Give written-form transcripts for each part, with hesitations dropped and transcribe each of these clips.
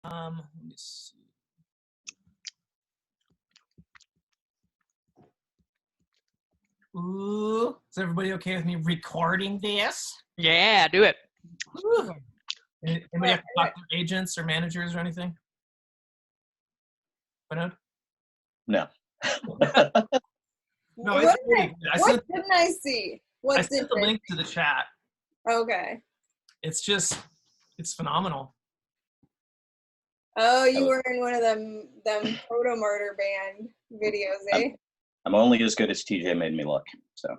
Let me see. Ooh, is everybody okay with me recording this? Yeah, do it. Ooh. Anybody have to talk to agents or managers or anything? No. No, What it's really good. what didn't I see? I What's sent the link to the chat. Okay. It's phenomenal. Oh, you were in one of them photo murder band videos, eh? I'm only as good as TJ made me look. So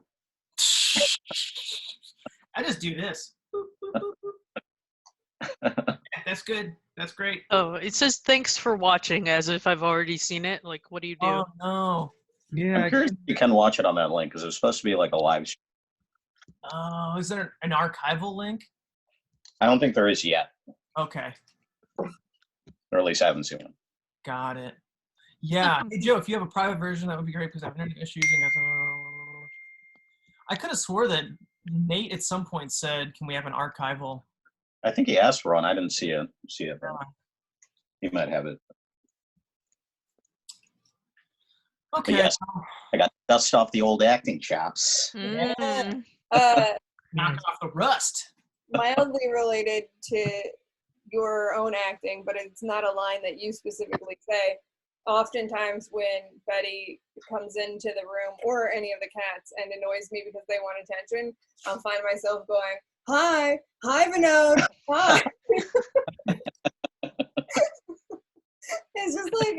I just do this. Boop, boop, boop, boop. That's good. That's great. Oh, it says thanks for watching as if I've already seen it. Like, what do you do? Oh no. Yeah. I'm curious if you can watch it on that link because it's supposed to be like a live stream. Oh, is there an archival link? I don't think there is yet, Okay, or at least I haven't seen one. got it. Yeah. Hey, Joe, if you have a private version, that would be great because I've internet issues. I could have swore that Nate at some point said, "Can we have an archival?" I think he asked for one. I didn't see it. He might have it. Okay. But yes, I got dust off the old acting chops. Mm. Knock off the rust. Mildly related to your own acting, but it's not a line that you specifically say. Oftentimes when Betty comes into the room, or any of the cats, and annoys me because they want attention, I'll find myself going, hi Vinod, hi. It's just like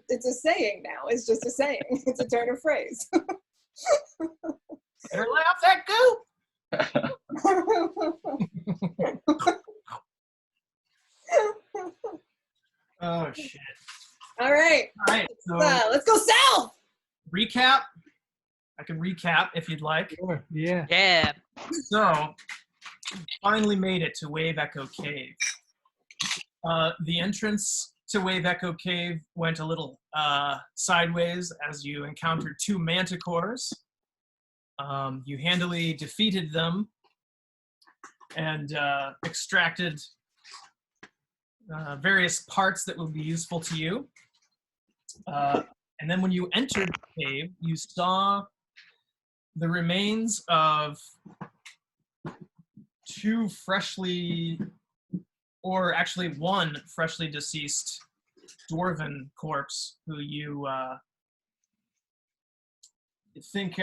it's a saying now. It's just a saying. It's a turn of phrase. Better lay off that goop. Oh shit. All right. All right. So Let's go south. recap. I can recap if you'd like. Sure. Yeah. Yeah. So, finally made it to Wave Echo Cave. The entrance to Wave Echo Cave went a little sideways as you encountered two manticores. You handily defeated them and extracted various parts that will be useful to you. And then when you entered the cave, you saw the remains of two one freshly deceased dwarven corpse who you think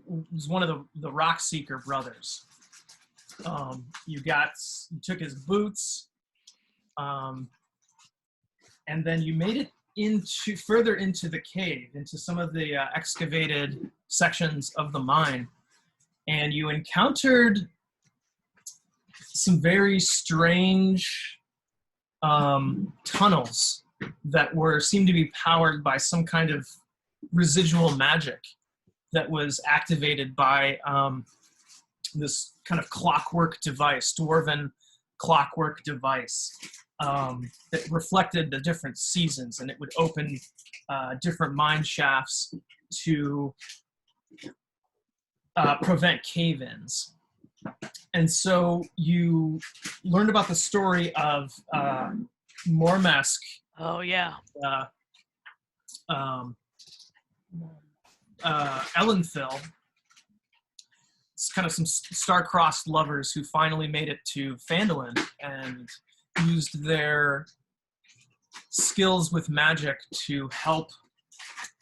was one of the Rockseeker brothers. You took his boots, and then you made it further into the cave, into some of the excavated sections of the mine, and you encountered some very strange tunnels that seemed to be powered by some kind of residual magic that was activated by this kind of clockwork device, dwarven clockwork device, that reflected the different seasons, and it would open different mine shafts to prevent cave-ins. And so you learned about the story of Mormesk. Oh, yeah. Ellenthil. It's kind of some star-crossed lovers who finally made it to Phandalin and used their skills with magic to help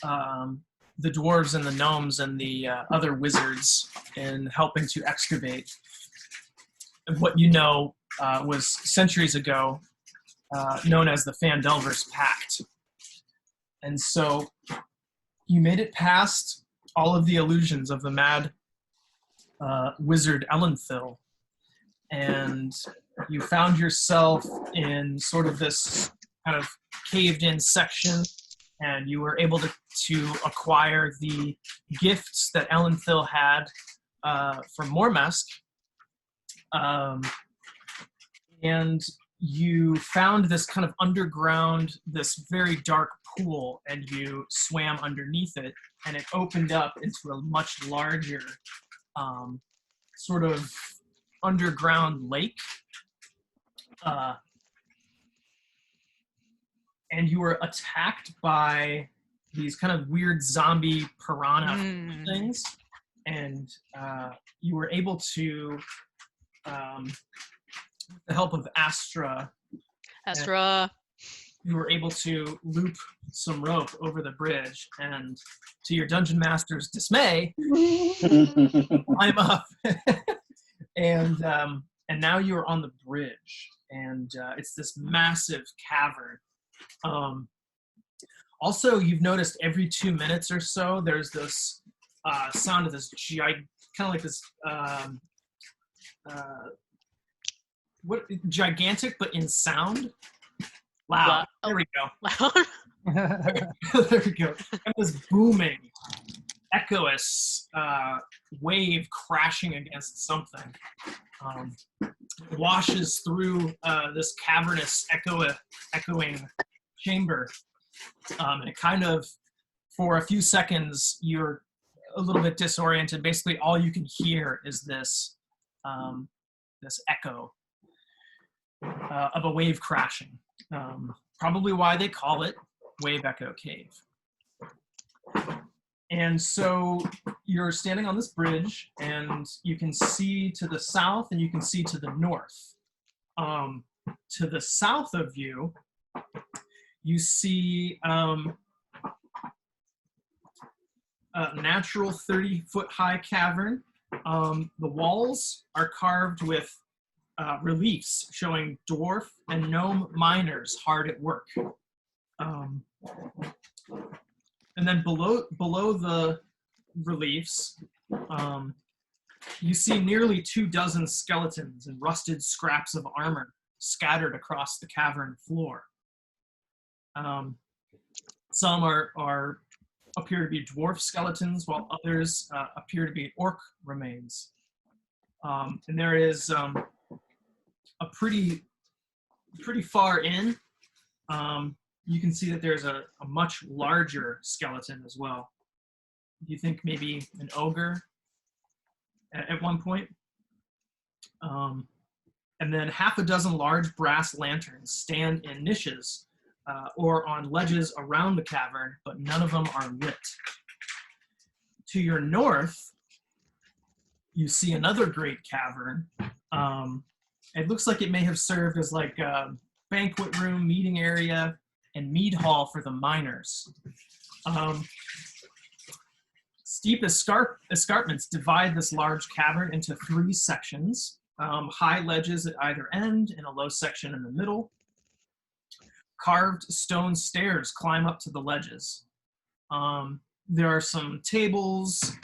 the dwarves and the gnomes and the other wizards in helping to excavate what was centuries ago known as the Phandelver's Pact. And so you made it past all of the illusions of the mad wizard Ellenthil, and you found yourself in sort of this kind of caved-in section, and you were able to acquire the gifts that Ellenthil had from Mormesk. And you found this kind of underground, this very dark pool, and you swam underneath it, and it opened up into a much larger sort of underground lake. and you were attacked by these kind of weird zombie piranha things, and you were able to, with the help of Astra, you were able to loop some rope over the bridge, and to your dungeon master's dismay, climb up, and now you're on the bridge, and it's this massive cavern. Also, you've noticed every 2 minutes or so, there's this sound of this kind of like this gigantic, but in sound. Loud. There we go. Loud. There we go. And this booming, echoous wave crashing against something washes through this cavernous, echoing chamber. And it kind of, for a few seconds, you're a little bit disoriented. Basically, all you can hear is this echo of a wave crashing. Probably why they call it Wave Echo Cave. And so you're standing on this bridge, and you can see to the south and you can see to the north. To the south of you, you see a natural 30-foot-high cavern. The walls are carved with reliefs showing dwarf and gnome miners hard at work. And then below the reliefs, you see nearly 24 skeletons and rusted scraps of armor scattered across the cavern floor. Some appear to be dwarf skeletons, while others appear to be orc remains. And there is a pretty far in. You can see that there's a much larger skeleton as well. Do you think maybe an ogre at one point? And then half a dozen large brass lanterns stand in niches or on ledges around the cavern, but none of them are lit. To your north, you see another great cavern. It looks like it may have served as like a banquet room, meeting area, and mead hall for the miners. Steep escarpments divide this large cavern into 3 sections. High ledges at either end and a low section in the middle. Carved stone stairs climb up to the ledges. There are some tables,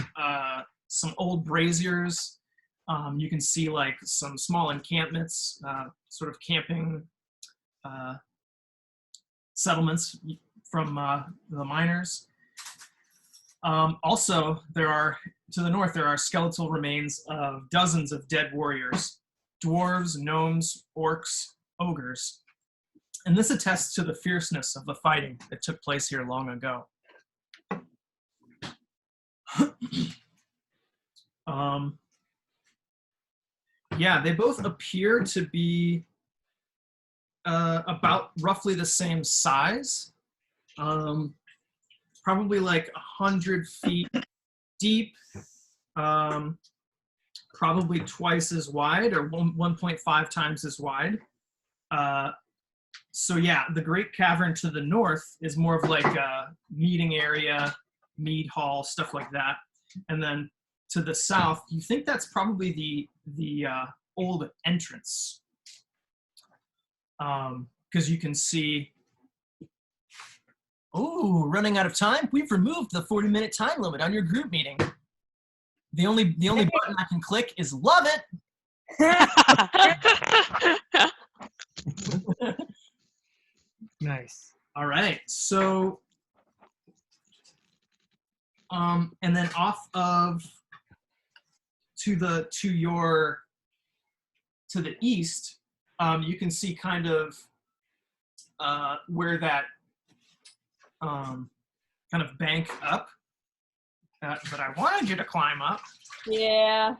some old braziers. You can see like some small encampments, sort of camping settlements from the miners. Also, to the north, there are skeletal remains of dozens of dead warriors, dwarves, gnomes, orcs, ogres. And this attests to the fierceness of the fighting that took place here long ago. Yeah, they both appear to be about roughly the same size. Probably like 100 feet deep, probably twice as wide or 1.5 times as wide. So yeah, the Great Cavern to the north is more of like a meeting area, mead hall, stuff like that. And then to the south, you think that's probably the old entrance. Because you can see, oh, running out of time. We've removed the 40-minute time limit on your group meeting. The only button I can click is love it. Nice. All right, so, and then off of to the east, you can see kind of where that kind of bank up that I wanted you to climb up. Yeah.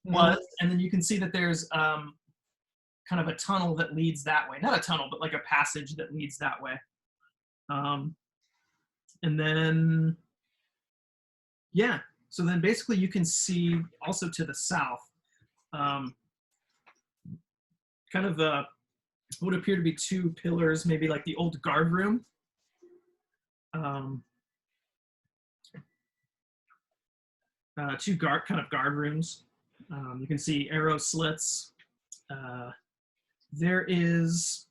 Was, and then you can see that there's kind of a tunnel that leads that way. Not a tunnel, but like a passage that leads that way. And then, yeah, so then basically you can see also to the south, kind of what appear to be two pillars, maybe like the old guard room. Two guard rooms. You can see arrow slits. There is,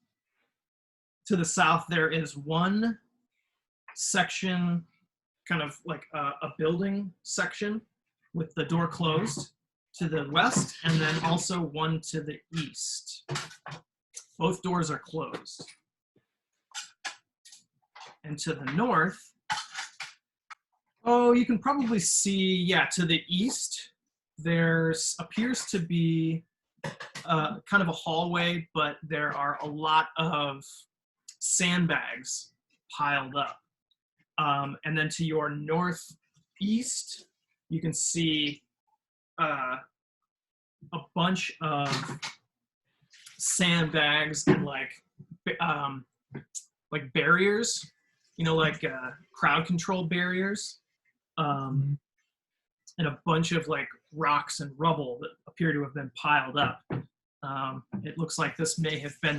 to the south, there is one section, kind of like a building section with the door closed to the west, and then also one to the east. Both doors are closed. And to the north, oh, you can probably see, yeah, to the east, there's appears to be kind of a hallway, but there are a lot of sandbags piled up. And then to your northeast, you can see a bunch of sandbags and like barriers, like crowd control barriers, and a bunch of like rocks and rubble that appear to have been piled up. It looks like this may have been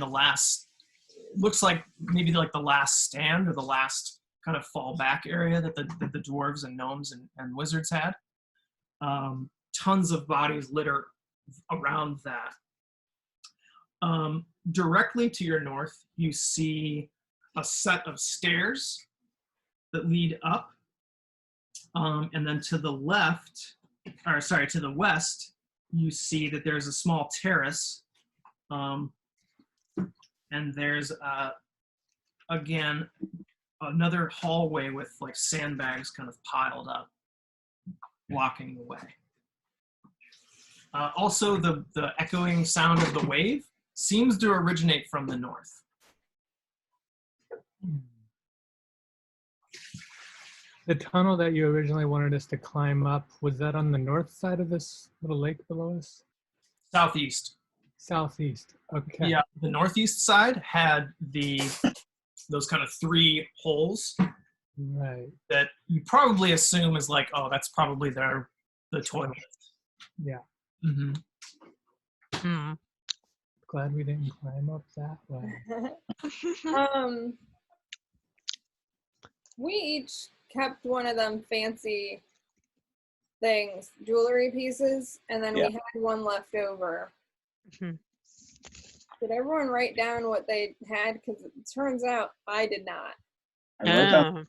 maybe like the last stand or the last kind of fallback area that the dwarves and gnomes and wizards had. Tons of bodies litter around that. Directly to your north, you see a set of stairs that lead up. And then to the to the west, you see that there's a small terrace. And there's, again, another hallway with like sandbags kind of piled up, blocking the way. Also, the echoing sound of the wave seems to originate from the north. The tunnel that you originally wanted us to climb up, was that on the north side of this little lake below us? Southeast. Southeast, okay. Yeah, the northeast side had those kind of three holes. Right. That you probably assume is like, oh, that's probably the toilet. Yeah. Mm-hmm. Hmm. Glad we didn't climb up that way. We each kept one of them fancy things, jewelry pieces, and then we had one left over. Mhm. Did everyone write down what they had? Because it turns out I did not. I wrote down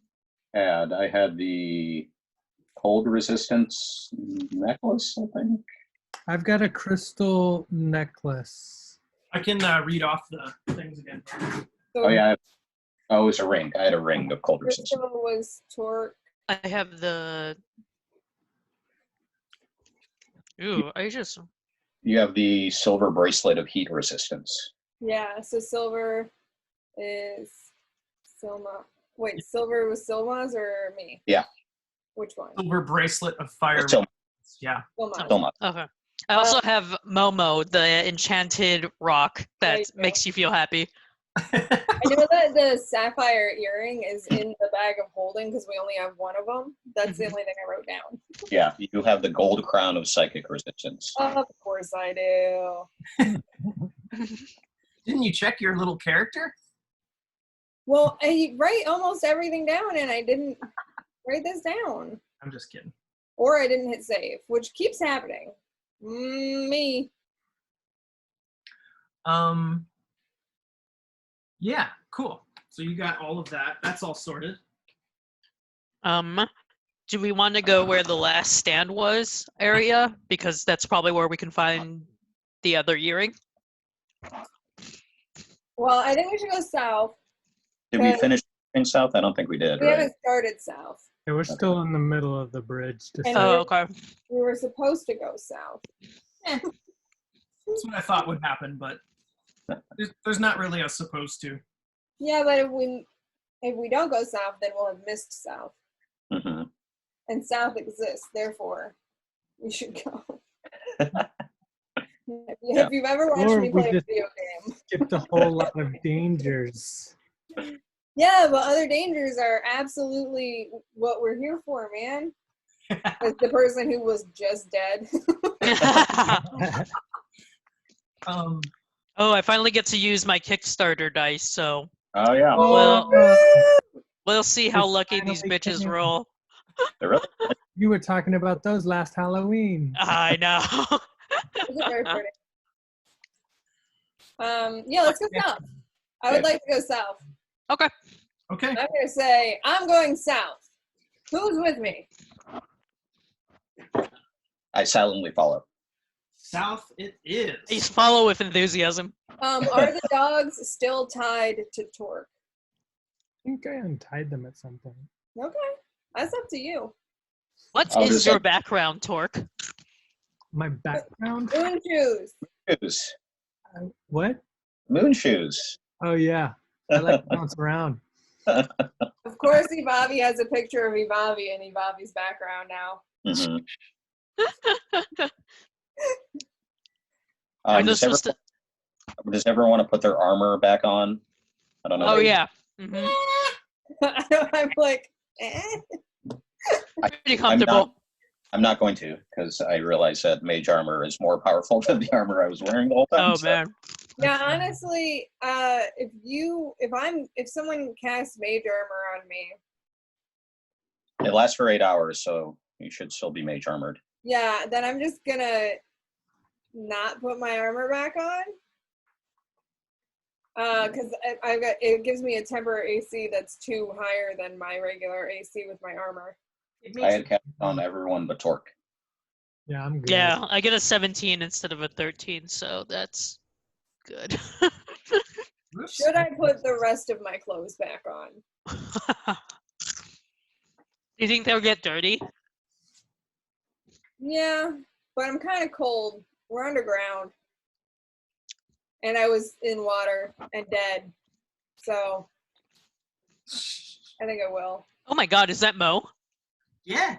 I had the cold resistance necklace, I think. I've got a crystal necklace. I can read off the things again. So Oh yeah, it was a ring. I had a ring of cold resistance. Crystal was Torque. I have the. Ooh, You have the silver bracelet of heat resistance. Yeah, so silver is Silma. Wait, silver was Silma's or me? Yeah. Which one? Silver bracelet of fire. Silma. Yeah. Silma. Silma. Okay. I also have Momo, the enchanted rock that makes you feel happy. I know that the sapphire earring is in the bag of holding because we only have one of them. That's the only thing I wrote down. Yeah, you have the gold crown of psychic resistance. Of course I do. Didn't you check your little character? Well, I write almost everything down and I didn't write this down. I'm just kidding. Or I didn't hit save, which keeps happening. Me. Yeah, cool. So you got all of that. That's all sorted. Do we want to go where the last stand was area? Because that's probably where we can find the other earring. Well, I think we should go south. Did we finish in south? I don't think we did, We right? haven't started south. Yeah, we're still in the middle of the bridge. And Oh, okay. we were supposed to go south. That's what I thought would happen, but there's not really a supposed to. Yeah, but if we don't go south, then we'll have missed south. Mm-hmm. And south exists, therefore we should go. If you've ever watched Or me we play a just video game. skipped a whole lot of dangers. Yeah, but other dangers are absolutely what we're here for, man. As the person who was just dead. Um, Oh, I finally get to use my Kickstarter dice, so Oh yeah. we'll see how It's lucky these finally bitches came. roll. They're really You were talking about those last Halloween. I know. Those are very pretty. Yeah, let's go south. I would like to go south. Okay. okay. I'm gonna say I'm going south. Who's with me? I silently follow. South it is. Please follow with enthusiasm. Are the dogs still tied to Torque? I think I untied them at some point. Okay, that's up to you. What I'll is just your say- background, Torque? My background? Moon shoes. Shoes. What? Moon shoes. Oh, yeah. I like to bounce around. Of course, Ivavi has a picture of Ivavi in Ivavi's background now. Mhm. Are Does, those supposed to? does everyone want to put their armor back on? I don't know. Oh what- yeah. hmm I'm like, eh? Pretty comfortable. I'm not going to, because I realize that mage armor is more powerful than the armor I was wearing the whole time. Oh so- man. Yeah, honestly, if someone casts mage armor on me, It lasts for 8 hours, so you should still be mage armored. yeah, then I'm just gonna not put my armor back on. Because it gives me a temporary AC that's 2 higher than my regular AC with my armor. It I makes had cast on everyone but Torque. Yeah, I'm good. Yeah, I get a 17 instead of a 13, so that's good. Oops. Should I put the rest of my clothes back on? Do you think they'll get dirty? Yeah, but I'm kind of cold. We're underground. And I was in water and dead. So I think I will. Oh my God, is that Mo? Yeah.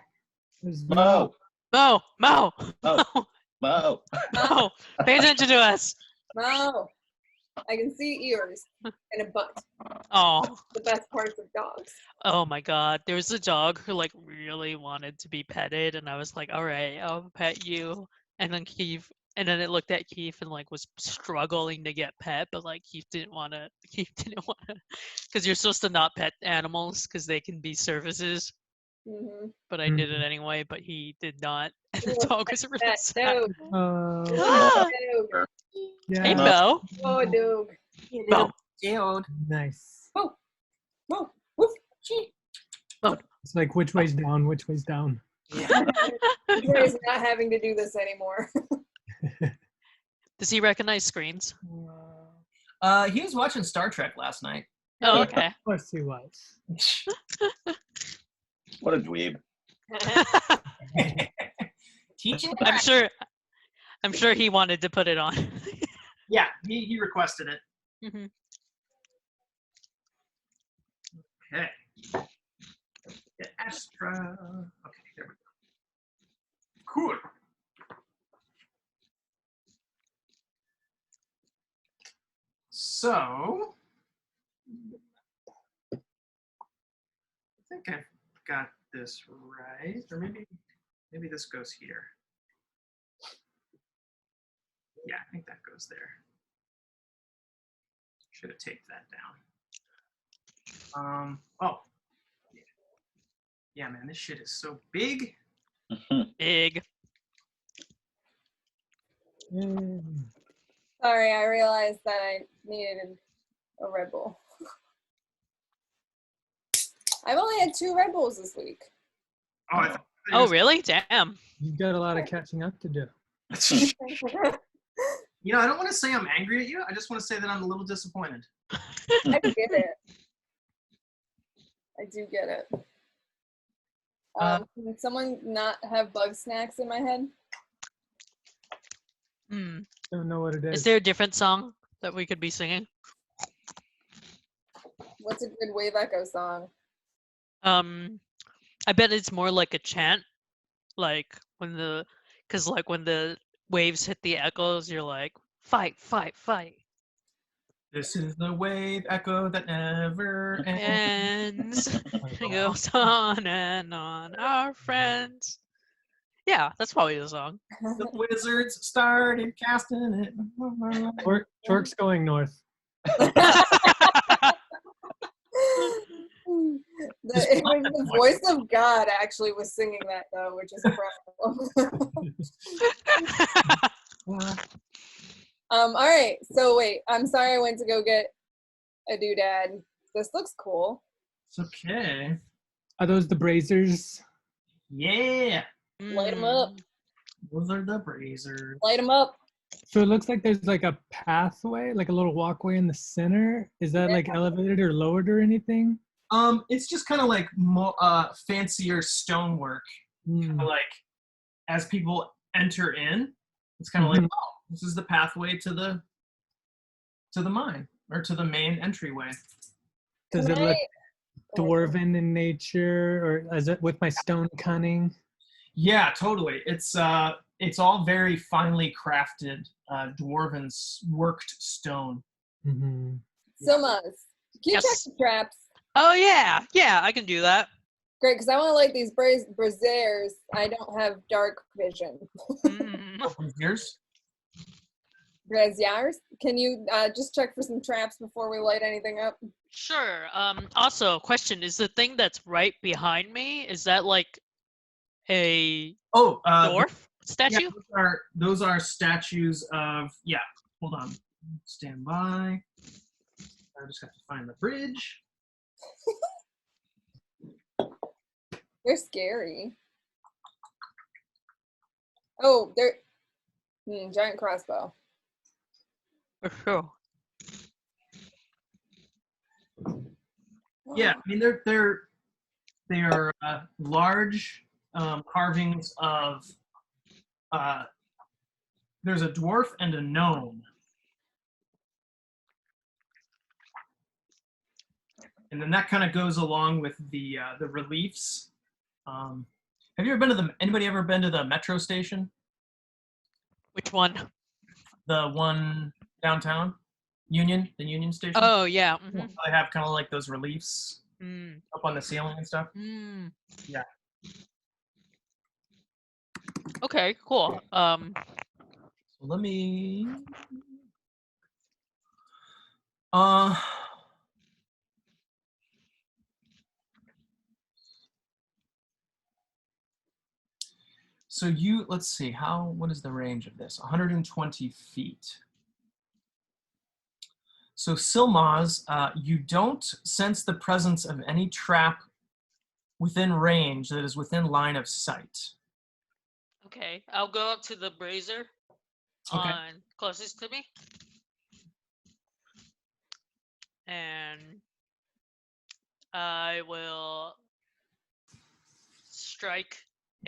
There's Mo! Mo! Mo! Mo! Mo! Mo! Pay attention to us. Wow. I can see ears and a butt. Oh. The best parts of dogs. Oh my God. There was a dog who like really wanted to be petted, and I was like, all right, I'll pet you. And then it looked at Keith and like was struggling to get pet, but like Keith didn't want to, because you're supposed to not pet animals because they can be services. Mm-hmm. But I did it anyway, but he did not. And the dog was really That sad. dog. Ah! Dog. yeah. Hey, Mo. Oh, dog. Mo. Jailed. Nice. Oh, woof, woof. Gee. It's like, which way's down? Which way's down? Yeah. He's not having to do this anymore. Does he recognize screens? He was watching Star Trek last night. Oh, okay. Of course he was. What a dweeb. Teaching. I'm sure he wanted to put it on. Yeah, he requested it. Mhm. Okay. Get extra. Okay, there we go. Cool. So, I think I've got this right, or maybe this goes here. Yeah, I think that goes there. Should have taped that down. Oh. Yeah, man, this shit is so big. Big. Sorry, I realized that I needed a Red Bull. I've only had 2 Red Bulls this week. Oh, I thought it Oh, was- really? Damn. You've got a lot of catching up to do. You know, I don't want to say I'm angry at you. I just want to say that I'm a little disappointed. I get it. I do get it. Can someone not have bug snacks in my head? Hmm. Don't know what it is. Is there a different song that we could be singing? What's a good Wave Echo song? I bet it's more like a chant, like when the waves hit the echoes, you're like, fight, fight, fight. This is the wave echo that never ends. ends. It goes on and on, our friends. Yeah, that's probably the song. The wizards started casting it. Torque's going north. It was the voice of God actually was singing that though, which is a problem. All right. So wait, I'm sorry I went to go get a doodad. This looks cool. It's okay. Are those the braziers? Yeah. Light them up. Those are the brazers. Light them up. So it looks like there's like a pathway, like a little walkway in the center. Is that like elevated or lowered or anything? It's just kind of like fancier stonework. Kinda like as people enter in, it's kind of like, oh, this is the pathway to the mine or to the main entryway. Does it look dwarven in nature, or is it with my stone cunning? Yeah, totally. It's all very finely crafted, dwarven worked stone. Mm-hmm. So Maz, can you Yes. check the traps? Oh yeah, I can do that. Great, because I want to light these braziers. I don't have dark vision. Here's Braziers? Can you just check for some traps before we light anything up? Sure. Also, question: is the thing that's right behind me, is that like a dwarf statue? Yeah, those are statues of, yeah, hold on. Stand by. I just have to find the bridge. They're scary. Oh, they're giant crossbow. For sure. Yeah, I mean they are large carvings of. There's a dwarf and a gnome, and then that kind of goes along with the reliefs. Have you ever been to anybody ever been to the metro station? Which one? The one downtown, the Union Station. Oh yeah. They have kind of like those reliefs Mm. up on the ceiling and stuff. Mm. Yeah. Okay, cool. So let me. So let's see, what is the range of this? 120 feet. So Silmaz, you don't sense the presence of any trap within range that is within line of sight. Okay, I'll go up to the brazier on closest to me. And I will strike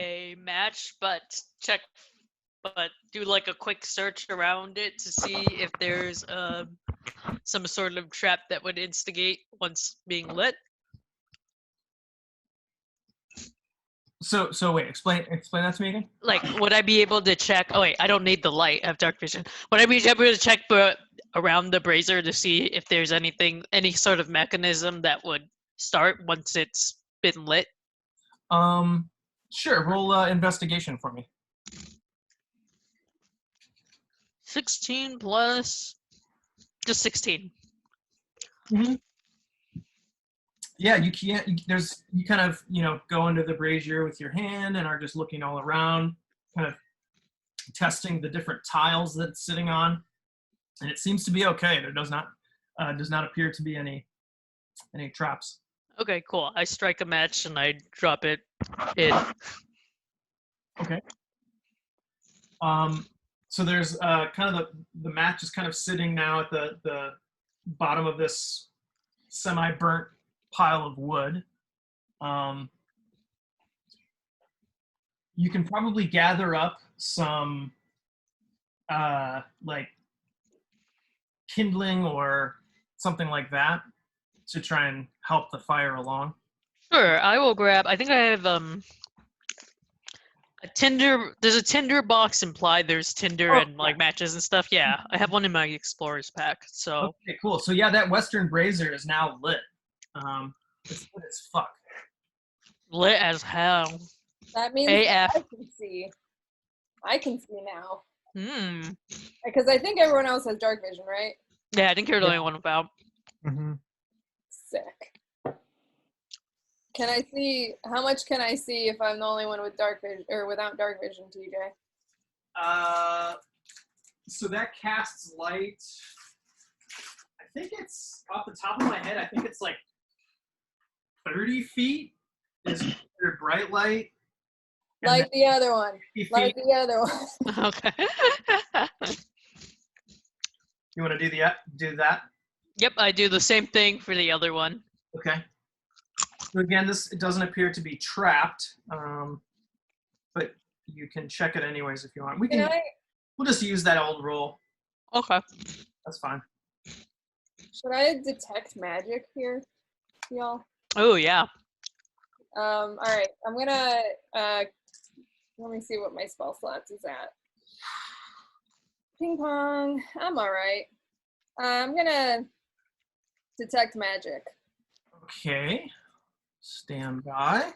a match, but do like a quick search around it to see if there's some sort of trap that would instigate once being lit. So wait, explain that to me again. Like, would I be able to check? Oh wait, I don't need the light. I have dark vision. Would I be able to check around the brazier to see if there's any sort of mechanism that would start once it's been lit? Sure. Roll investigation for me. 16 plus just 16. Mm-hmm. Yeah, you can't. You kind of go into the brazier with your hand and are just looking all around, kind of testing the different tiles that it's sitting on, and it seems to be okay. There does not appear to be any traps. Okay, cool. I strike a match and I drop it in. Okay. So there's kind of the match is kind of sitting now at the bottom of this semi-burnt pile of wood. You can probably gather up some like kindling or something like that to try and help the fire along. Sure, I will grab. I think I have There's a Tinder box implied. There's Tinder and like matches and stuff. Yeah, I have one in my Explorers pack. So Okay, cool. So yeah, that Western Brazier is now lit. It's lit as fuck. lit as hell. That means AF. I can see. I can see now. Hmm. Because I think everyone else has dark vision, right? Yeah, I think you're the only one about. Mm-hmm. Sick. Can I see, how much can I see if I'm the only one with dark vision, or without dark vision, TJ? So that casts light. I think it's off the top of my head. I think it's like 30 feet is your bright light. and Like the other one. 50 Like feet. the other one. Okay. You want to do that? Yep, I do the same thing for the other one. Okay. So again, it doesn't appear to be trapped, but you can check it anyways if you want. We'll just use that old rule. Okay. That's fine. Should I detect magic here, y'all? Oh yeah. All right, I'm gonna, let me see what my spell slots is at. Ping pong, I'm all right. I'm gonna detect magic. Okay. Stand by.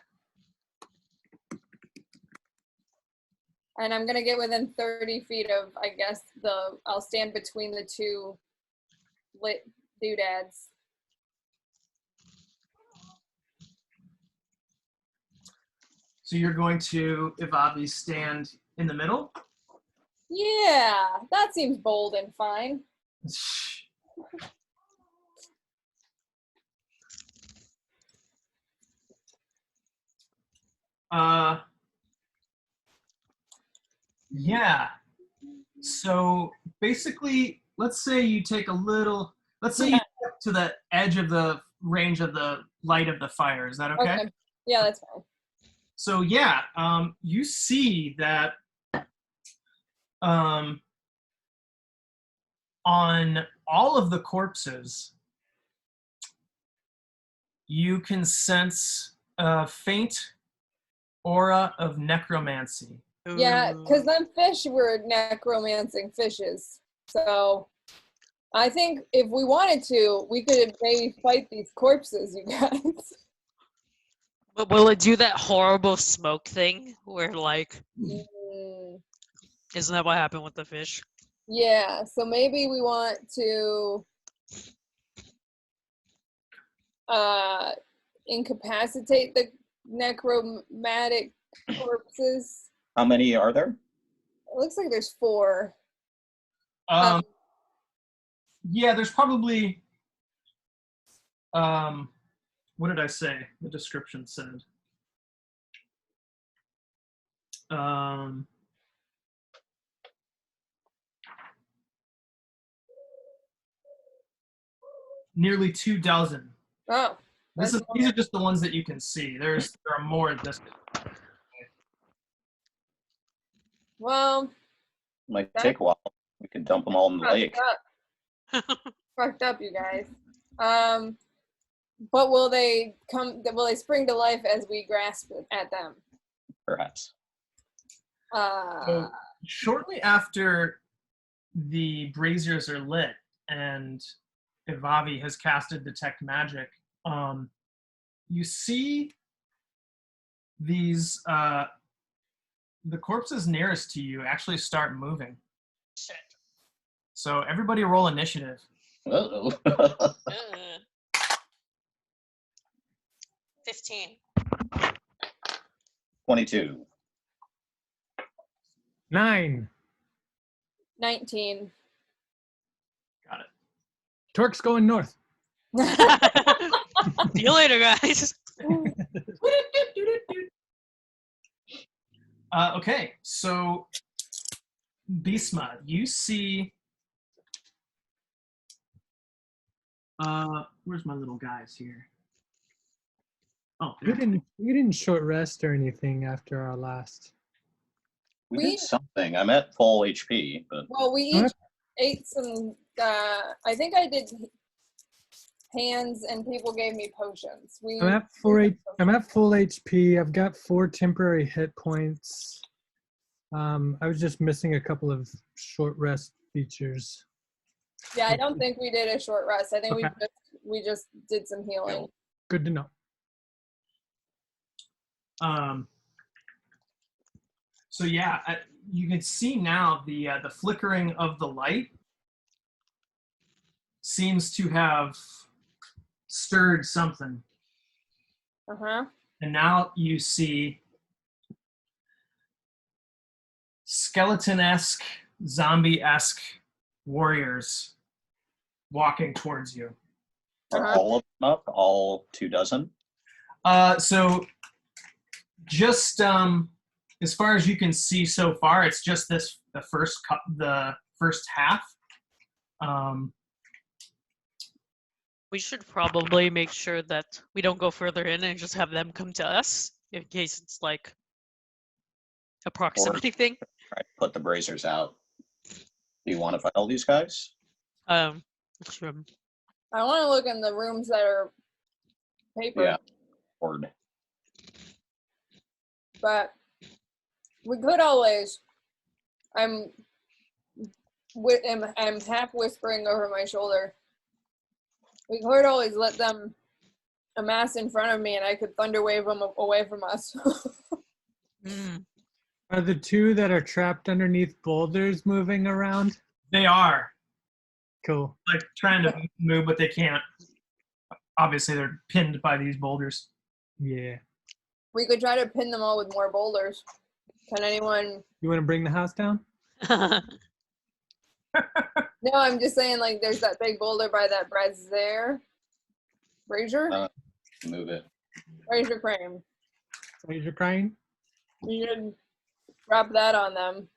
And I'm gonna get within 30 feet of, I guess, I'll stand between the two lit doodads. So you're going to, Ivavi, stand in the middle? Yeah, that seems bold and fine. Yeah. So basically, let's say you take let's say you step to the edge of the range of the light of the fire. Is that okay? Yeah, that's fine. So yeah, you see that on all of the corpses, you can sense a faint aura of necromancy. Yeah, because them fish were necromancing fishes. So I think if we wanted to, we could maybe fight these corpses, you guys. But will it do that horrible smoke thing where like isn't that what happened with the fish? Yeah, so maybe we want to incapacitate the necromantic corpses. How many are there? It looks like there's 4. Yeah, there's probably what did I say? The description said. Nearly 2 dozen. Oh. These are just the ones that you can see. There are more at this. Well, Might take a while. We can dump them all in the lake. Fucked up, you guys. But will they spring to life as we grasp at them? Perhaps. So shortly after the braziers are lit and Ivavi has casted Detect Magic, you see these the corpses nearest to you actually start moving. Shit. So everybody roll initiative. Uh-oh. 15. 22. 9. 19. Got it. Torque's going north. See you later, guys. Okay, so Bisma, you see. Where's my little guys here? Oh, You didn't short rest or anything after our last. We did something. I'm at full HP, but Well, we each ate some. I think I did hands, and people gave me potions. I'm at full HP. I've got 4 temporary hit points. I was just missing a couple of short rest features. Yeah, I don't think we did a short rest. I think Okay. we just did some healing. Good to know. So yeah, you can see now the flickering of the light seems to have stirred something, Uh-huh. and now you see skeleton-esque, zombie-esque warriors walking towards you. Are Uh-huh. all of them up? All 24? So just as far as you can see so far, it's just the first half. We should probably make sure that we don't go further in and just have them come to us in case it's like a proximity thing. Try to put the bracers out. Do you want to fight all these guys? Sure. I want to look in the rooms that are paper. Yeah. Word. But we could always. I'm half whispering over my shoulder. We could always let them amass in front of me, and I could thunder wave them away from us. Mm. Are the two that are trapped underneath boulders moving around? They are Cool. like trying to move, but they can't. Obviously, they're pinned by these boulders. Yeah. We could try to pin them all with more boulders. Can anyone? You want to bring the house down? No, I'm just saying, like, there's that big boulder by that brazier. Brazier? Move it. Brazier frame. Raise your crying? You should drop that on them.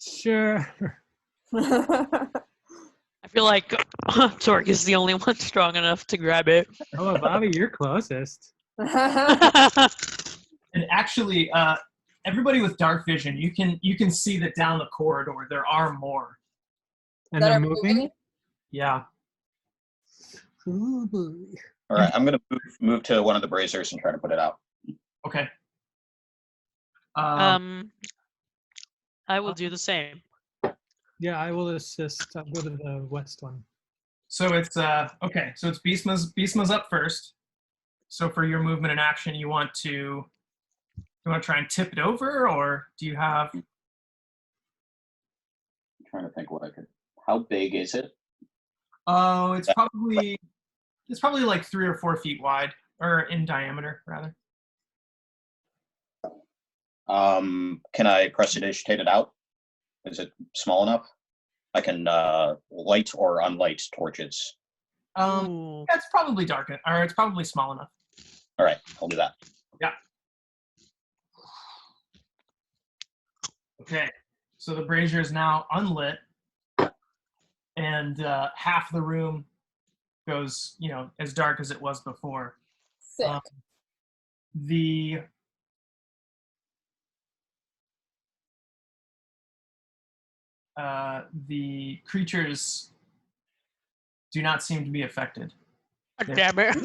Sure. I feel like Torque is the only one strong enough to grab it. Oh, Bobby, you're closest. And actually, everybody with dark vision, you can see that down the corridor there are more. And That they're are moving? Yeah. Ooh, boy. All right, I'm going to move to one of the bracers and try to put it out. Okay. I will do the same. Yeah, I will assist. I'll go to the west one. So it's okay. So it's Beastma's up first. So for your movement and action, you want to try and tip it over, or do you have? I'm trying to think what I could. How big is it? Oh, it's probably like 3 or 4 feet wide, or in diameter rather. Can I prestidigitate it out? Is it small enough? I can light or unlight torches. Ooh. Yeah, it's probably dark, or it's probably small enough. All right, I'll do that. Yeah. Okay, so the brazier is now unlit, and half the room goes, as dark as it was before. Sick. The creatures do not seem to be affected. Damn it.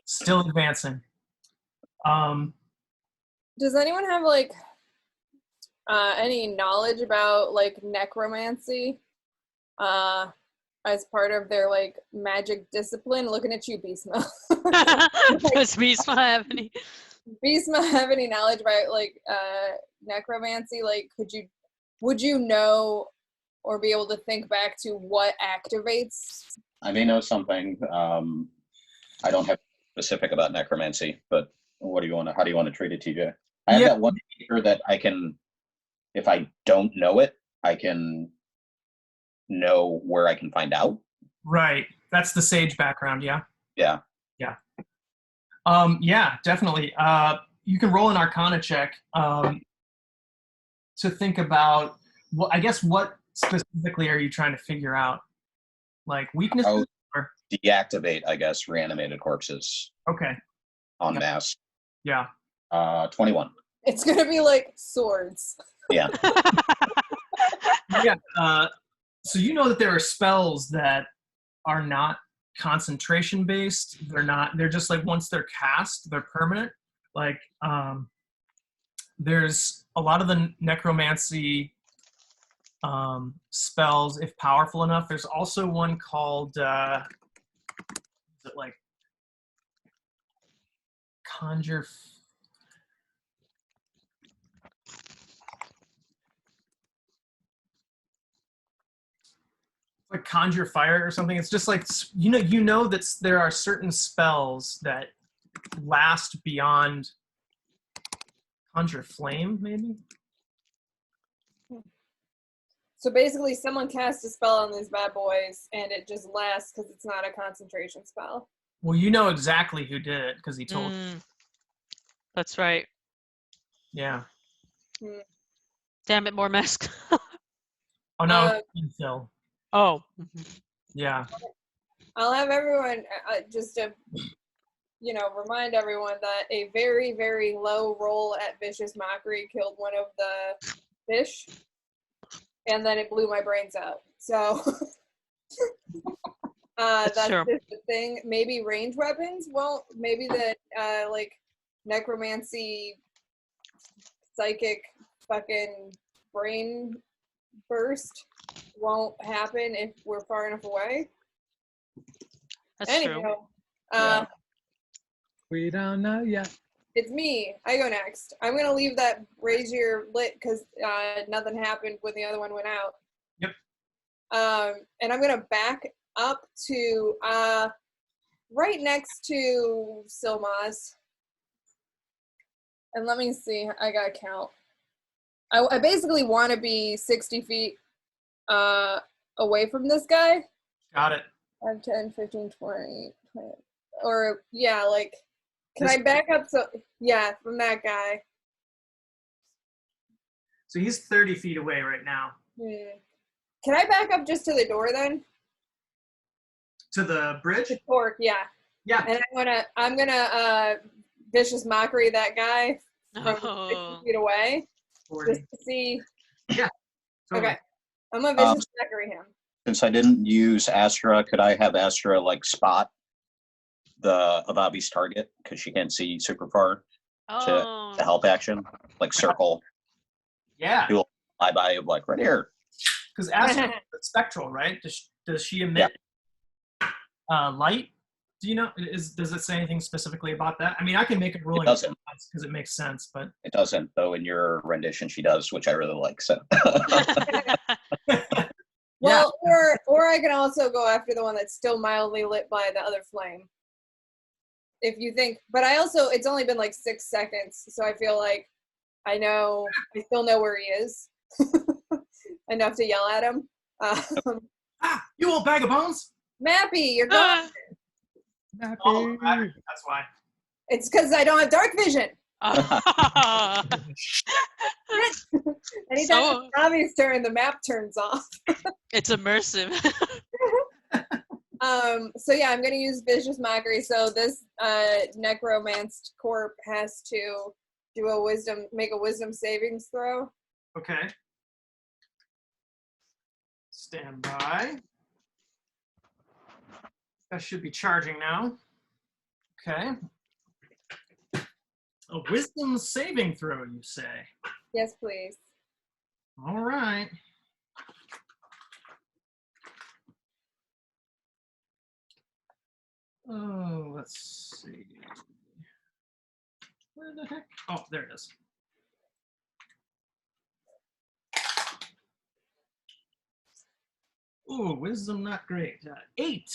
Still advancing. Does anyone have like any knowledge about like necromancy as part of their like magic discipline? Looking at you, Beastma. Does Beastma have any? Beastma have any knowledge about like necromancy? Like, would you know or be able to think back to what activates? I may know something. I don't have specific about necromancy, but how do you want to treat it, TJ? I have that one feature that I can, if I don't know it, I can know where I can find out. Right. That's the sage background, yeah? Yeah. Yeah. Yeah, definitely. You can roll an Arcana check to think about, I guess, what specifically are you trying to figure out? Like weaknesses? Or? Deactivate, I guess, reanimated corpses. Okay. En masse. Yeah. 21. It's gonna be like swords. Yeah. Yeah. So you know that there are spells that are not concentration based. They're not. They're just like once they're cast, they're permanent. Like there's a lot of the necromancy spells, if powerful enough. There's also one called is it like conjure. Like conjure fire or something. It's just like you know that there are certain spells that last beyond conjure flame, maybe. So basically, someone cast a spell on these bad boys, and it just lasts because it's not a concentration spell. Well, you know exactly who did it because he told. That's right. Yeah. Damn it, more mask. Oh no, Phil. Oh. Yeah. I'll have everyone just to, remind everyone that a very, very low roll at Vicious Mockery killed one of the fish, and then it blew my brains out. So that's just the thing. Maybe range weapons won't. Maybe the like necromancy, psychic, fucking brain burst won't happen if we're far enough away. That's true. We don't know yet. It's me. I go next. I'm going to leave that brazier lit because nothing happened when the other one went out. Yep. And I'm going to back up to right next to Silmaz. And let me see. I got to count. I basically want to be 60 feet away from this guy. Got it. 5, 10, 15, 20. Or, yeah, like, can I back up? So, yeah, from that guy. So he's 30 feet away right now. Can I back up just to the door then? To the bridge? The torque, yeah. Yeah. And I'm gonna Vicious Mockery that guy from 60 feet away. 40. Just to see. Yeah. Totally. Okay. I'm gonna Vicious Mockery him. Since I didn't use Astra, could I have Astra like spot the Avabi's target because she can't see super far to help action, like circle? Yeah. Do a flyby of like right here. Because Astra is spectral, right? Does she emit light? Do you know? Does it say anything specifically about that? I mean, I can make a ruling because it makes sense, but it doesn't. Though in your rendition, she does, which I really like. So. Well, or I can also go after the one that's still mildly lit by the other flame. If you think, but it's only been like 6 seconds, so I feel like I still know where he is. Enough to yell at him. You old bag of bones! Mappy, you're gone. Mappy. Oh, that's why. It's because I don't have dark vision. Anytime it's Robbie's turn, the map turns off. It's immersive. So yeah, I'm gonna use Vicious Mockery. So this necromanced corp has to make a wisdom savings throw. Okay. Stand by. That should be charging now. Okay. A wisdom saving throw, you say? Yes, please. All right. Oh, let's see. Where the heck? Oh, there it is. Ooh, wisdom not great. 8.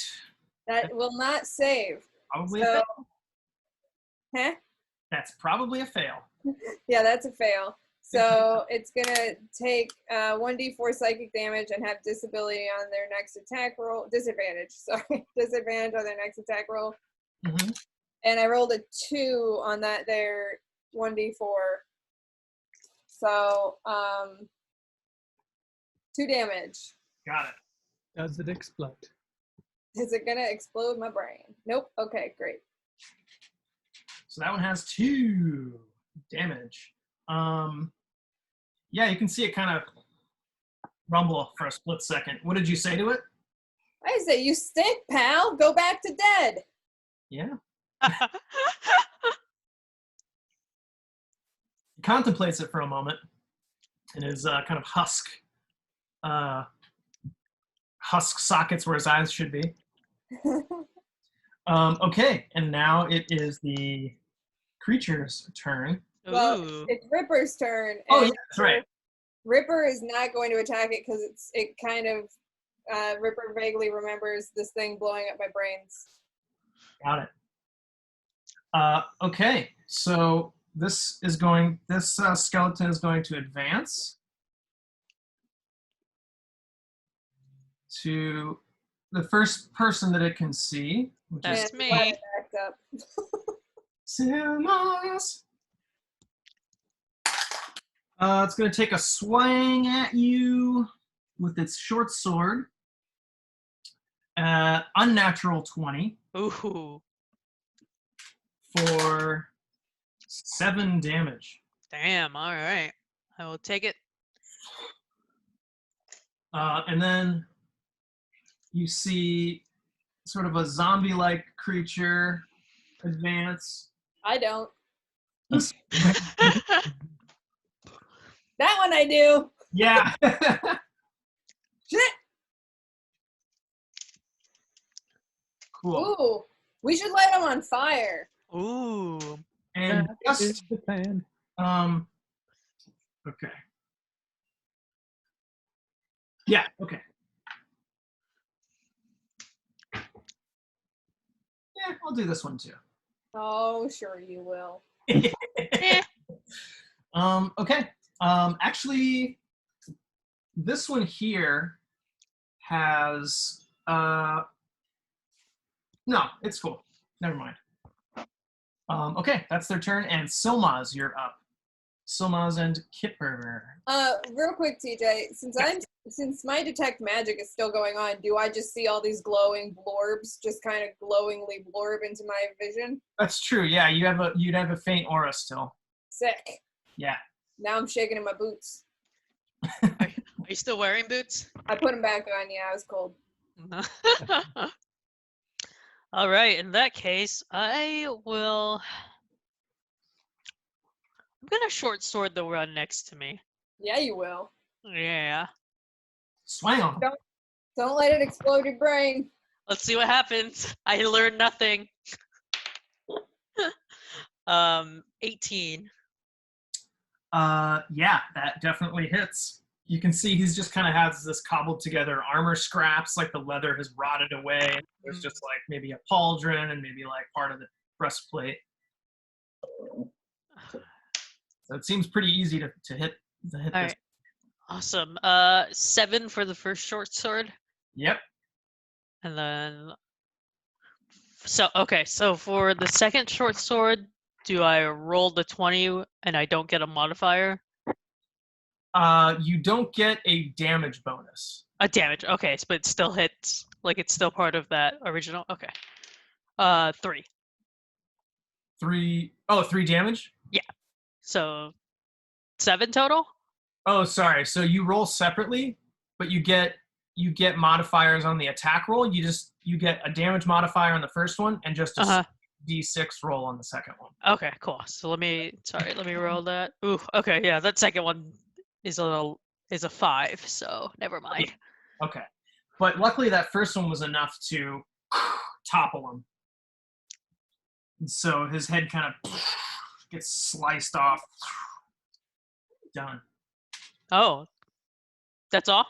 That will not save. Probably a fail. Huh? That's probably a fail. Yeah, that's a fail. So it's gonna take 1d4 psychic damage and have disability on their next attack roll. Disadvantage on their next attack roll. Mm-hmm. And I rolled a 2 on that there 1d4. So 2 damage. Got it. Does it explode? Is it gonna explode my brain? Nope. Okay, great. So that one has 2 damage. Yeah, you can see it kind of rumble for a split second. What did you say to it? I say you stink, pal. Go back to dead. Yeah. He contemplates it for a moment in his kind of husk sockets where his eyes should be. Okay, and now it is the creature's turn. Well, Ooh. it's Ripper's turn. Oh, and yeah, that's right. Ripper is not going to attack it because it kind of Ripper vaguely remembers this thing blowing up my brains. Got it. Okay, so this skeleton is going to advance to the first person that it can see, which is That's And me. glad it backed up. Silmas. It's going to take a swing at you with its short sword. Unnatural 20 Ooh. for 7 damage. Damn. All right. I will take it. And then you see sort of a zombie-like creature advance. I don't. That one I do. Yeah. Shit. Cool. Ooh, we should light them on fire. Ooh. And That is just the plan. okay. Yeah, okay. Yeah, I'll do this one too. Oh, sure you will. Eh. Okay. Actually, this one here has no, it's cool. Never mind. Okay, that's their turn, and Silmaz, you're up. Silmaz and Kipper. Real quick, TJ, since my detect magic is still going on, do I just see all these glowing blorbs just kind of glowingly blorb into my vision? That's true. Yeah, you'd have a faint aura still. Sick. Yeah. Now I'm shaking in my boots. Are you still wearing boots? I put them back on. Yeah, I was cold. All right. In that case, I'm gonna short sword the one next to me. Yeah, you will. Yeah. Swing on. Don't let it explode your brain. Let's see what happens. I learned nothing. 18. Yeah, that definitely hits. You can see he's just kind of has this cobbled together armor scraps, like the leather has rotted away. There's just like maybe a pauldron and maybe like part of the breastplate. So it seems pretty easy to hit All this. right. Awesome. 7 for the first short sword. Yep. And then so for the second short sword, do I roll the 20 and I don't get a modifier? You don't get a damage bonus. A damage. Okay, but it still hits. Like it's still part of that original. Okay. 3. 3 damage? So 7 total? Oh, sorry. So you roll separately, but you get modifiers on the attack roll. You get a damage modifier on the first one and just a D6 roll on the second one. Okay, cool. So let me roll that. Ooh, okay, yeah, that second one is a 5, so never mind. Okay. But luckily that first one was enough to topple him. And so his head kind of gets sliced off. Done. Oh. That's all?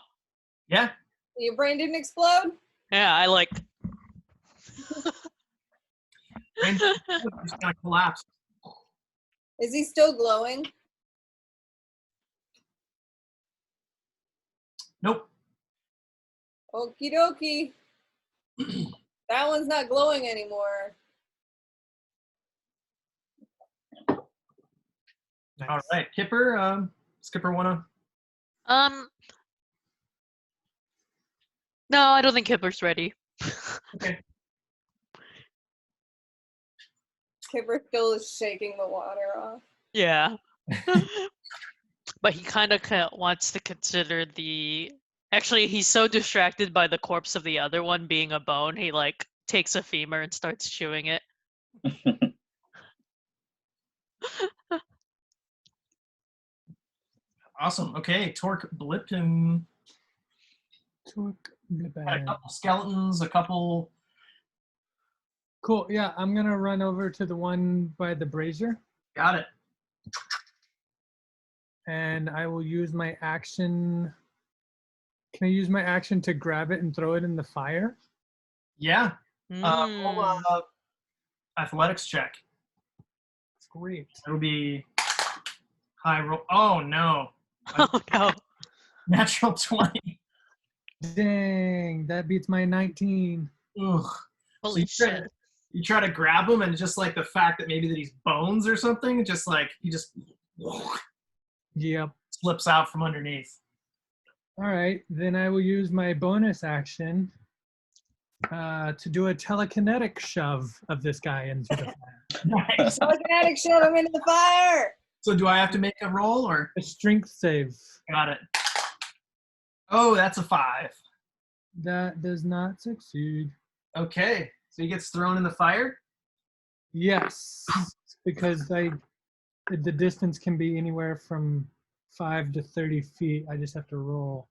Yeah. Your brain didn't explode? Yeah, I like And just kind of collapsed. Is he still glowing? Nope. Okie dokie. That one's not glowing anymore. Nice. All right, Kipper. Skipper wanna? No, I don't think Kipper's ready. Okay. Kipper still is shaking the water off. Yeah. But he kind of wants to consider the Actually, he's so distracted by the corpse of the other one being a bone, he like takes a femur and starts chewing it. Awesome. Okay, Torque Blippin. Torque Got a couple skeletons, a couple. Cool. Yeah, I'm gonna run over to the one by the brazier, Got it. and I will use my action. Can I use my action to grab it and throw it in the fire? Yeah. Mm. Roll athletics check. Great. It'll be high roll. Oh no. Oh no. Natural 20. Dang, that beats my 19. Ugh. Holy you shit. You try to grab him, and just like the fact that maybe that he's bones or something, just like he just Yep. slips out from underneath. All right, then I will use my bonus action to do a telekinetic shove of this guy into the fire. Nice. Telekinetic shove him into the fire. So do I have to make a roll or? A strength save. Got it. Oh, that's a 5. That does not succeed. Okay. So he gets thrown in the fire? Yes, because the distance can be anywhere from 5 to 30 feet. I just have to roll.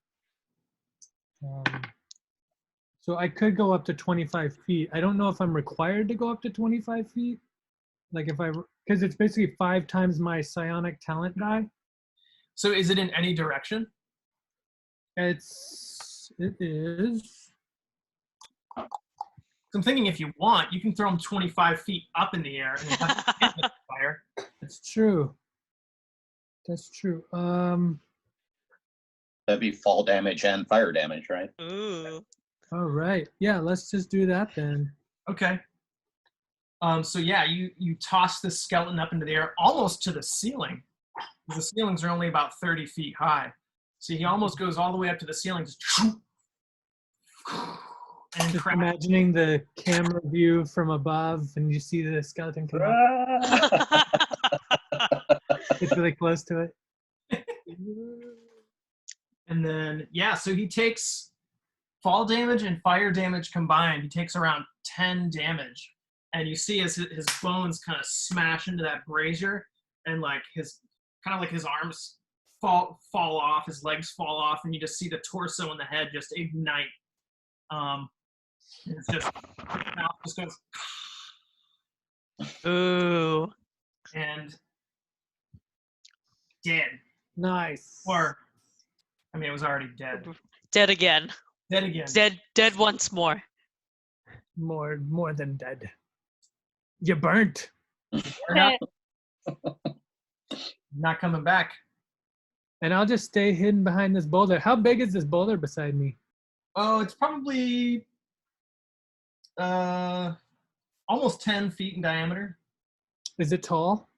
So I could go up to 25 feet. I don't know if I'm required to go up to 25 feet. Like if because it's basically 5 times my psionic talent die. So is it in any direction? It is. So I'm thinking if you want, you can throw him 25 feet up in the air and then have him hit the fire. That's true. That's true. That'd be fall damage and fire damage, right? Ooh. All right. Yeah, let's just do that then. Okay. So yeah, you toss this skeleton up into the air, almost to the ceiling. The ceilings are only about 30 feet high. So he almost goes all the way up to the ceiling, just and Just crashes. imagining the camera view from above, and you see the skeleton come up. It's really close to it. And then, yeah, so he takes fall damage and fire damage combined. He takes around 10 damage. And you see his bones kind of smash into that brazier, and like his arms fall off, his legs fall off, and you just see the torso and the head just ignite. It's just mouth just goes Ooh. and dead. Nice. Or I mean, it was already dead. Dead again. Dead again. Dead once more. More than dead. You burnt. Not coming back. And I'll just stay hidden behind this boulder. How big is this boulder beside me? Oh, it's probably almost 10 feet in diameter. Is it tall?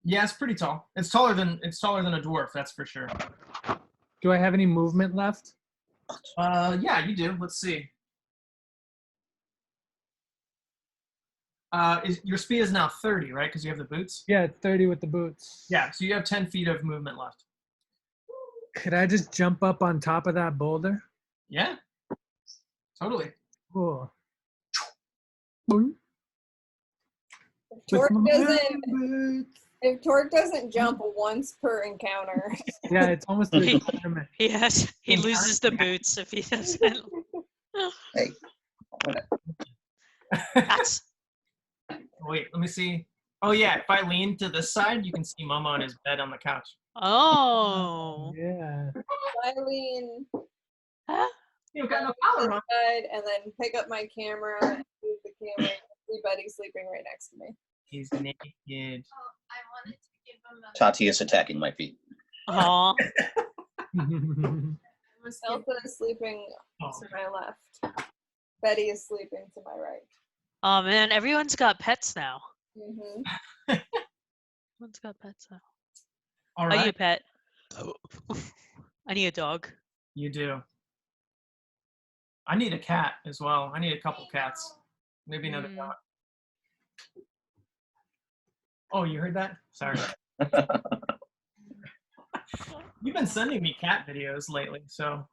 Yeah, it's pretty tall. It's taller than a dwarf, that's for sure. Do I have any movement left? Yeah, you do. Let's see. Your speed is now 30, right? Because you have the boots. Yeah, 30 with the boots. Yeah, so you have 10 feet of movement left. Could I just jump up on top of that boulder? Yeah, totally. Cool. Boing. If Torque doesn't jump once per encounter. Yeah, it's almost a requirement. He loses the boots if he doesn't. Hey. That's Wait, let me see. Oh yeah, if I lean to this side, you can see Momo on his bed on the couch. oh. Yeah. Eileen Huh? You got no to collar the on. side and then pick up my camera and use the camera. See Buddy sleeping right next to me. He's naked. Tati is attacking my feet. Aw. Elsa is sleeping Oh. to my left. Betty is sleeping to my right. Oh man, everyone's got pets now. Mm-hmm. Everyone's got pets now. All I need a right, pet. I need a dog. you do. I need a cat as well. I need a couple cats. Maybe another dog. Oh, you heard that? Sorry. You've been sending me cat videos lately, so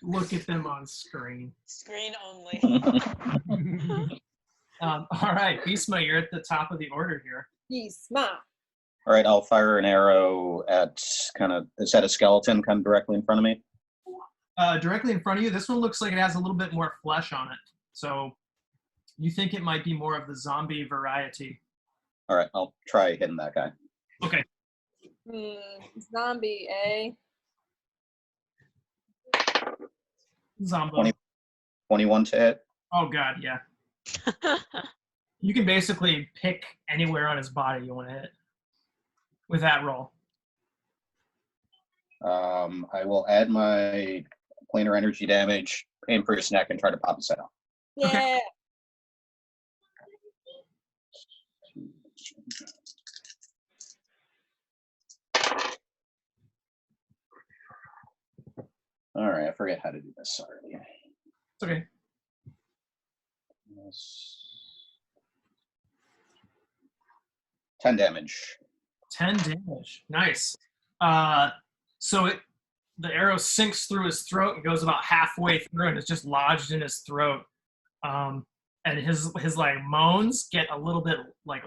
Look at them on screen. Screen only. All right, Isma, you're at the top of the order here. Yisma. All right, I'll fire an arrow at is that a skeleton kind of directly in front of me? Directly in front of you, this one looks like it has a little bit more flesh on it. So you think it might be more of the zombie variety. All right, I'll try hitting that guy. Okay. Zombie, eh? Zombie. 21 to hit. Oh, God, yeah. You can basically pick anywhere on his body you want to hit with that roll. I will add my planar energy damage, aim for his neck, and try to pop his head off. Yeah. Okay. All right, I forget how to do this. Sorry. It's okay. 10 damage. 10 damage. Nice. So the arrow sinks through his throat and goes about halfway through and is just lodged in his throat. And his like moans get a little bit like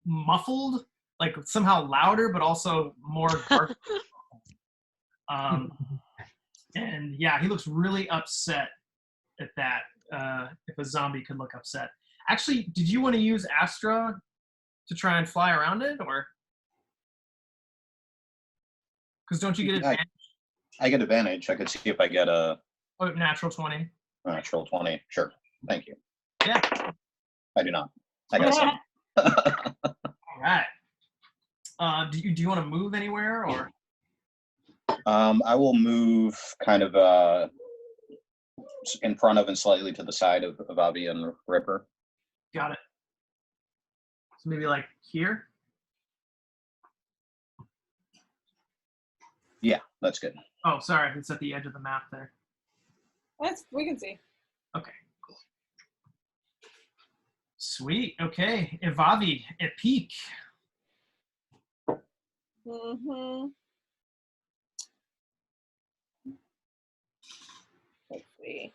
muffled, like somehow louder, but also more dark. And yeah, he looks really upset at that. If a zombie could look upset. Actually, did you want to use Astra to try and fly around it, or? Because don't you get advantage? I get advantage. I could see if I get a natural 20. Natural 20. Sure. Thank you. Yeah. I do not. I got some. All right. Do you want to move anywhere, or? I will move kind of in front of and slightly to the side of Avi and Ripper. Got it. So maybe like here? Yeah, that's good. Oh, sorry. It's at the edge of the map there. We can see. Okay, cool. Sweet. Okay. Evavi at peak. Mm-hmm. Let's see.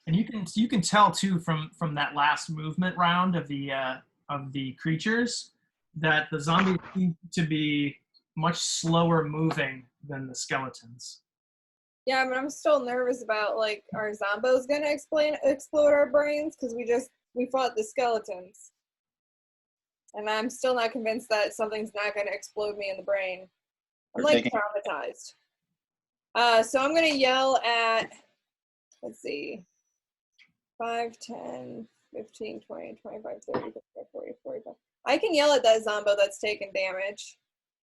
And you can tell too from that last movement round of the creatures that the zombies seem to be much slower moving than the skeletons. Yeah, but I'm still nervous about like our zombos gonna explode our brains because we fought the skeletons, and I'm still not convinced that something's not gonna explode me in the brain. I'm like traumatized. So I'm gonna yell at. Let's see. 5, 10, 15, 20, 25, 30, 35, 40, 45. I can yell at that zombo that's taken damage.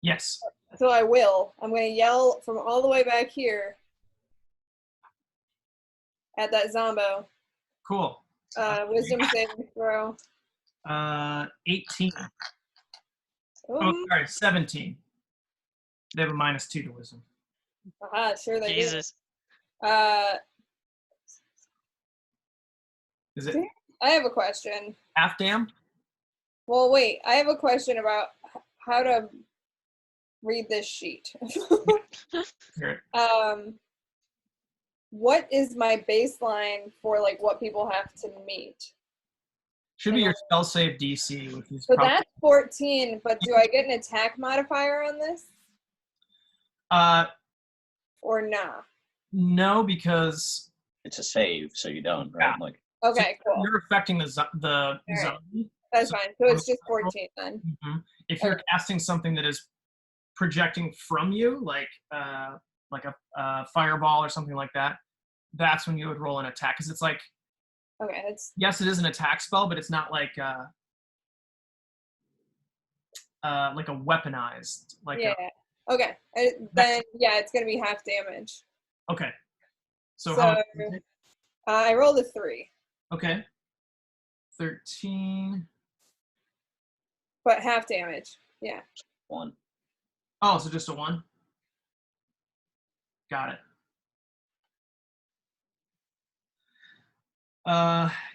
Yes. So I will. I'm going to yell from all the way back here at that zombo. Cool. Wisdom saving throw. 18. Oh, sorry, 17. They have a -2 to wisdom. Aha, sure they Jesus. do. Is it I have a question. half dam? Well, wait. I have a question about how to read this sheet. Here. What is my baseline for like what people have to meet? Should be your spell save DC, which is So probably, that's 14, but do I get an attack modifier on this? Or not? No, because It's a save, so you don't, right? Yeah. Like Okay, so cool. you're affecting the right. zombie. That's so- fine. So it's just 14 then. If you're casting something that is projecting from you, like a fireball or something like that, that's when you would roll an attack. Because it's like, Okay, that's yes, it is an attack spell, but it's not like a weaponized. yeah. Okay, then yeah, it's gonna be half damage. Okay. So So how much did you take? I rolled a 3, Okay. 13. but half damage. Yeah. 1. Oh, so just a 1? Got it.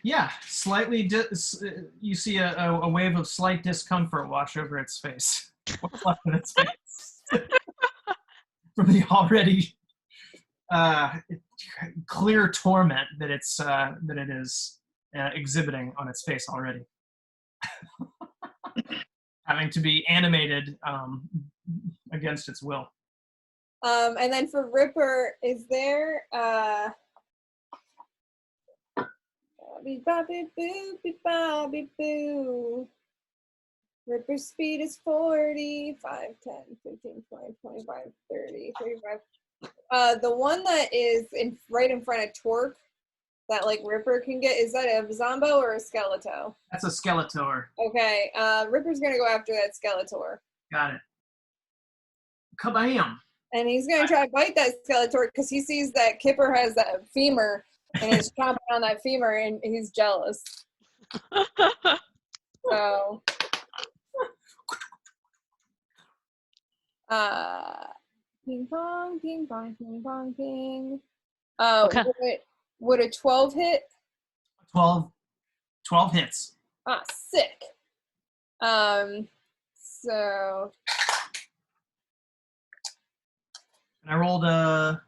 Yeah, slightly. You see a wave of slight discomfort wash over its face. What's left in its face? from the already clear torment that it is exhibiting on its face already. Having to be animated against its will. And then for Ripper, is there Bobby boo. Ripper's speed is 40, 5, 10, 15, 20, 25, 30, 35. The one that is right in front of Torque that like Ripper can get, is that a Zombo or a Skeletor? That's a Skeletor. Okay, Ripper's gonna go after that Skeletor. Got it. Kabam! And he's gonna try to bite that Skeletor because he sees that Kipper has that femur and is chomping on that femur and he's jealous. So ping pong, ping pong, ping pong, ping. Okay. Would a 12 hit? 12 hits. Ah, sick. So And I rolled a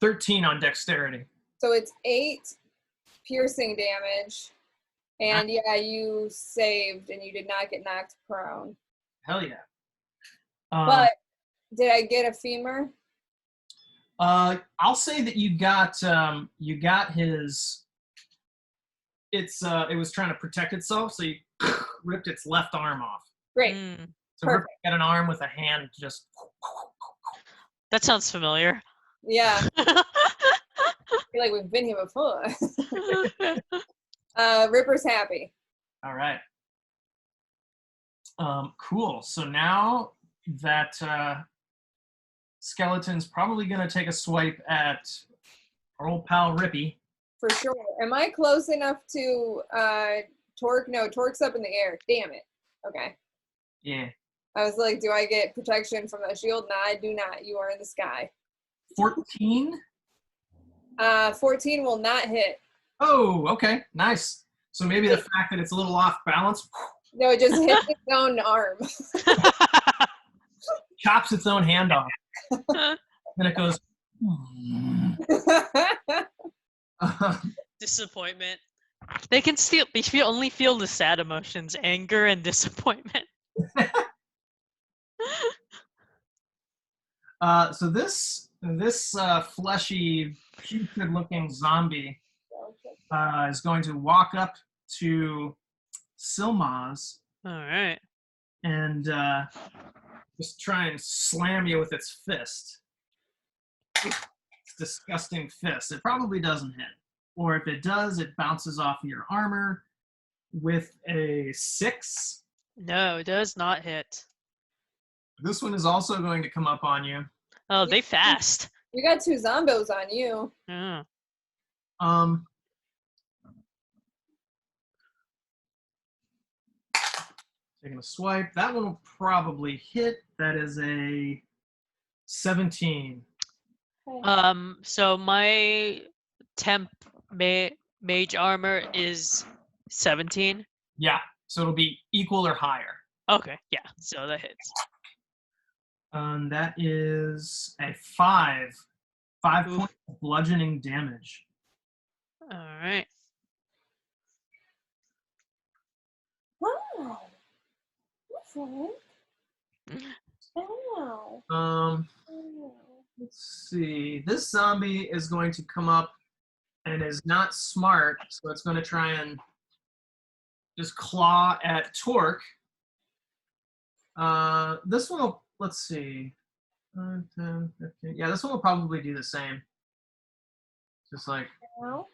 13 on dexterity. so it's 8 piercing damage. And yeah, you saved and you did not get knocked prone. Hell yeah. But did I get a femur? I'll say that you got his. It was trying to protect itself, so you ripped its left arm off. Great. So Ripper got an arm with a hand just. That sounds familiar. Yeah. I feel like we've been here before. Ripper's happy. All right. Cool. So now that Skeleton's probably going to take a swipe at our old pal Rippy. For sure. Am I close enough to Torque? No, Torque's up in the air. Damn it. Okay. Yeah. I was like, do I get protection from that shield? No, I do not. You are in the sky. 14? 14 will not hit. Oh, okay. Nice. So maybe the fact that it's a little off balance No, it just hits its own arm. chops its own hand off. Then it goes. Disappointment. They can still. Only feel the sad emotions, anger and disappointment. So this fleshy, putrid-looking zombie is going to walk up to Silmaz All right. and just try and slam you with its fist. It's disgusting fist. It probably doesn't hit. Or if it does, it bounces off your armor with a 6. No, it does not hit. This one is also going to come up on you. Oh, they fast. You got 2 zombos on you. Yeah. Taking a swipe. That one will probably hit. That is a 17. So my temp mage armor is 17. Yeah. So it'll be equal or higher. Okay, yeah. So that hits. That is a 5. 5 Oof. points of bludgeoning damage. All right. Wow. Okay. Ow. Let's see. This zombie is going to come up and is not smart, so it's going to try and just claw at Torque. This one will, let's see. 5, 10, 15. Yeah, this one will probably do the same. Just like, Ow.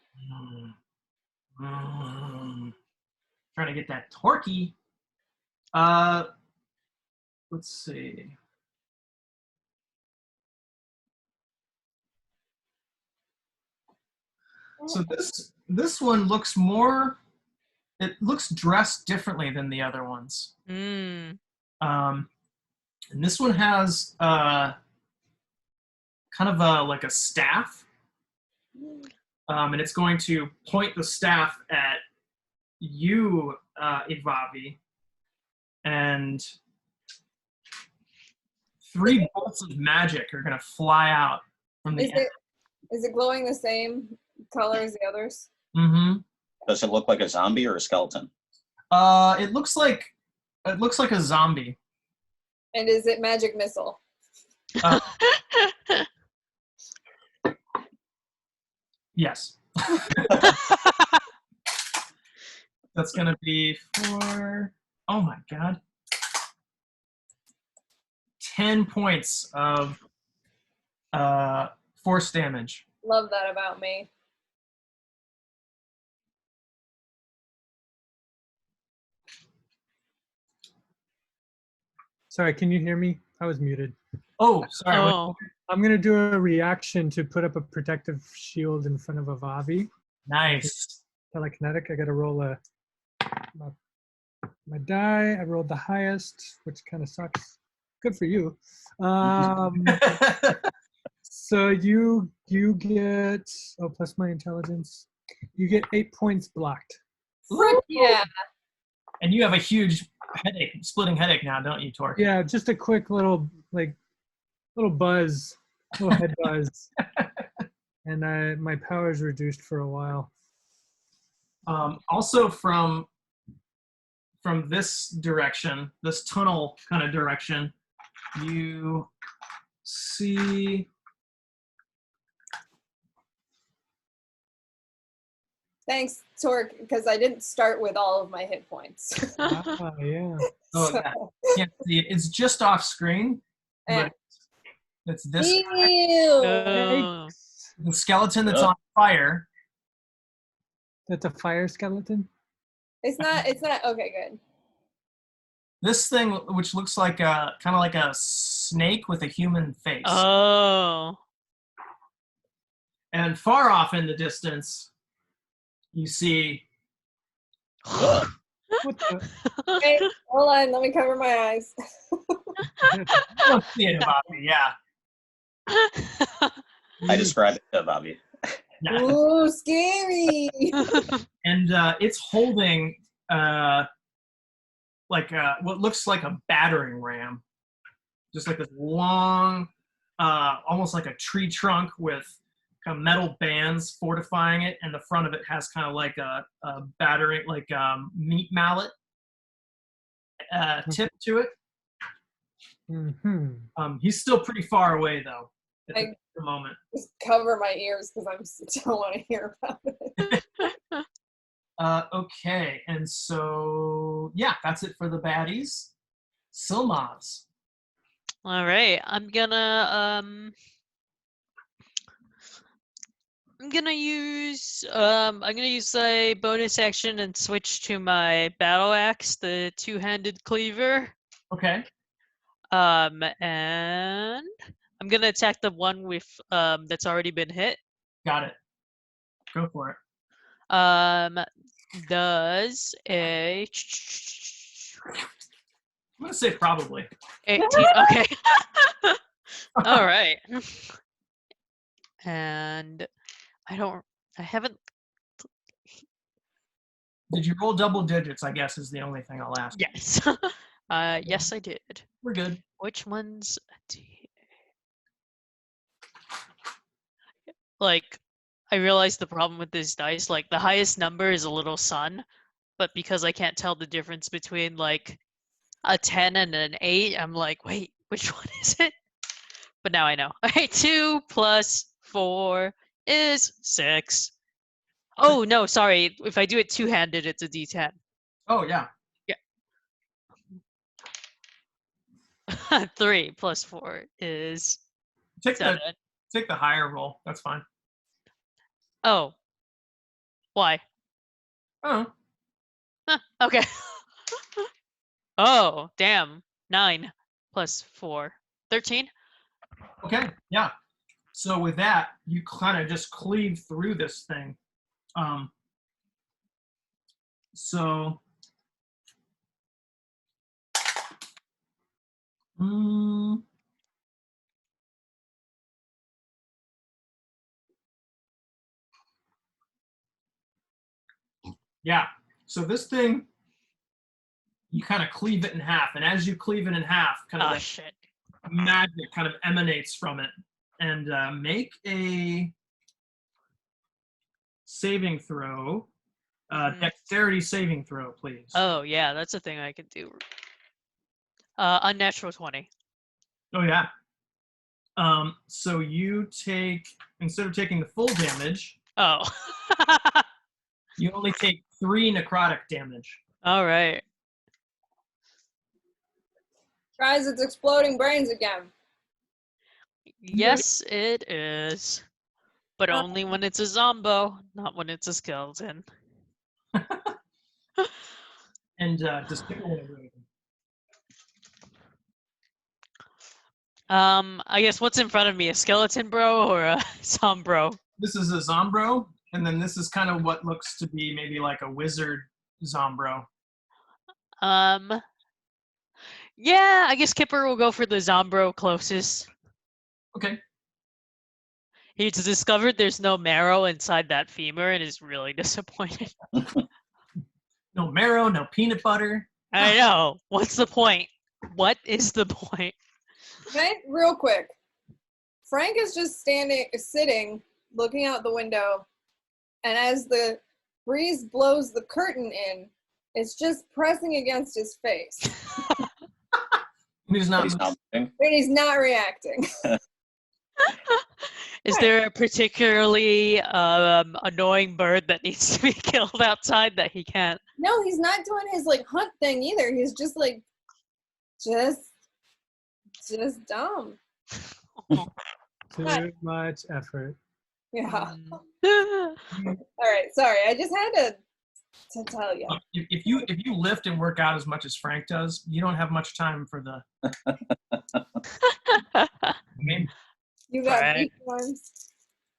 trying to get that Torquey. Let's see. So this one looks more. It looks dressed differently than the other ones. Mm. And this one has kind of like a staff. And it's going to point the staff at you, Ivavi, and 3 bolts of magic are gonna fly out from the end. Is it glowing the same color as the others? Mm-hmm. Does it look like a zombie or a skeleton? It looks like a zombie. And is it magic missile? Uh, yes. That's gonna be for, oh my god, 10 points of force damage. Love that about me. Sorry, can you hear me? I was muted. Oh, sorry. what- Oh, I'm gonna do a reaction to put up a protective shield in front of a Wavey. Nice. Telekinetic. I gotta roll my die. I rolled the highest, which kind of sucks. Good for you. So you get plus my intelligence. You get 8 points blocked. Frick yeah. And you have a huge headache, splitting headache now, don't you, Torque? Yeah, just a quick little buzz, little head buzz, and my power's reduced for a while. Also from this direction, this tunnel kind of direction, you see Thanks, Torque, because I didn't start with all of my hit points. Ah, yeah. Oh, So- yeah. Can't see it. It's just off screen, but it's this guy. Ew. oh. The skeleton that's on fire. That's a fire skeleton. It's not. Okay, good. This thing, which looks like a kind of like a snake with a human face. Oh. And far off in the distance, you see Ugh. What the? Wait, hold on. Let me cover my eyes. you don't see it above me, yeah. I describe it to Bobby. Yeah. Ooh, scary. And it's holding like what looks like a battering ram, just like this long, almost like a tree trunk with kind of metal bands fortifying it, and the front of it has kind of like a battering, like meat mallet tip to it. Mm-hmm. He's still pretty far away though at the moment. Just cover my ears because I don't want to hear about it. Okay, and so yeah, that's it for the baddies. Silmaz. All right, I'm gonna use a bonus action and switch to my battle axe, the two-handed cleaver. Okay, And I'm gonna attack the one with that's already been hit. got it. Go for it. Does a I'm gonna say probably. 18. Okay. All right. And I haven't. Did you roll double digits? I guess is the only thing I'll ask. Yes. Yes, I did. We're good. Which one's a D? Like, I realized the problem with this dice. Like, the highest number is a little sun, but because I can't tell the difference between like a 10 and an 8, I'm like, wait, which one is it? But now I know. Okay, 2 plus 4 is 6. Oh no, sorry. If I do it two-handed, it's a D10. Oh yeah. 3 plus 4 is Take 7. the higher roll. That's fine. Oh. Why? Oh, Huh, okay. Oh, damn. 9 plus 4. 13? okay. Yeah. So with that, you kind of just cleave through this thing. So. Yeah. So this thing, you kind of cleave it in half, and as you cleave it in half, kind of Oh, like shit. magic kind of emanates from it. And make a saving throw. Dexterity saving throw, please. Oh, yeah, that's a thing I could do. Unnatural 20. Oh, yeah. So you take, instead of taking the full damage, Oh. you only take 3 necrotic damage. All right. Tries its exploding brains again. Yes, it is. But only when it's a zombo, not when it's a skeleton. And despicable Raven. I guess what's in front of me, a skeleton bro or a zombro? This is a Zombro, and then this is kind of what looks to be maybe like a wizard Zombro. Yeah, I guess Kipper will go for the zombro closest. Okay. He's discovered there's no marrow inside that femur and is really disappointed. No marrow, no peanut butter. I know. What's the point? What is the point? Okay, real quick. Frank is just sitting, looking out the window, and as the breeze blows the curtain in, it's just pressing against his face. He's not. He's not moving. And he's not reacting. Is there a particularly annoying bird that needs to be killed outside that he can't? No, he's not doing his like hunt thing either. He's just like, just dumb. Too much effort. Yeah. Mm. All right. Sorry, I just had to tell you. If you lift and work out as much as Frank does, you don't have much time for the game. You got Right. beat arms.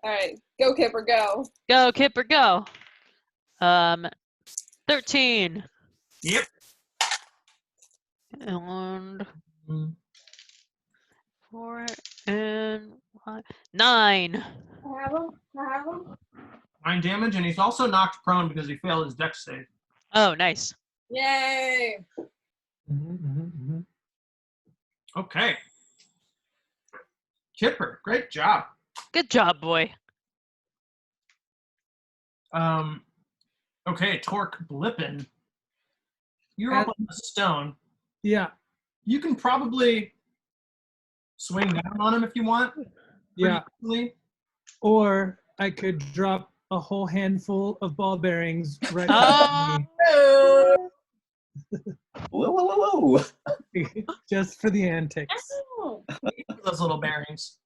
All right, go Kipper, go. Go, Kipper, go. 13. Yep. And Mm. 4 and 5. 9. I have him. 9 damage, and he's also knocked prone because he failed his dex save. Oh, nice. Yay! Okay. Kipper, great job. Good job, boy. Okay, Torque Blippin. You're up on the stone. Yeah, You can probably swing down on him if you want. yeah. Easily. Or I could drop a whole handful of ball bearings right Oh. behind Whoa, whoa, whoa, whoa. me, just for the antics. Oh. Those little bearings.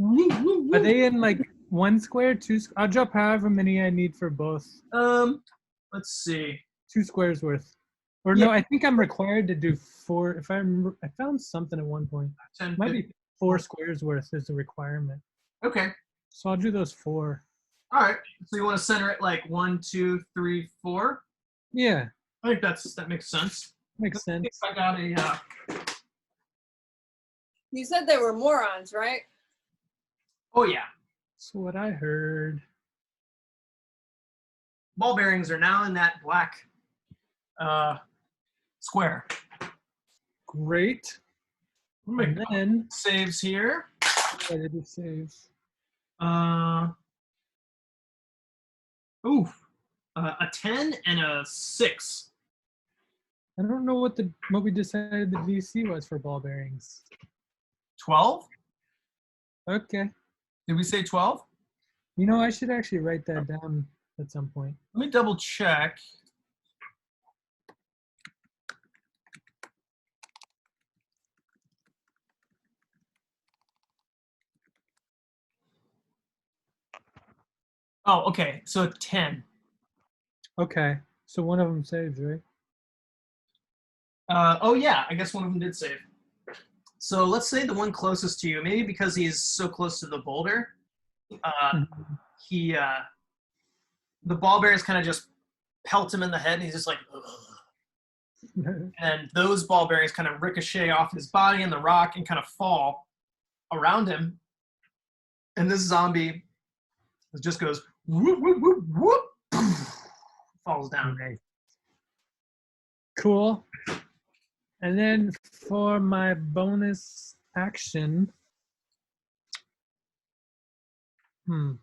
Are they in like 1 square, 2? I'll drop however many I need for both. Let's see. 2 squares worth. Or Yeah. no, I think I'm required to do 4. If I remember, I found something at one point. 10, Might be 4 squares worth is the requirement. Okay. So I'll do those 4. All right. So you want to center it like 1, 2, 3, 4? Yeah, I think that makes sense. makes sense. I got a. You said they were morons, right? Oh yeah. So what I heard. Ball bearings are now in that black square. Great. We'll make And then saves here. I did the saves. A 10 and a 6. I don't know what we decided the DC was for ball bearings. 12? Okay. Did we say 12? You know, I should actually write that down at some point. Let me double check. Oh, okay. So 10. Okay. So one of them saves, right? Oh yeah, I guess one of them did save. So let's say the one closest to you, maybe because he's so close to the boulder, the ball bearings kind of just pelt him in the head, and he's just like, ugh. And those ball bearings kind of ricochet off his body and the rock and kind of fall around him. And this zombie just goes whoop, whoop, whoop, whoop, falls down. Cool. And then for my bonus action. I'm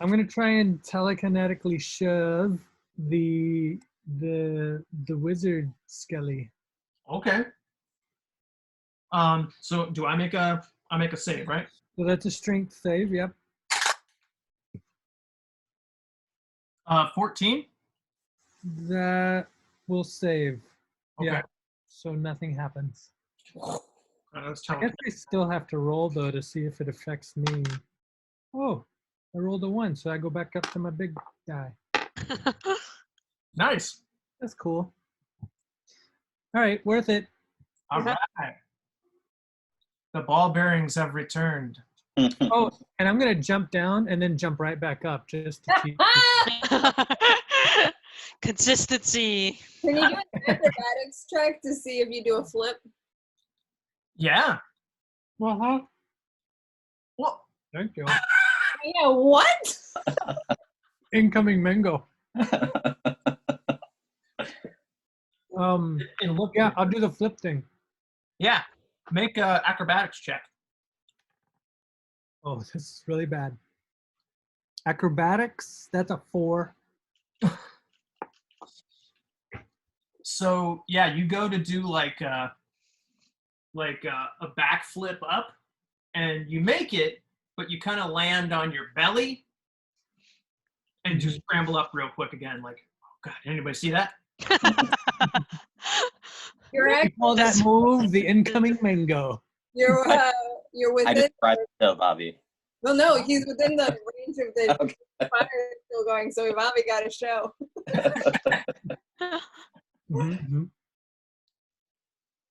gonna try and telekinetically shove the wizard skelly. Okay. So do I make a save, right? So that's a strength save. Yep. 14. That will save. Okay. Yeah. So nothing happens. That's I guess I still have to roll though to see if it affects me. Oh, I rolled a 1, so I go back up to my big guy. Nice. That's cool. All right, worth it. All right. The ball bearings have returned. Oh, and I'm gonna jump down and then jump right back up just to keep. Consistency. Can you do an acrobatics check to see if you do a flip? Yeah. Uh-huh. Well, Thank you. Yeah, what? Incoming mango. Yeah, I'll do the flip thing. Yeah. Make a acrobatics check. Oh, this is really bad. Acrobatics, that's a 4. So yeah, you go to do like a backflip up, and you make it, but you kind of land on your belly and just scramble up real quick again. Like, oh god, anybody see that? You're We call that move the incoming mango. you're I within. described it to Bobby. Well, no, he's within the range of the Okay. fire still going. So Bobby got a show. Mm-hmm.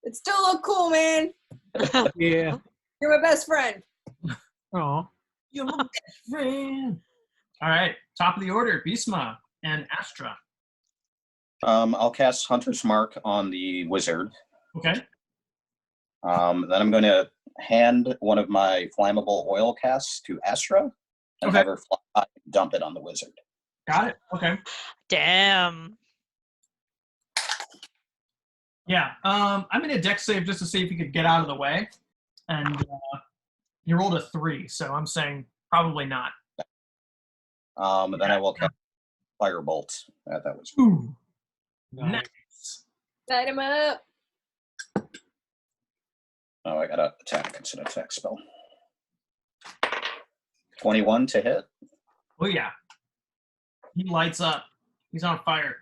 It still look cool, man. Yeah. You're my best friend. Oh. You're my best friend. All right, top of the order, Bisma and Astra. I'll cast Hunter's Mark on the wizard. Okay. Then I'm going to hand one of my flammable oil casts to Astra and Okay. have her fly and dump it on the wizard. Got it. Okay. Damn. Yeah. I'm in a dex save just to see if you could get out of the way, and you rolled a 3, so I'm saying probably not. Then I will cast Firebolt at that wizard. Ooh. Nice. Light him up. Oh, I got to attack. It's an attack spell. 21 to hit. Oh yeah. He lights up. He's on fire.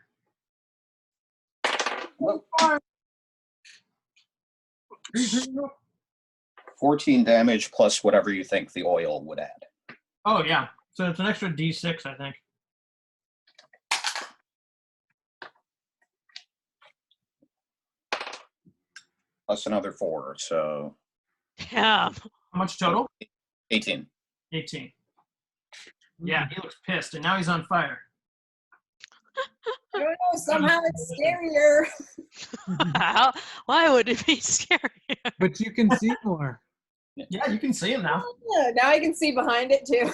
Whoa. Fire. 14 damage plus whatever you think the oil would add. Oh yeah. So it's an extra D6, I think. Plus another 4, so Damn. How much total? 18. 18. Yeah, he looks pissed, and now he's on fire. I don't know. Somehow it's scarier. Why would it be scary? But you can see more. Yeah, you can see him now. Yeah, now I can see behind it too.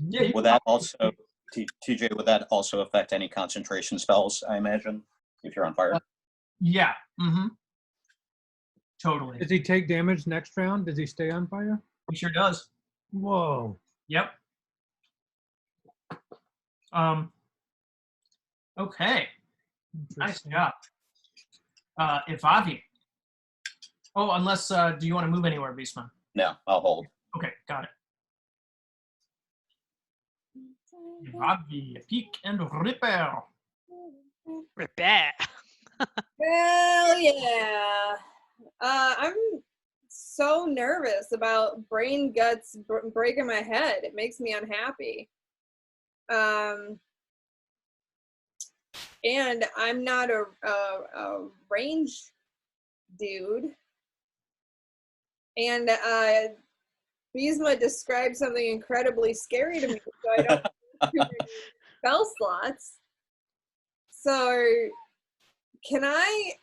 Yeah. You Would that also, TJ, would that also affect any concentration spells, I imagine, if you're on fire? Yeah. Mm-hmm. Totally. Does he take damage next round? Does he stay on fire? He sure does. Whoa. Yep. Okay. Nice Interesting. job. Ivavi. Oh, unless do you want to move anywhere, Beastman? No, I'll hold. Okay, got it. Ivavi, peek and repair. Repair. Hell yeah. I'm so nervous about brain guts breaking my head. It makes me unhappy. And I'm not a range dude. And Bisma described something incredibly scary to me, so I don't have too many spell slots. So can I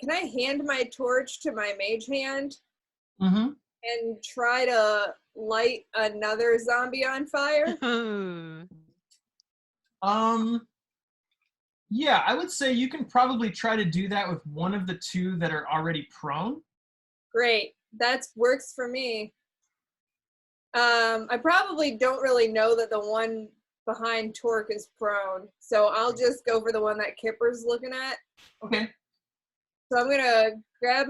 hand my torch to my mage hand Mm-hmm. and try to light another zombie on fire? Yeah, I would say you can probably try to do that with one of the two that are already prone. Great. That works for me. I probably don't really know that the one behind Torque is prone, so I'll just go for the one that Kipper's looking at. Okay. So I'm gonna grab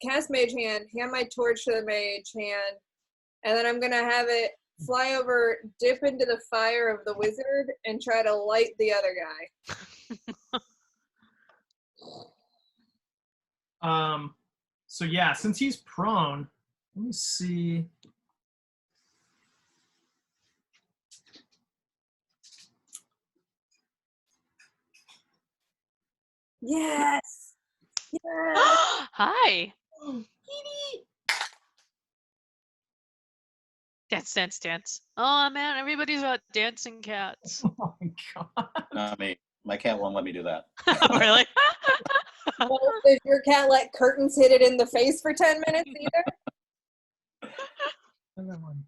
cast mage hand, hand my torch to the mage hand, and then I'm gonna have it fly over, dip into the fire of the wizard, and try to light the other guy. So yeah, since he's prone, let me see. Yes. Yes. Hi. Dance, dance, dance. Oh man, everybody's about dancing cats. Oh my god. Not me. My cat won't let me do that. Really? Well, does your cat let curtains hit it in the face for 10 minutes either? And that one.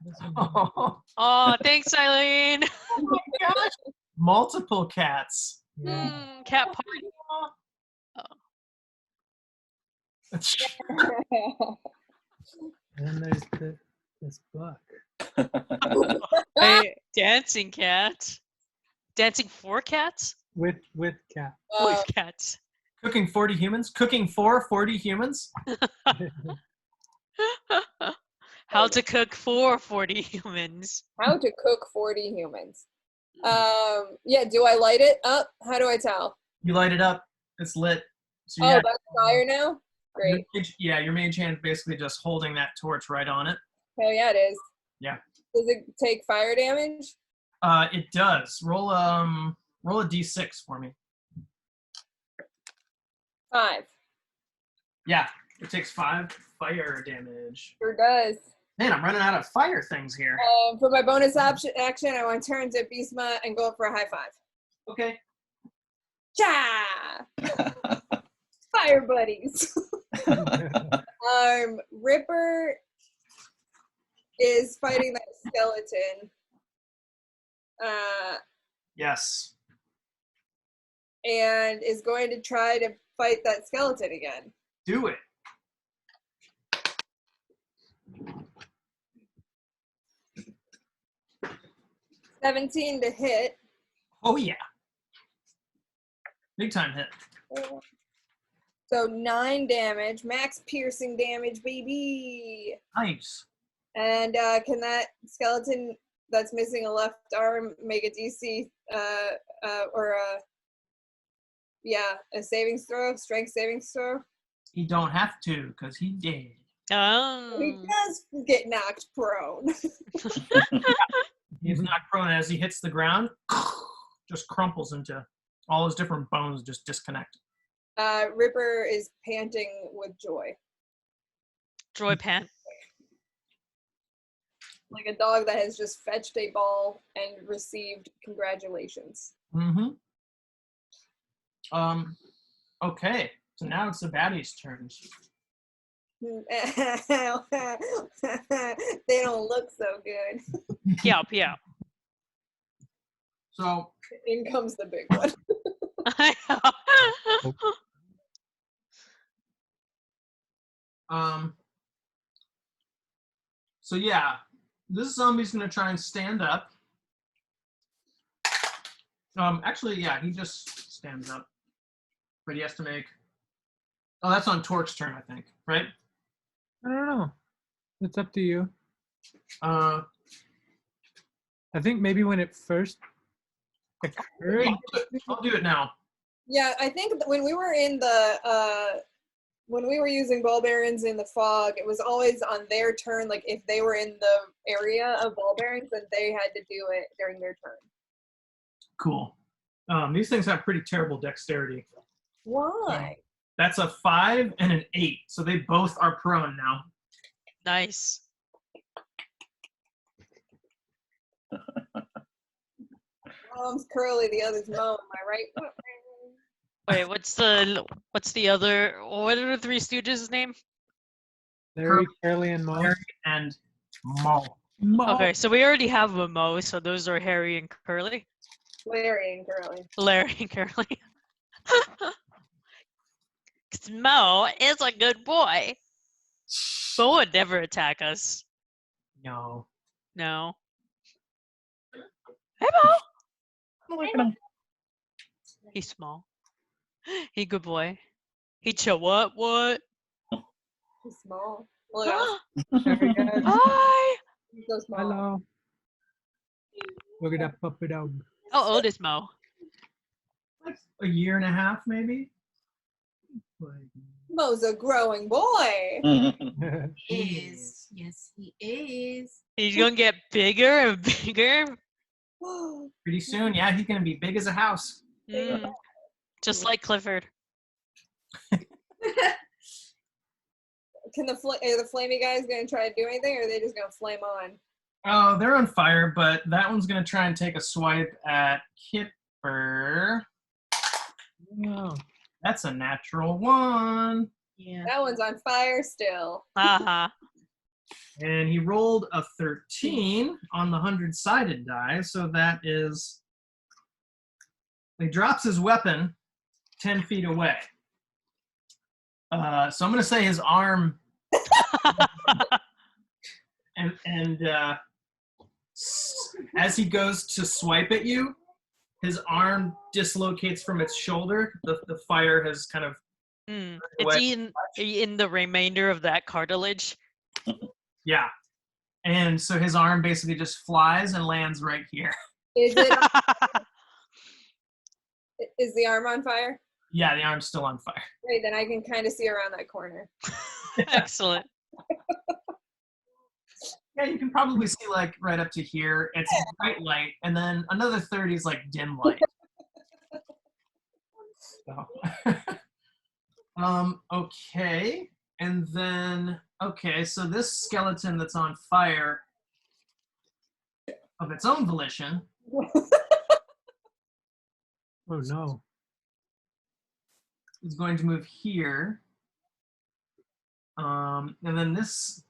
This one. Oh Oh, thanks, Eileen. my gosh. Multiple cats. Yeah. Cat party. And then there's this book. Hey, dancing cat. Dancing for cats? With cat. With cats. Cooking 40 humans? Cooking for 40 humans? How to cook for 40 humans. How to cook 40 humans. Yeah, do I light it up? How do I tell? You light it up, it's lit. So Oh, yeah, that's fire now? Great. your mage hand basically just holding that torch right on it. Hell yeah, it is. Yeah. Does it take fire damage? It does. Roll a d6 for me. 5. Yeah, it takes 5 fire damage. Sure does. Man, I'm running out of fire things here. For my bonus action, I want to turn to Beastma and go up for a high 5. Okay. Cha! Fire buddies. Ripper is fighting that skeleton. Yes. And is going to try to fight that skeleton again. Do it. $17 to hit. Oh yeah. Big time hit. So 9 damage, max piercing damage, baby. Nice. And can that skeleton that's missing a left arm make a DC a savings throw, strength savings throw? He don't have to, because he did. Oh. He does get knocked prone. He's knocked prone as he hits the ground, just crumples into all his different bones just disconnect. Ripper is panting with joy. Joy pant. Like a dog that has just fetched a ball and received congratulations. Mm-hmm. Okay, so now it's the baddie's turn. They don't look so good. Pew, pew. So, In comes the big one. so yeah, this zombie's gonna try and stand up. Actually, yeah, he just stands up. But he has to make... Oh, that's on Torque's turn, I think, right? I don't know. It's up to you. Uh, I think maybe when it first occurred. I'll do it now. Yeah, I think that when we were in the when we were using ballbearings in the fog, it was always on their turn. Like if they were in the area of ballbearings, then they had to do it during their turn. Cool. These things have pretty terrible dexterity. Why? That's a 5 and an 8, so they both are prone now. Nice. One's curly, the other's Mo. Am I right? Wait, what's the other? What are the Three Stooges' name? Larry, Curly, and Mo. Harry and Mo. Mo. Okay, so we already have a Mo, so those are Harry and Curly. Larry and Curly. Larry and Curly. 'Cause Mo is a good boy. Mo would never attack us. No. No. Hey, Mo. Look at him. He's small. He good boy. He chill. What? What? He's small. Look at There he is. Hi. He's so small. Hello. Look at that puppy dog. How old is Mo? Like a year and a half, maybe. Like, Mo's a growing boy. He is. Yes, he is. He's gonna get bigger and bigger. pretty soon, yeah, he's gonna be big as a house. Mm. Just like Clifford. Are the flamey guys gonna try to do anything, or are they just gonna flame on? Oh, they're on fire, but that one's gonna try and take a swipe at Kipper. Oh, That's a natural one. Yeah. That one's on fire still. Uh-huh. And he rolled a 13 on the 100-sided die, so that is... He drops his weapon 10 feet away. So I'm going to say his arm... and as he goes to swipe at you, his arm dislocates from its shoulder. The fire has kind of... Mm. What? It's in the remainder of that cartilage. Yeah. And so his arm basically just flies and lands right here. Is it? Is the arm on fire? Yeah, the arm's still on fire. Great, then I can kind of see around that corner. Excellent. Yeah, you can probably see like right up to here. It's bright light, and then another 30 is like dim light. So. Okay, and then so this skeleton that's on fire of its own volition oh no. is going to move here, and then this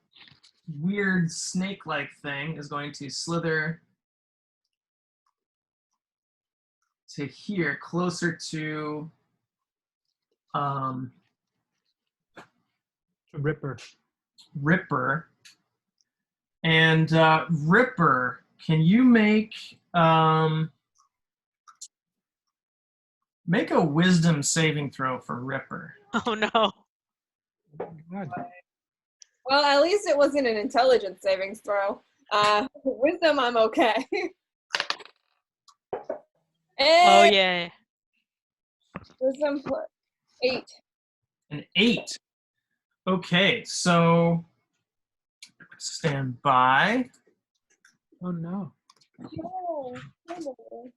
weird snake-like thing is going to slither to here, closer to Ripper. Ripper. And Ripper, can you make a wisdom saving throw for Ripper? Oh no. Oh my God. Well, at least it wasn't an intelligence savings throw. Wisdom, I'm okay. Oh And yeah. wisdom 8. An 8. Okay, so stand by. Oh no. No, no.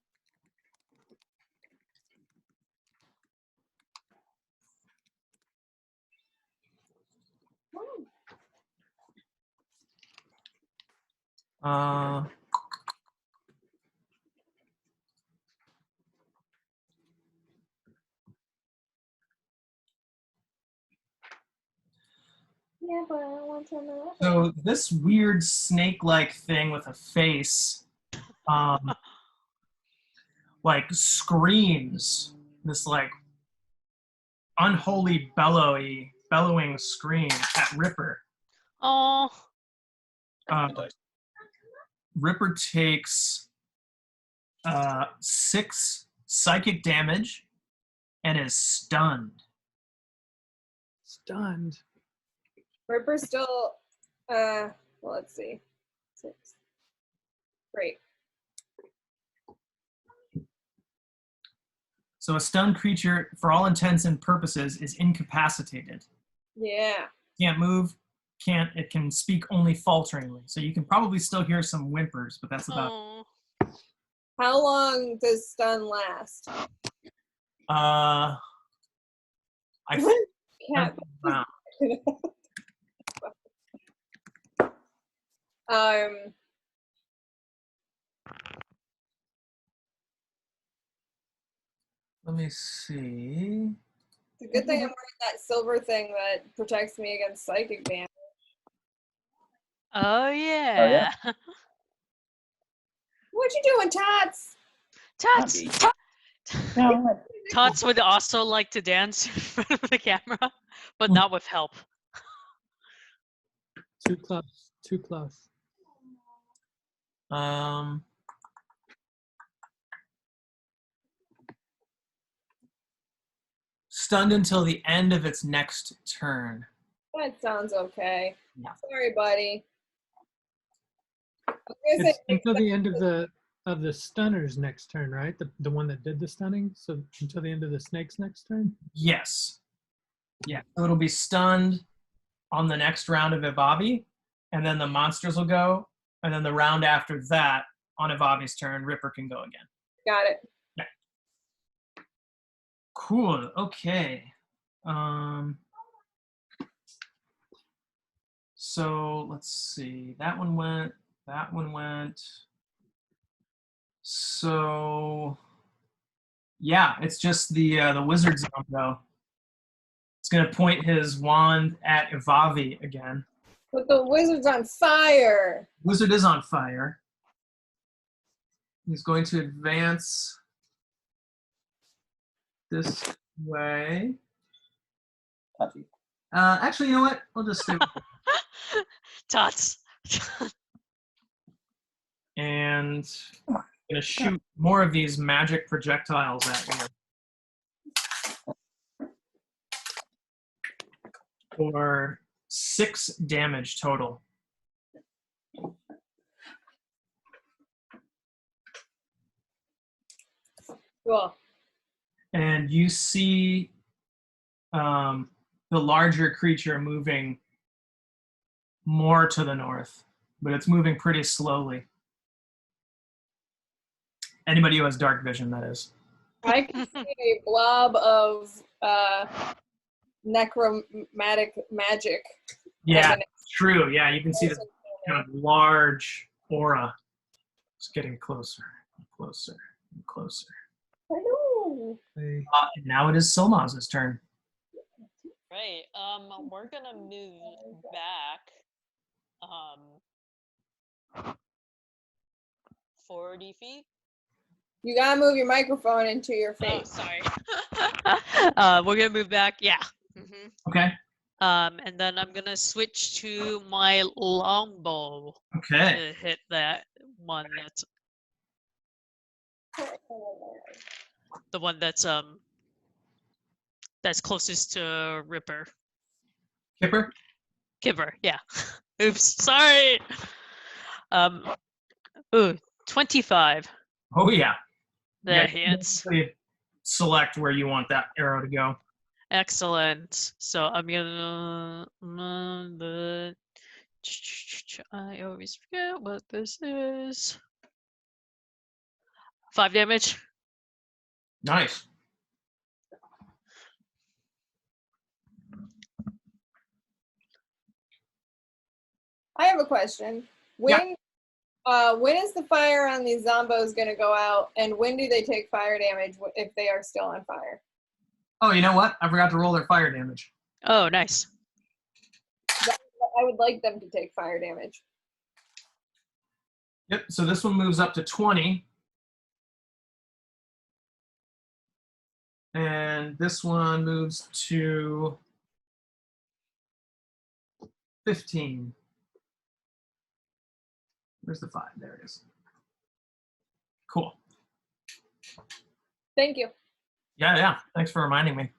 Uh, Yeah, but I don't want to know. so this weird snake-like thing with a face, like screams this like unholy bellowing scream at Ripper. Oh. Ripper takes 6 psychic damage and is stunned. Stunned. Ripper's still, well, let's see. 6. Great. So a stunned creature, for all intents and purposes, is incapacitated. Yeah. Can't move, it can speak only falteringly. So you can probably still hear some whimpers, but that's about Oh. How long does stun last? I think Cat. wow. Let me see. It's a good thing I'm wearing that silver thing that protects me against psychic damage. Oh yeah. What you doing, Tots? Tots. Cavey. No, Tots would also like to dance in front of the camera, but not with help. Too close. Too close. Stunned until the end of its next turn. That sounds okay. Yeah. Sorry, buddy. I was gonna It's say, until the end of the stunner's next turn, right? The one that did the stunning. So until the end of the snake's next turn. Yes. Yeah. So it'll be stunned on the next round of Evavi, and then the monsters will go, and then the round after that, on Evavi's turn, Ripper can go again. got it. Cool. Okay. So let's see. That one went. That one went. So yeah, it's just the wizard's though. It's gonna point his wand at Evavi again. But the wizard's on fire. Wizard is on fire. He's going to advance this way. Cavey. Actually, you know what? I'll just stay with it. Tots. And I'm gonna shoot more of these magic projectiles at you. For 6 damage total. Cool. And you see the larger creature moving more to the north, but it's moving pretty slowly. Anybody who has dark vision, that is. I can see a blob of necromantic magic. Yeah, coming true. Yeah, you can see in. the kind of large aura. It's getting closer and closer and closer. Hello. Hey, And now it is Solmaz's turn. Right. We're gonna move back. 40 feet. You gotta move your microphone into your Oh, face. sorry. We're gonna move back. Yeah. Okay. And then I'm gonna switch to my longbow Okay. to hit that one. That's the one that's closest to Ripper. Kipper. Kipper. Yeah. Oops. Sorry. Ooh, 25. Oh yeah. That Yeah, hits. basically select where you want that arrow to go. Excellent. So I'm gonna I always forget what this is. 5 damage. Nice. I have a question. When is the fire on these zombos gonna go out, and when do they take fire damage if they are still on fire? Oh, you know what? I forgot to roll their fire damage. Oh, nice. I would like them to take fire damage. Yep. So this one moves up to 20. And this one moves to 15. Where's the 5? There it is. Cool. Thank you. Yeah. Thanks for reminding me.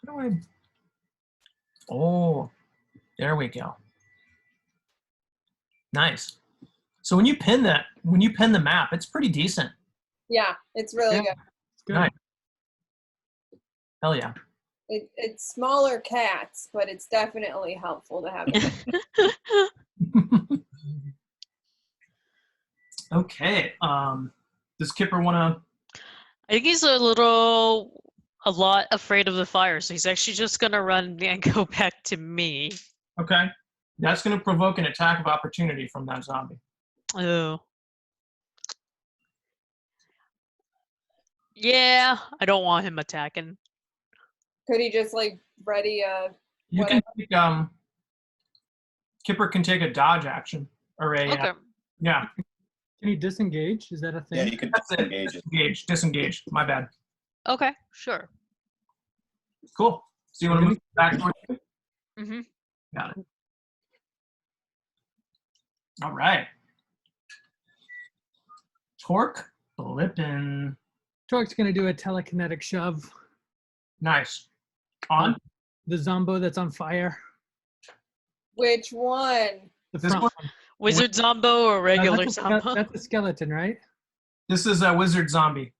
How do I... Oh, there we go. Nice. So when you pin the map, it's pretty decent. Yeah, it's really Yeah. good. it's good. Nice. Hell yeah. It's smaller cats, but it's definitely helpful to have it. Okay. Does Kipper want I think he's a lot afraid of the fire, so he's actually just gonna run and go back to me. to? Okay. That's going to provoke an attack of opportunity from that zombie. Oh. Yeah, I don't want him attacking. Could he just like ready a You whatever? can take Kipper can take a dodge action or a Okay. yeah. Can you disengage? Is that a thing? Yeah, you can That's it. engage. Disengage. My bad. Okay. Sure. Cool. So you want to move back towards you? Mm-hmm. Got it. All right. Torque flipping. Torque's gonna do a telekinetic shove. Nice. On. The Zombo that's on fire. Which one? The This front one? one. Wizard Zombo or regular That's a, Zombo? that's a skeleton, right? This is a wizard zombie.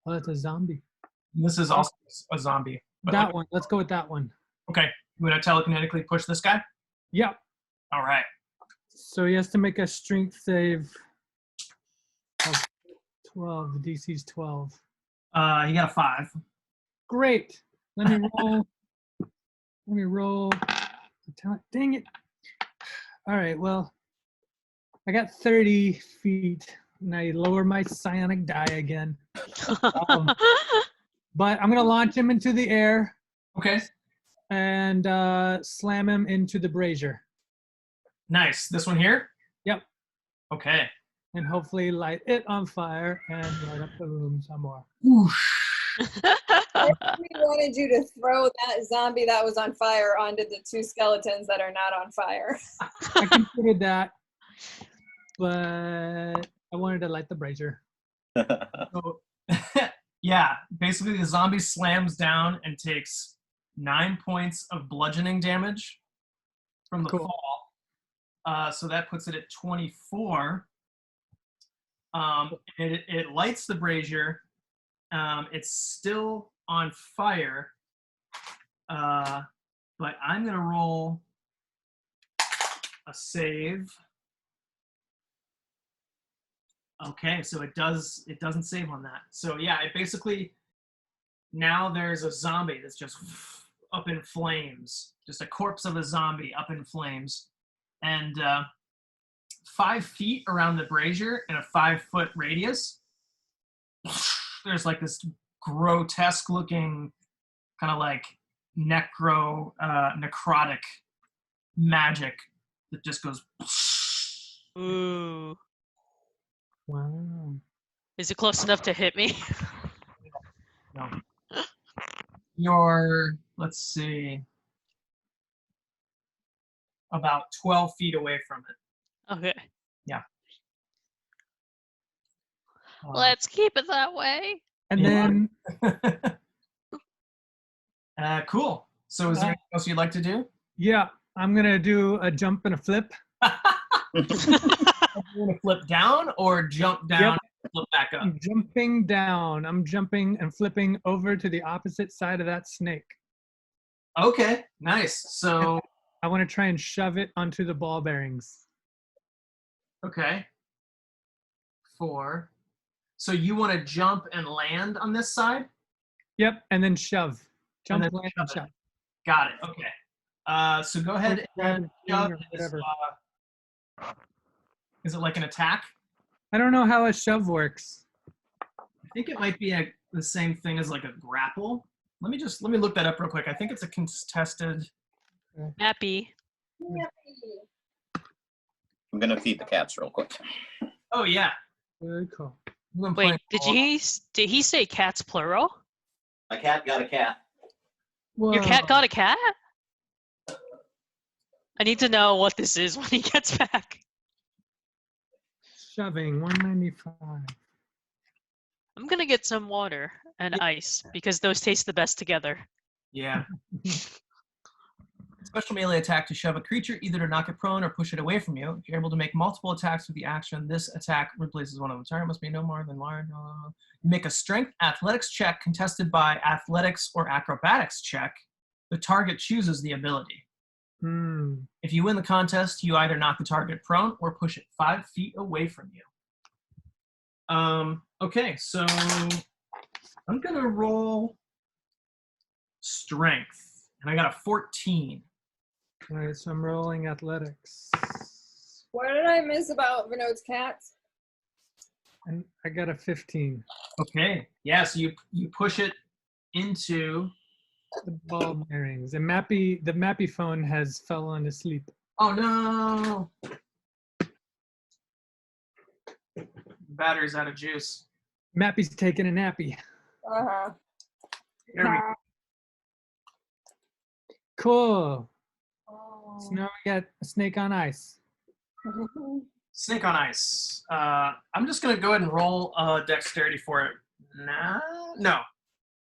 Oh, that's a zombie. This is also a zombie. But That like- one. Let's go with that one. okay. You want to telekinetically push this guy? Yep. All right. So he has to make a strength save of 12. The DC's 12. You got a 5. Great. Let me roll. Let me roll. Dang it. All right. Well, I got 30 feet, and I lower my psionic die again. But I'm going to launch him into the air Okay. and slam him into the brazier. Nice. This one here? Yep. Okay. And hopefully light it on fire and light up the room some more. Whoosh. We wanted you to throw that zombie that was on fire onto the 2 skeletons that are not on fire. I considered that, but I wanted to light the brazier. So, yeah, basically the zombie slams down and takes 9 points of bludgeoning damage from the Cool. fall. So that puts it at 24. It lights the brazier. It's still on fire, but I'm gonna roll a save. Okay, so it doesn't save on that. So yeah, it basically, now there's a zombie that's just up in flames, just a corpse of a zombie up in flames, and 5 feet around the brazier in a 5-foot radius, there's like this grotesque looking kind of like necrotic magic that just goes. Ooh. Wow. Is it close enough to hit me? No. You're, let's see, about 12 feet away from it. Okay. Let's. Let's keep it that way. And Yeah. then, Cool. So is there anything else you'd like to do? yeah, I'm going to do a jump and a flip. You want to flip down or jump down Yep. and flip back up? I'm jumping down. I'm jumping and flipping over to the opposite side of that snake. Okay, nice. So, I want to try and shove it onto the ball bearings. okay. 4. So you want to jump and land on this side? Yep, and then shove. Jump, then land, shove and it. shove. Got it. Okay. So go ahead and shove. Or whatever. Is it like an attack? I don't know how a shove works. I think it might be the same thing as like a grapple. Let me look that up real quick. I think it's a contested. Mappy. I'm gonna feed the cats real quick. Oh yeah. Very cool. I've been Wait, playing did he say cats plural? My cat got a cat. Your cat got a cat? I need to know what this is when he gets back. Shoving, 195. I'm gonna get some water and ice because those taste the best together. Yeah. Special melee attack to shove a creature, either to knock it prone or push it away from you. If you're able to make multiple attacks with the action, this attack replaces one of them. Target must be no more than large. Make a strength athletics check contested by athletics or acrobatics check. The target chooses the ability. Hmm. If you win the contest, you either knock the target prone or push it 5 feet away from you. Okay, so I'm gonna roll strength, and I got a 14. All right, so I'm rolling athletics. What did I miss about Vinod's cats? And I got a 15. Okay, yeah, so you push it into. The ball bearings. And the Mappy phone has fallen asleep. Oh no! Battery's out of juice. Mappy's taking a nappy. Uh-huh. There we go. Cool. Oh. So now we got a snake on ice. Snake on ice. I'm just gonna go ahead and roll dexterity for it. No.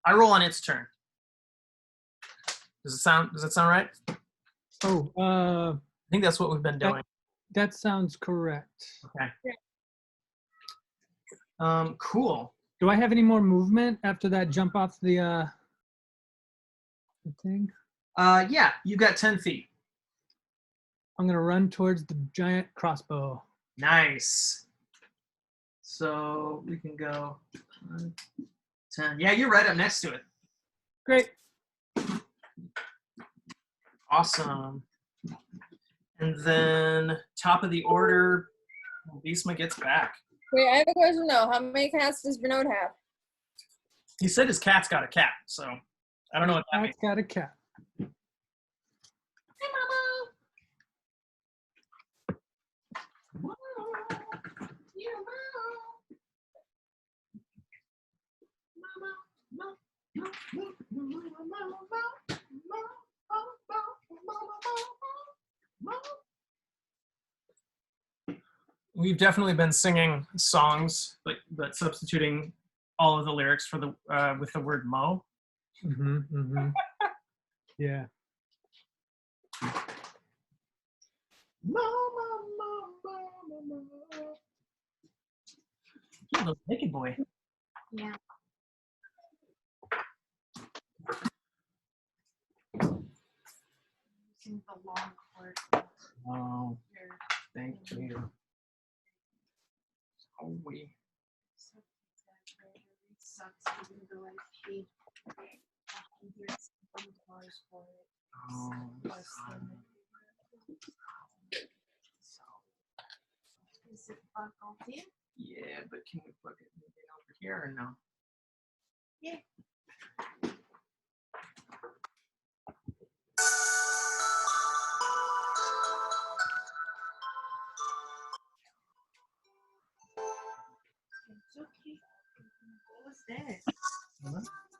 I roll on its turn. Does that sound right? Oh, I think that's what we've been doing. that sounds correct. Okay. Cool. Do I have any more movement after that jump off the thing? Yeah, you got 10 feet. I'm gonna run towards the giant crossbow. Nice. So we can go 10. Yeah, you're right up next to it. Great. Awesome. And then top of the order, Bisma gets back. Wait, I have a question though. How many cats does Vinod have? He said his cat's got a cat, so I don't know what that means. Cat's got a cat. We've definitely been singing songs, but substituting all of the lyrics for the with the word "mo." Mm-hmm, mm-hmm. Yeah. Yeah, little naked boy. Yeah. Using the long cord. Oh, Here. thank you. Oh, we. Sucks even though I paid $100 for it. Oh, Less than Is it buckled in? yeah, but can we plug it over here or no? Yeah. It's okay. What was that?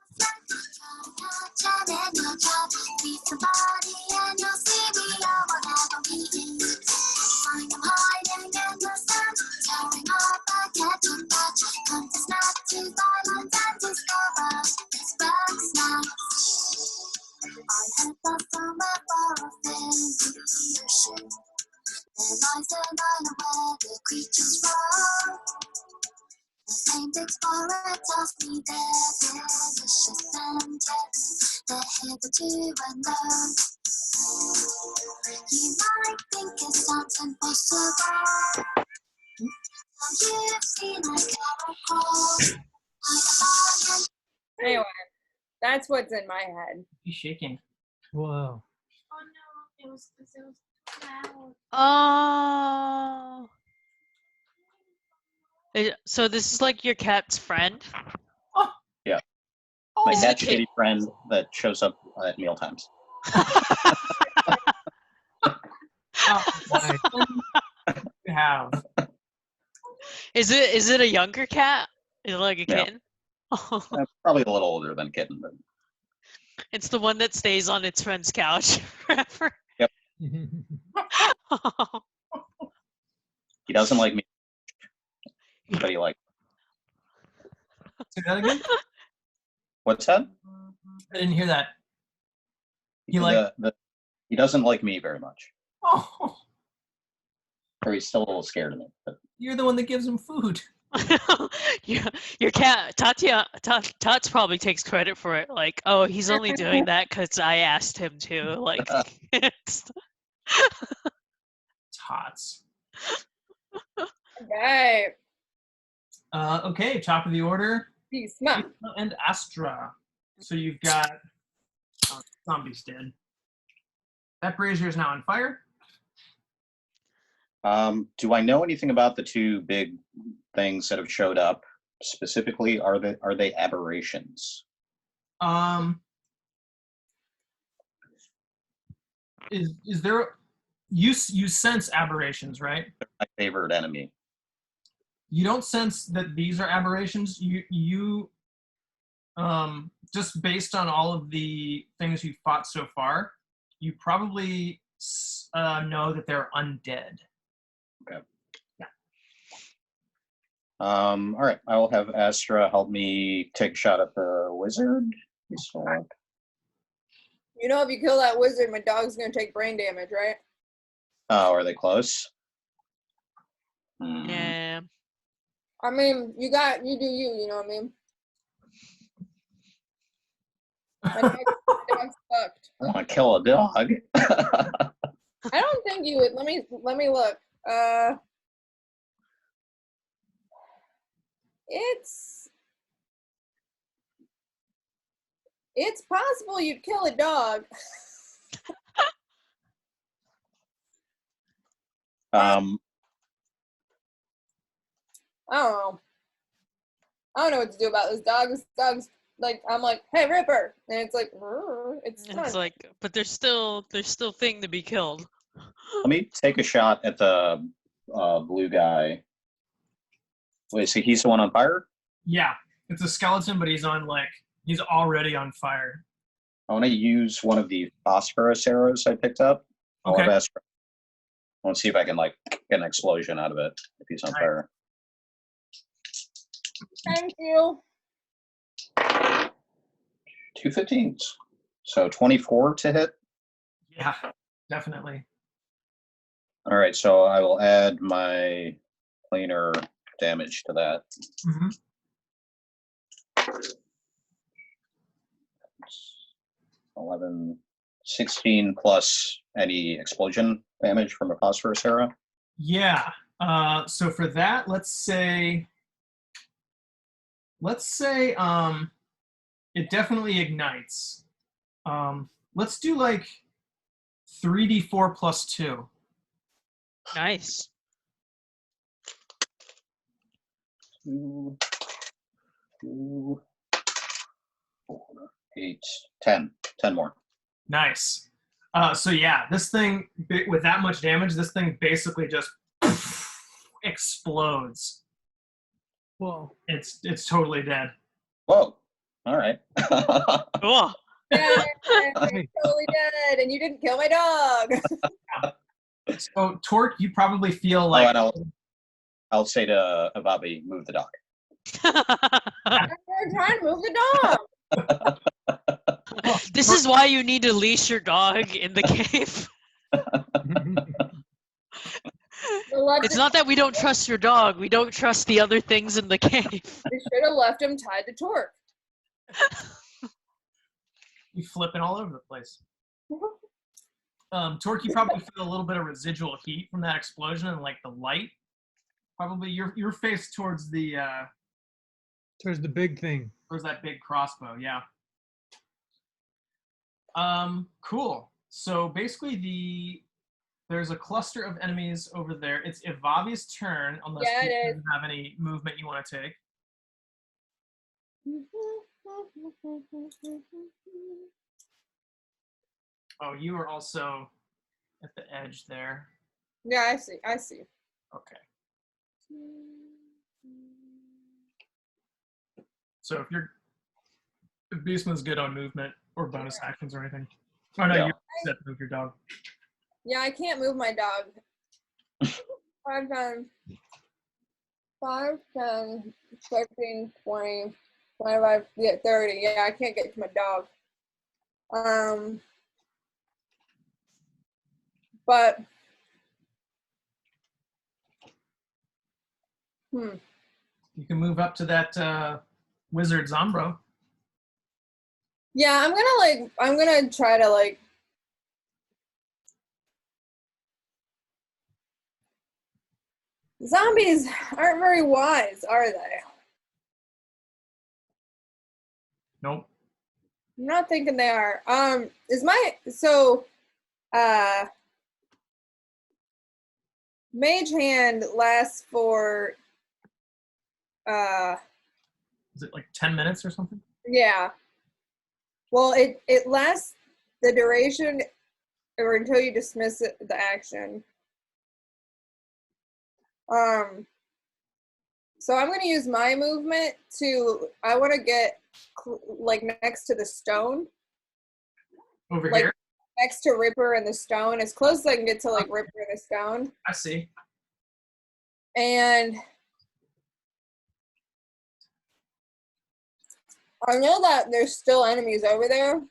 Anyway, that's what's in my head. He's shaking. Whoa. Oh no, it was because it was loud. Oh. So this is like your cat's friend? My Is it a cat kid? shitty friend that shows up at meal times. Nice. You have. Is it a younger cat? Is it like a Yeah. kitten? Probably a little older than kitten, but It's the one that stays on its friend's couch forever. he doesn't like me. But he likes. Say that again? What's that? I didn't hear that. He like. He doesn't like me very much, Oh, or he's still a little scared of me. But you're the one that gives him food. your cat, Tots probably takes credit for it. Like, oh, he's only doing that because I asked him to. Like, Tots. Okay. Okay, top of the order. Bisma. And Astra. So you've got zombies dead. That brazier is now on fire. do I know anything about the two big things that have showed up? Specifically, are they aberrations? Is there You sense aberrations, right? My favorite enemy. You don't sense that these are aberrations. You just based on all of the things you've fought so far, you probably know that they're undead. Okay. Yeah. All right. I will have Astra help me take a shot at the wizard. You know, if you kill that wizard, my dog's gonna take brain damage, right? Oh, are they close? Yeah. I mean, you do you. You know what I mean? My dog's fucked. I want to kill a dog. I don't think you would. Let me look. It's possible you'd kill a dog. I don't know. I don't know what to do about this dog. This dog's like, I'm like, hey, Ripper, and it's like, it's fun. It's like, but there's still thing to be killed. Let me take a shot at the blue guy. Wait, so he's the one on fire? Yeah, it's a skeleton, but he's already on fire. I want to use one of the phosphorus arrows I picked up. Okay. I want to see if I can like get an explosion out of it if he's on fire. Thank you. 2 15s. So 24 to hit. Yeah, definitely. All right, so I will add my planar damage to that. Mm-hmm. 11, 16 plus any explosion damage from a phosphorus arrow. Yeah. So for that, let's say it definitely ignites. Let's do like 3d4 plus 2. Nice. 2, 4, 8, 10. 10 more. Nice. So yeah, this thing with that much damage, this thing basically just explodes. Whoa. It's totally dead. Whoa. All right. Cool. Yeah, you're totally dead, and you didn't kill my dog. So Torque, you probably feel Oh, like and I'll say to Avabi, move the dog. I'm trying to move the dog. This is why you need to leash your dog in the cave. It's not that we don't trust your dog. We don't trust the other things in the cave. We should have left him tied to Torque. you flipping all over the place. Torque, you probably feel a little bit of residual heat from that explosion and like the light. Probably you're faced towards the big thing. towards that big crossbow, yeah. Cool. So basically there's a cluster of enemies over there. It's Ivavi's turn, unless you have any movement you want to take. Oh, you are also at the edge there. Yeah, I see. Okay. So if Beastman's good on movement or bonus actions or anything. Oh no, Yeah. you set to move your dog. Yeah, I can't move my dog. 5, 10, 15, 20, 25, 30. Yeah, I can't get to my dog. But You can move up to that wizard Zombro. yeah, I'm gonna try to like. Zombies aren't very wise, are they? Nope. I'm not thinking they are. Mage Hand lasts for Is it like 10 minutes or something? yeah. Well, it lasts the duration or until you dismiss the action. So I'm going to use my movement to, I want to get like next to the stone. Over Like, here? next to Ripper and the stone, as close as I can get to like Ripper and the stone. I see. And I know that there's still enemies over there.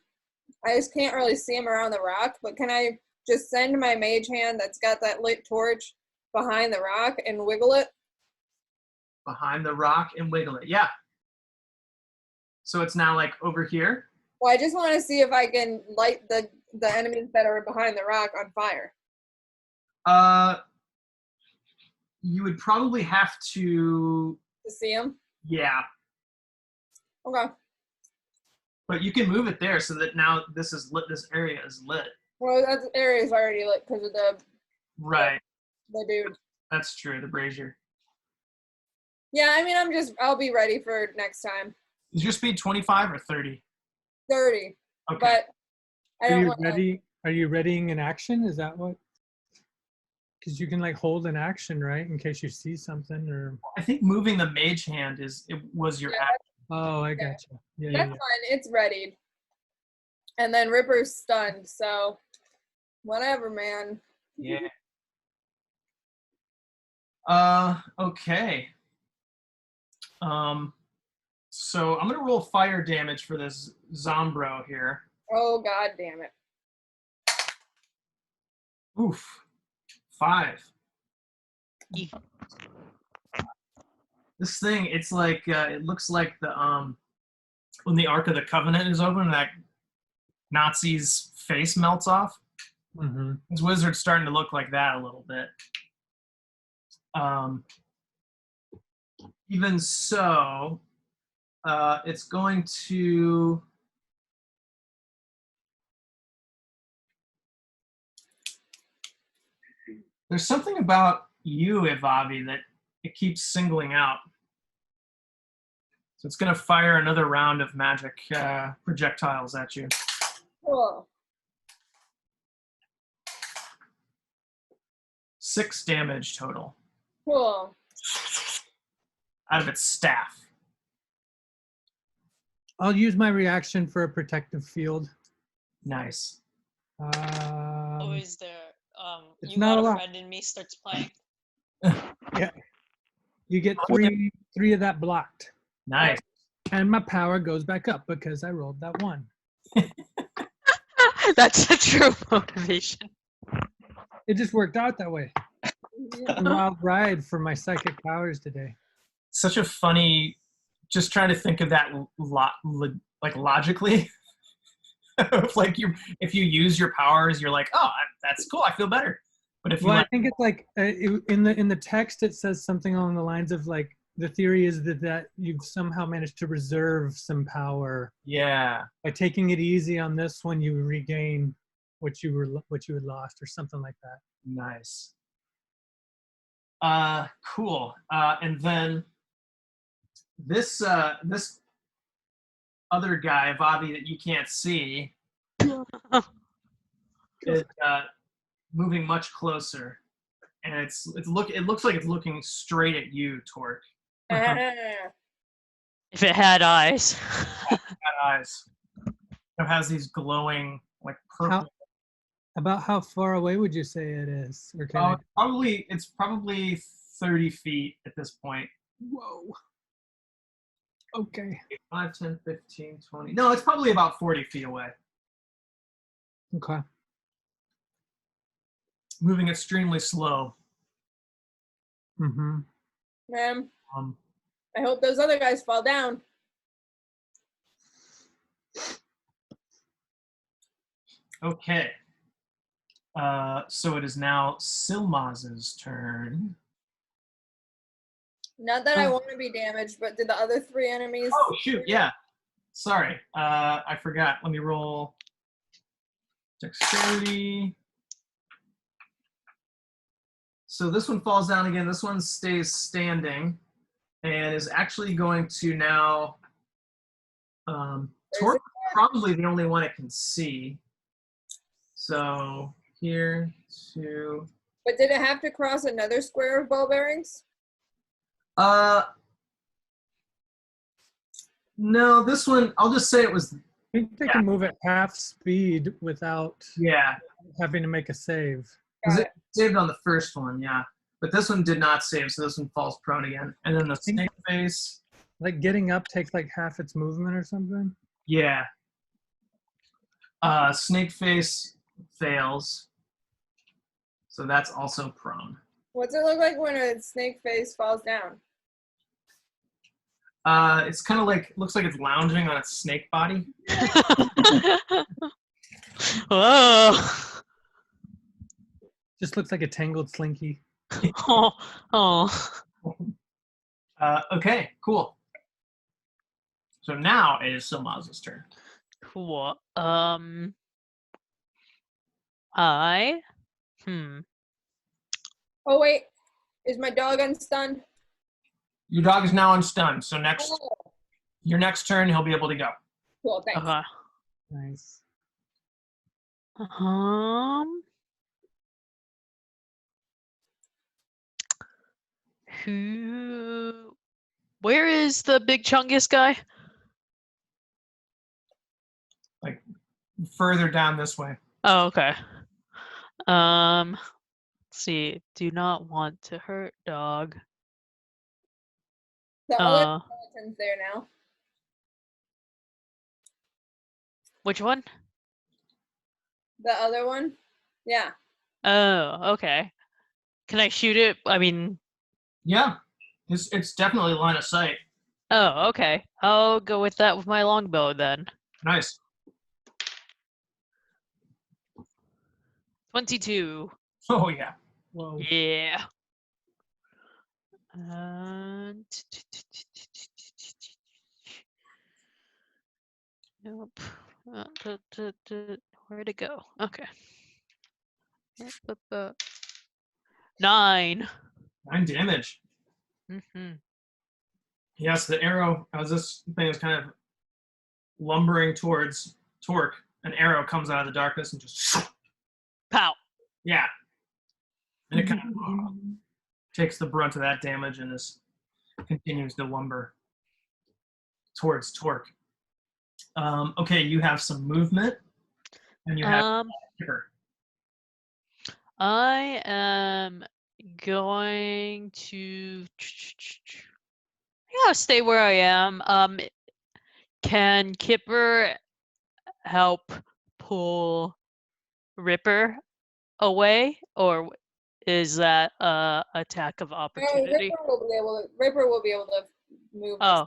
I just can't really see them around the rock, but can I just send my mage hand that's got that lit torch behind the rock and wiggle it? Behind the rock and wiggle it. Yeah. So it's now like over here. Well, I just want to see if I can light the enemies that are behind the rock on fire. You would probably have to. To see them? Yeah. Okay. But you can move it there so that now this is lit. This area is lit. Well, that area is already lit because of Right. the dude. That's true. The brazier. Yeah, I mean, I'll be ready for next time. Is your speed 25 or 30? 30. Okay. But I Are don't you want to. ready? Are you readying an action? Is that what? Because you can like hold an action, right, in case you see something or. I think moving the mage hand was your Yeah, action. Oh, I gotcha. Yeah, That's fine. It's readied. And then Ripper's stunned, so whatever, man. Yeah. Okay. So I'm gonna roll fire damage for this Zombro here. Oh, god damn it. Oof. 5. Eek. This thing, it's like it looks like the when the Ark of the Covenant is open and that Nazi's face melts off. Mm-hmm. This wizard's starting to look like that a little bit. Even so, it's going to. There's something about you, Ivavi, that it keeps singling out. So it's going to fire another round of magic projectiles at you. Cool. 6 damage total Cool. out of its staff. I'll use my reaction for a protective field. Nice. Always there. it's You not got a a lot. friend in me starts playing. Yeah. You get three of that blocked. Nice. And my power goes back up because I rolled that 1. That's a true motivation. It just worked out that way. A wild ride for my psychic powers today. Such a funny, just trying to think of that like logically. Like if you use your powers, you're like, oh, that's cool. I feel better. But if you Well, I think it's like in the text, it says something along the lines of like, the theory is that you've somehow managed to reserve some power. Yeah. By taking it easy on this one, you regain what you had lost, or something like that. Nice. Cool. And then this other guy, Bobby, that you can't see, is moving much closer, and it looks like it's looking straight at you, Torque. If it had eyes. Got eyes. It has these glowing like purple. About how far away would you say it is? Or can It's probably 30 feet at this point. Whoa. Okay. 5, 10, 15, 20. No, it's probably about 40 feet away. Okay. Moving extremely slow. Mm-hmm. Man, I hope those other guys fall down. Okay. So it is now Silmaz's turn. Not that I want to be damaged, but did the other 3 enemies? Oh, shoot, yeah. Sorry, I forgot. Let me roll dexterity. So this one falls down again. This one stays standing and is actually going to now. Torque is probably the only one it can see. So here to. But did it have to cross another square of ball bearings? No, this one, I'll just say it was, I think they can move at half speed without yeah. having to make a save. Was Got it saved on the first one, yeah. But this one did not save, so this one falls prone again. And then the snake face, Like getting up takes like half its movement or something. yeah. Snake face fails. So that's also prone. What's it look like when a snake face falls down? It's kind of like, looks like it's lounging on its snake body. Whoa. Just looks like a tangled slinky. Oh, oh. Okay, cool. So now it is Silmaz's turn. Cool. Oh wait, is my dog unstunned? Your dog is now unstunned, so next Oh, your next turn he'll be able to go. cool, thanks. Okay. Nice. Where is the big Chungus guy? Like further down this way. Oh, okay. Let's see. Do not want to hurt dog. The other skeleton's there now. Which one? The other one? Yeah. Oh, okay. Can I shoot it? I mean, Yeah. It's definitely line of sight. oh, okay. I'll go with that with my longbow then. Nice. 22. Oh yeah. Whoa. Yeah. And nope. Where'd it go? Okay. 9. 9 damage. Mm-hmm. Yes, the arrow, as this thing is kind of lumbering towards Torque, an arrow comes out of the darkness and just, Pow. yeah. And it kind of takes the brunt of that damage and continues to lumber towards Torque. Okay, you have some movement, and you have Skipper. I am going to stay where I am. Can Kipper help pull Ripper away, or is that attack of No, opportunity? Ripper will be able to move. Oh,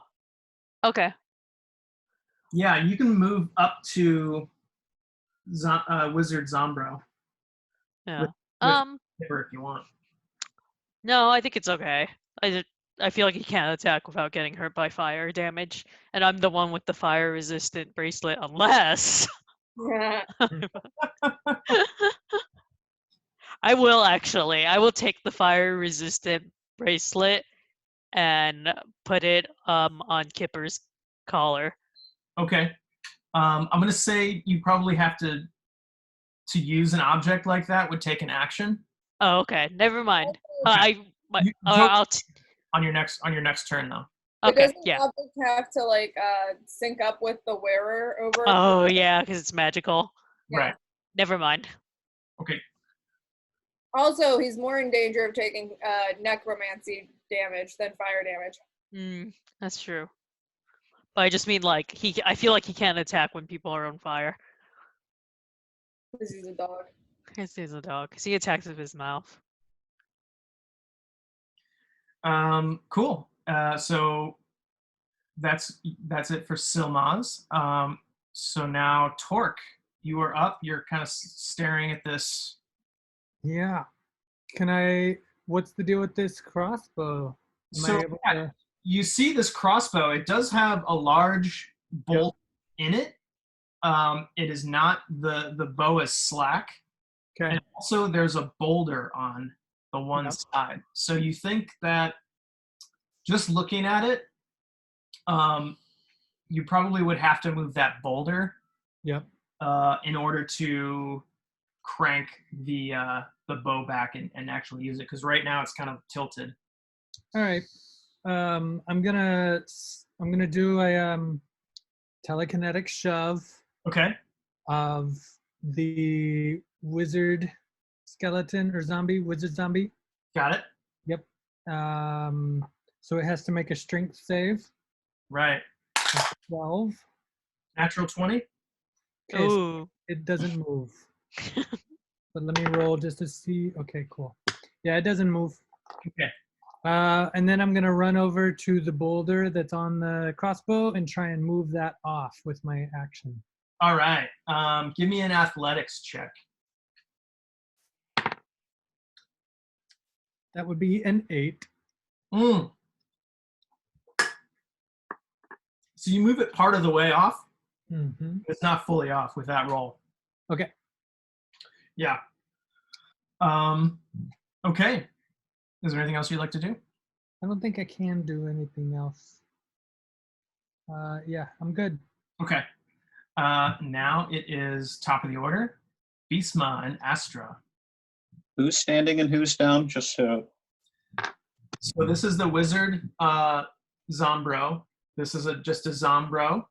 okay. Yeah, you can move up to Wizard Zombro. Yeah. Skipper if you want. No, I think it's okay. I feel like he can't attack without getting hurt by fire damage, and I'm the one with the fire resistant bracelet, unless I will take the fire resistant bracelet and put it on Kipper's collar. Okay. I'm gonna say you probably have to use an object like that would take an action. Oh, okay. Never mind. Okay. I'll On your next turn though. But okay, doesn't yeah. the object have to like sync up with the wearer over? Oh, yeah, because it's magical. Yeah. Right. Never mind. Okay. Also, he's more in danger of taking necromancy damage than fire damage. That's true. But I just mean like I feel like he can't attack when people are on fire. Because he's a dog. Because he's a dog. Because he attacks with his mouth. Cool. So that's it for Silmaz. So now Torque, you are up. You're kind of staring at this. Yeah. What's the deal with this crossbow? You see this crossbow. It does have a large bolt in it. It is not, the bow is slack. Okay. And also there's a boulder on the one side. So you think that just looking at it, you probably would have to move that boulder Yep. in order to crank the bow back and actually use it, because right now it's kind of tilted. All right. I'm gonna do a telekinetic shove Okay. of the wizard skeleton or wizard zombie. Got it. Yep. So it has to make a strength save. Right. 12. Natural 20. Okay, so Ooh. it doesn't move. But let me roll just to see. Okay, cool. Yeah, it doesn't move. Okay. And then I'm gonna run over to the boulder that's on the crossbow and try and move that off with my action. All right. Give me an athletics check. That would be an 8. Mm. So you move it part of the way off. Mm-hmm. It's not fully off with that roll. Okay. Yeah. Okay. Is there anything else you'd like to do? I don't think I can do anything else. Yeah, I'm good. Okay. Now it is top of the order. Bisma and Astra. Who's standing and who's down? Just so. So this is the wizard Zombro. This is just a Zombro.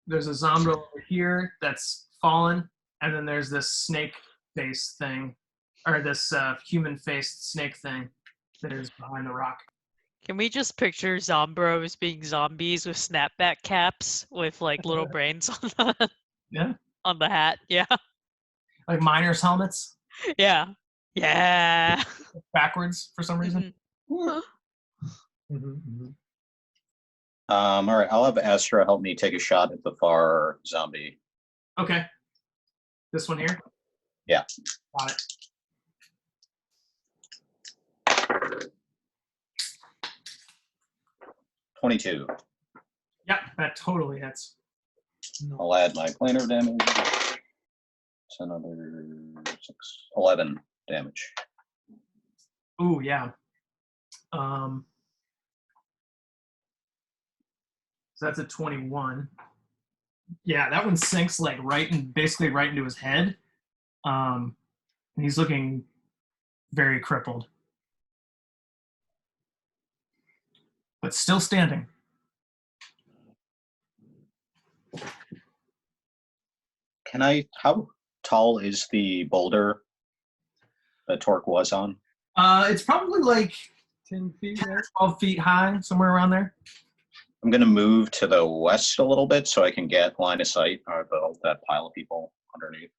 There's a Zombro over here that's fallen, and then there's this snake face thing, or this human-faced snake thing that is behind the rock. Can we just picture Zombros being zombies with snapback caps with like little brains on Yeah. on the hat? Yeah. Like miners' helmets Yeah. Yeah. backwards for some reason. Mhm. Mm-hmm. All right, I'll have Astra help me take a shot at the far zombie. Okay. This one here? Yeah. Got it. $22. Yep, that totally hits. I'll add my planar damage. It's another 11 damage. Ooh, yeah. So that's a 21. Yeah, that one sinks like basically right into his head. And he's looking very crippled. But still standing. How tall is the boulder that Torque was on? It's probably like 10 feet, 10 right? or 12 feet high, somewhere around there. I'm going to move to the west a little bit so I can get line of sight of that pile of people underneath.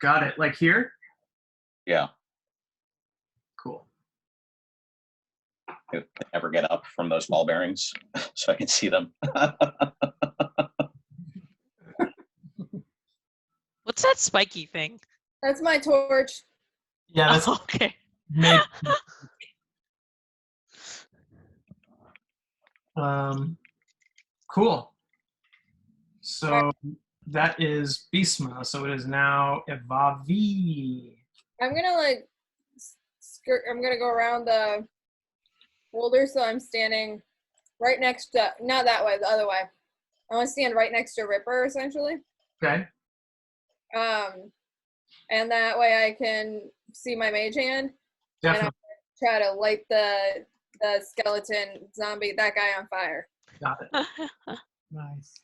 Got it. Like here? Yeah, Cool. if I ever get up from those ball bearings so I can see them. What's that spiky thing? That's my torch. Yeah, that's Okay. made. Cool. So that is Bisma. So it is now Evavi. I'm gonna like skirt. I'm gonna go around the boulder, so I'm standing right next to, not that way, the other way. I want to stand right next to Ripper, essentially. Okay. And that way I can see my mage hand. Definitely. And I'll try to light the skeleton zombie, that guy, on fire. Got it. Nice.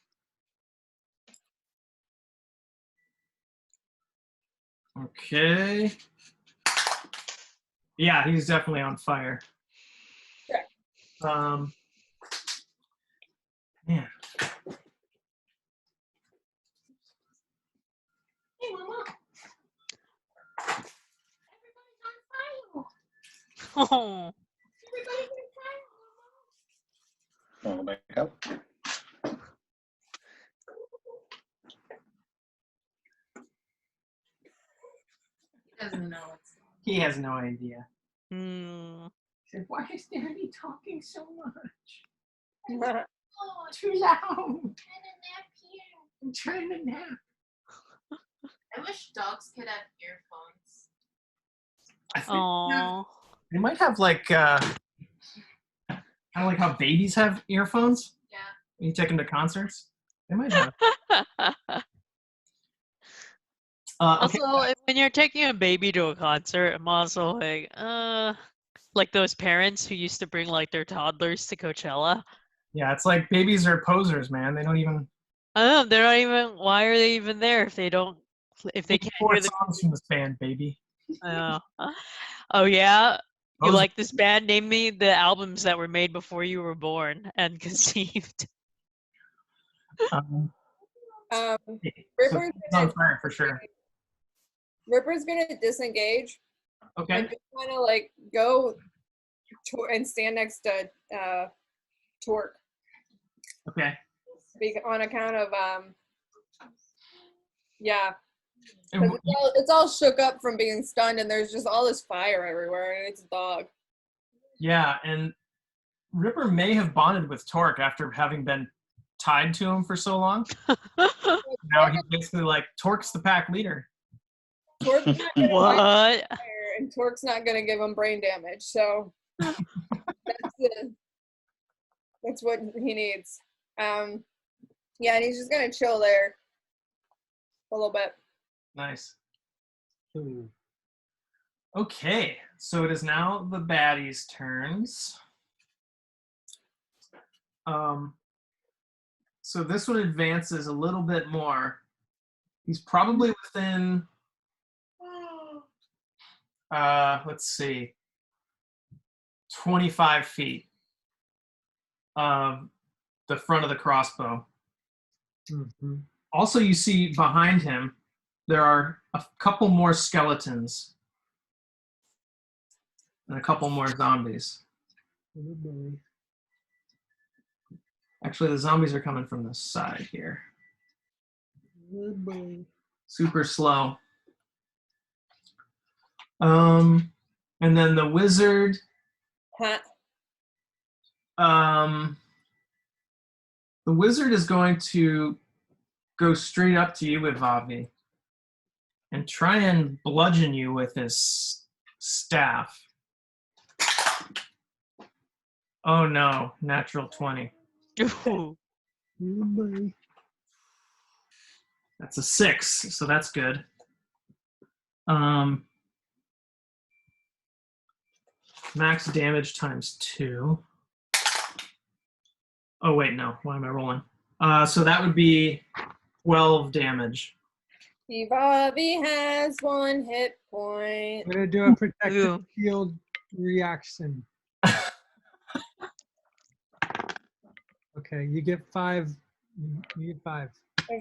Okay. Yeah, he's definitely on fire. Okay. Man. Hey, Mama. Everybody's on fire. Oh. Everybody's on fire, Mama. I'll back up. He doesn't know it's He has no idea. Hmm. He said, why is Daddy talking so much? oh, Too loud. trying to nap here. I'm trying to nap. I wish dogs could have earphones. I think Oh. they might have like kind of like how babies have earphones. Yeah. When you take them to concerts, they might have. Okay. Also, when when you're taking a baby to a concert, I'm also like those parents who used to bring like their toddlers to Coachella. Yeah, it's like babies are posers, man. They don't even I don't know, they're not even. Why are they even there if they don't? If they sing can't 4 hear the songs from this band, baby. Oh yeah, you Poser. like this band? Name me the albums that were made before you were born and conceived. Um, Um, so Ripper's it's on fire for sure. Ripper's gonna disengage Okay. and just kind of like go and stand next to Torque Okay. on account of yeah, And 'cause it's all shook up from being stunned, and there's just all this fire everywhere, and it's a dog. yeah, and Ripper may have bonded with Torque after having been tied to him for so long. Now he's basically like, Torque's the pack leader. Torque's not gonna fight What? fire, and Torque's not gonna give him brain damage, so that's what he needs. Yeah, and he's just gonna chill there a little bit. Nice. Okay, so it is now the baddies' turns. So this one advances a little bit more. He's probably within, let's see, 25 feet of the front of the crossbow. Mm-hmm. Also, you see behind him, there are a couple more skeletons and a couple more zombies. Actually, the zombies are coming from the side here. Super slow. And then the wizard, Huh. the wizard is going to go straight up to you with Wavey and try and bludgeon you with his staff. Oh no, natural 20. Ooh. That's a 6, so that's good. Max damage times 2. Oh wait, no. Why am I rolling? So that would be 12 damage. Bobby has 1 hit point. I'm gonna do a protective Ew. shield reaction. Okay, you get 5. You get 5.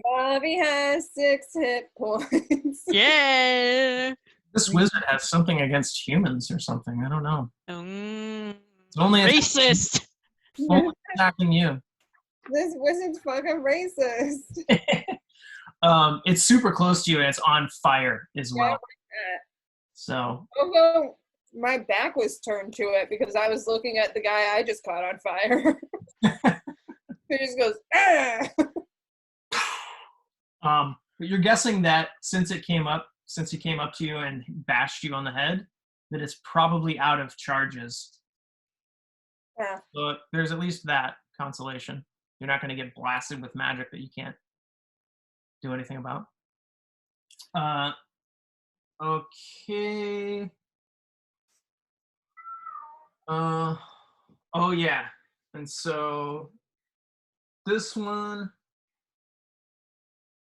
Bobby has 6 hit points. Yeah. This wizard has something against humans or something. I don't know. It's only Racist. attacking you. This wizard's fucking racist. It's super close to you and it's on fire as well. So Although my back was turned to it because I was looking at the guy I just caught on fire. He just goes, ah! But you're guessing that since he came up to you and bashed you on the head, that it's probably out of charges. Yeah. So there's at least that consolation. You're not going to get blasted with magic that you can't do anything about. Okay. Oh yeah. And so this one,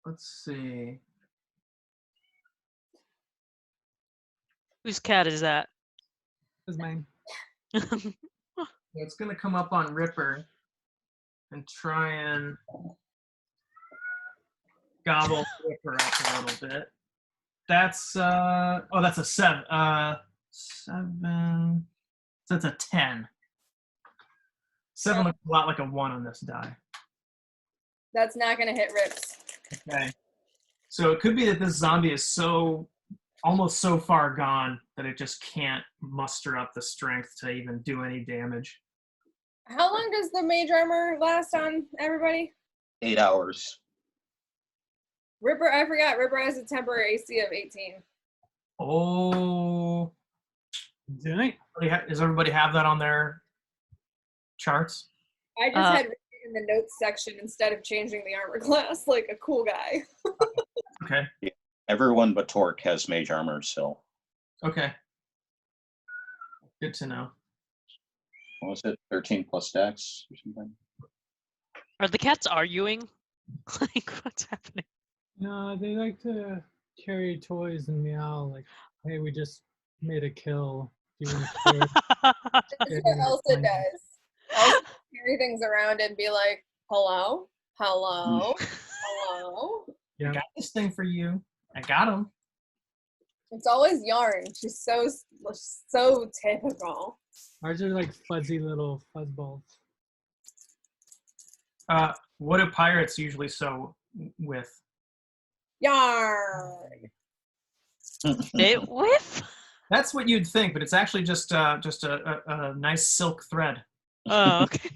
let's see. Whose cat is that? That's mine. It's going to come up on Ripper and try and gobble Ripper up a little bit. That's that's a 7. 7. So that's a 10. 7 looks a lot like a 1 on this die. That's not going to hit Rips. Okay. So it could be that this zombie is almost so far gone that it just can't muster up the strength to even do any damage. How long does the mage armor last on everybody? 8 hours. Ripper, I forgot. Ripper has a temporary AC of 18. Oh. Did I? Does everybody have that on their charts? I just had written in the notes section instead of changing the armor class like a cool guy. Okay. Everyone but Torque has mage armor still. Okay. Good to know. What was it? 13 plus dex or something? Are the cats arguing? Like, what's happening? No, they like to carry toys and meow like, "Hey, we just made a kill. Do you want to share?" That's Yeah, what Elsa fine. does. Elsa carry things around and be like, hello, hello, hello. I Yeah. got this thing for you. I got him. It's always yarn. She's so typical. Ours are like fuzzy little fuzzballs. What do pirates usually sew with? Yarn. It whiff? That's what you'd think, but it's actually just a nice silk thread. Oh, okay.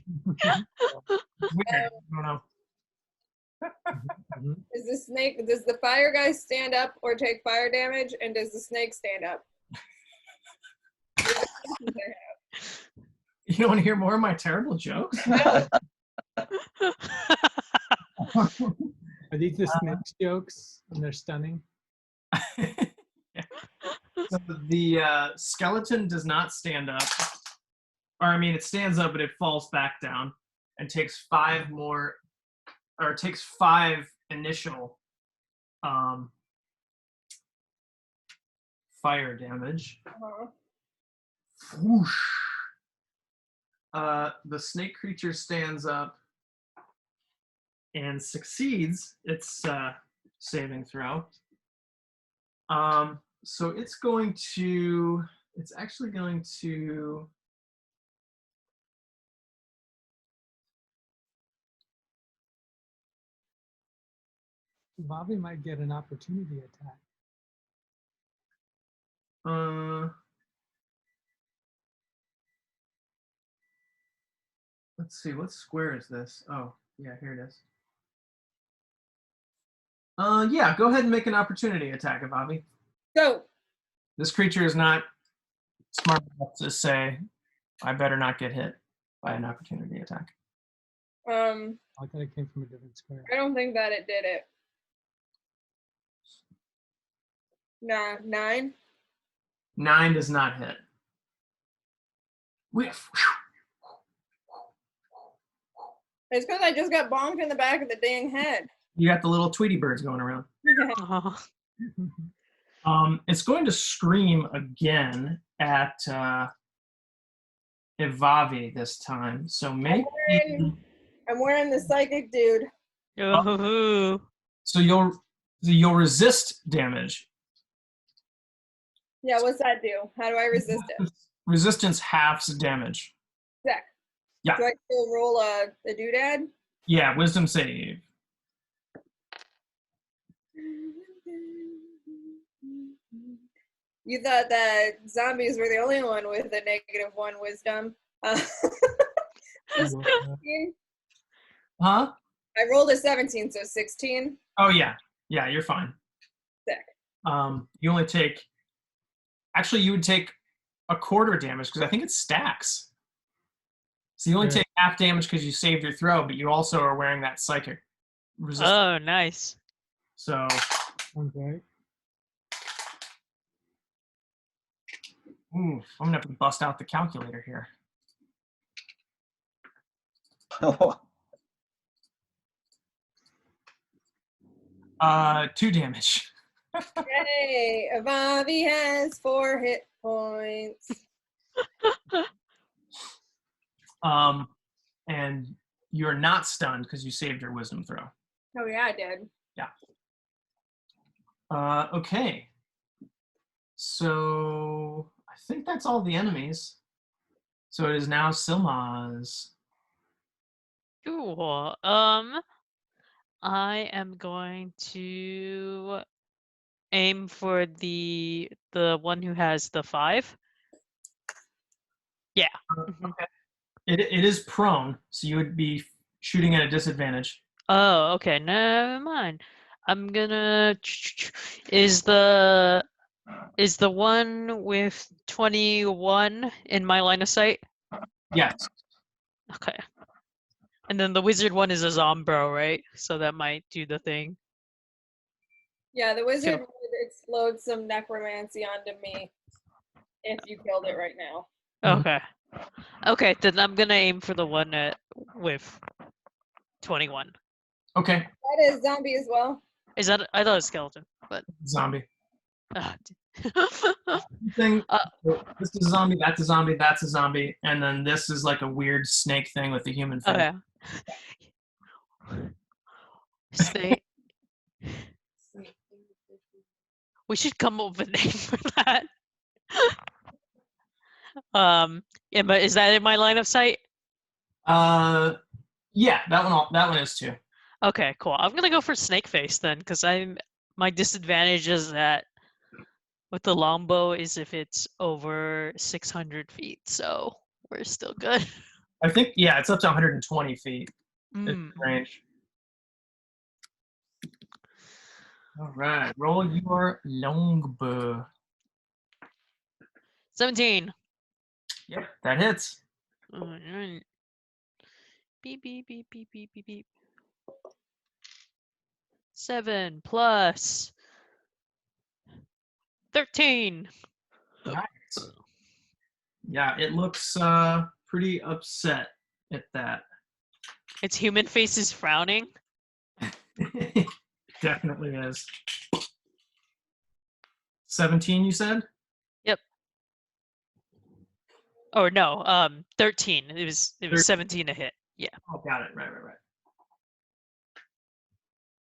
It's weird. I don't know. Mhm. Does the fire guy stand up or take fire damage? And does the snake stand up? You want to hear more of my terrible jokes? Are these the snakes jokes? And they're stunning. So the skeleton does not stand up. Or I mean, it stands up, but it falls back down and takes 5 more, or takes 5 initial fire damage. Uh-huh. Whoosh. The snake creature stands up and succeeds its saving throw. So it's actually going to Bobby might get an opportunity attack. Let's see, what square is this? Oh, yeah, here it is. Yeah, go ahead and make an opportunity attack, Bobby. So, This creature is not smart enough to say, I better not get hit by an opportunity attack. I thought it came from a different square. I don't think that it did it. Nah, 9. 9 does not hit. Whiff. It's because I just got bonked in the back of the dang head. You got the little Tweety birds going around. Oh, It's going to scream again at Evavi this time. So maybe I'm wearing the psychic dude. ooh. so you'll resist damage. Yeah, what's that do? How do I resist it? Resistance halves damage. Sick. Yeah. Do I still roll a doodad? Yeah, wisdom save. You thought that zombies were the only one with a -1 wisdom. I will, 16. Huh? I rolled a 17, so 16. Oh yeah. Yeah, you're fine. Sick. You only take actually you would take a quarter damage because I think it stacks. So you only Right. take half damage because you saved your throw, but you also are wearing that psychic resistance. Oh, nice. So sounds right. I'm gonna have to bust out the calculator here. 2 damage. Yay! Avavi has 4 hit points. And you're not stunned because you saved your wisdom throw. Oh yeah, I did. Okay. So I think that's all the enemies. So it is now Silma's. Cool. I am going to aim for the one who has the 5. Yeah. Mhm. Okay. It is prone, so you would be shooting at a disadvantage. Oh, okay. Never mind. I'm gonna. Is the one with 21 in my line of sight? Yes. Okay. And then the wizard one is a zombro, right? So that might do the thing. Yeah, the wizard Cool. with explode some necromancy onto me if you killed it right now. Okay. Okay, then I'm gonna aim for the one with 21. Okay, That is zombie as well. Is that? I thought it was skeleton, but. zombie. Uh, Thing. Uh, This is a zombie. That's a zombie. That's a zombie. And then this is like a weird snake thing with a human face. okay. Snake. We should come up with a name for that. Yeah, but is that in my line of sight? Yeah, that one is too. Okay, cool. I'm gonna go for snake face then, because my disadvantage is that with the longbow is if it's over 600 feet, so we're still good. I think it's up to 120 feet. It's Mm. range. All right, roll your longbow. 17. Yep, that hits. Alright. Beep beep beep beep beep beep beep. 7 plus 13. Nice. Yeah, it looks pretty upset at that. Its human face is frowning. Definitely is. 17, you said? Yep. Or no, 13. It was 17 to hit. Yeah. Oh, got it. Right.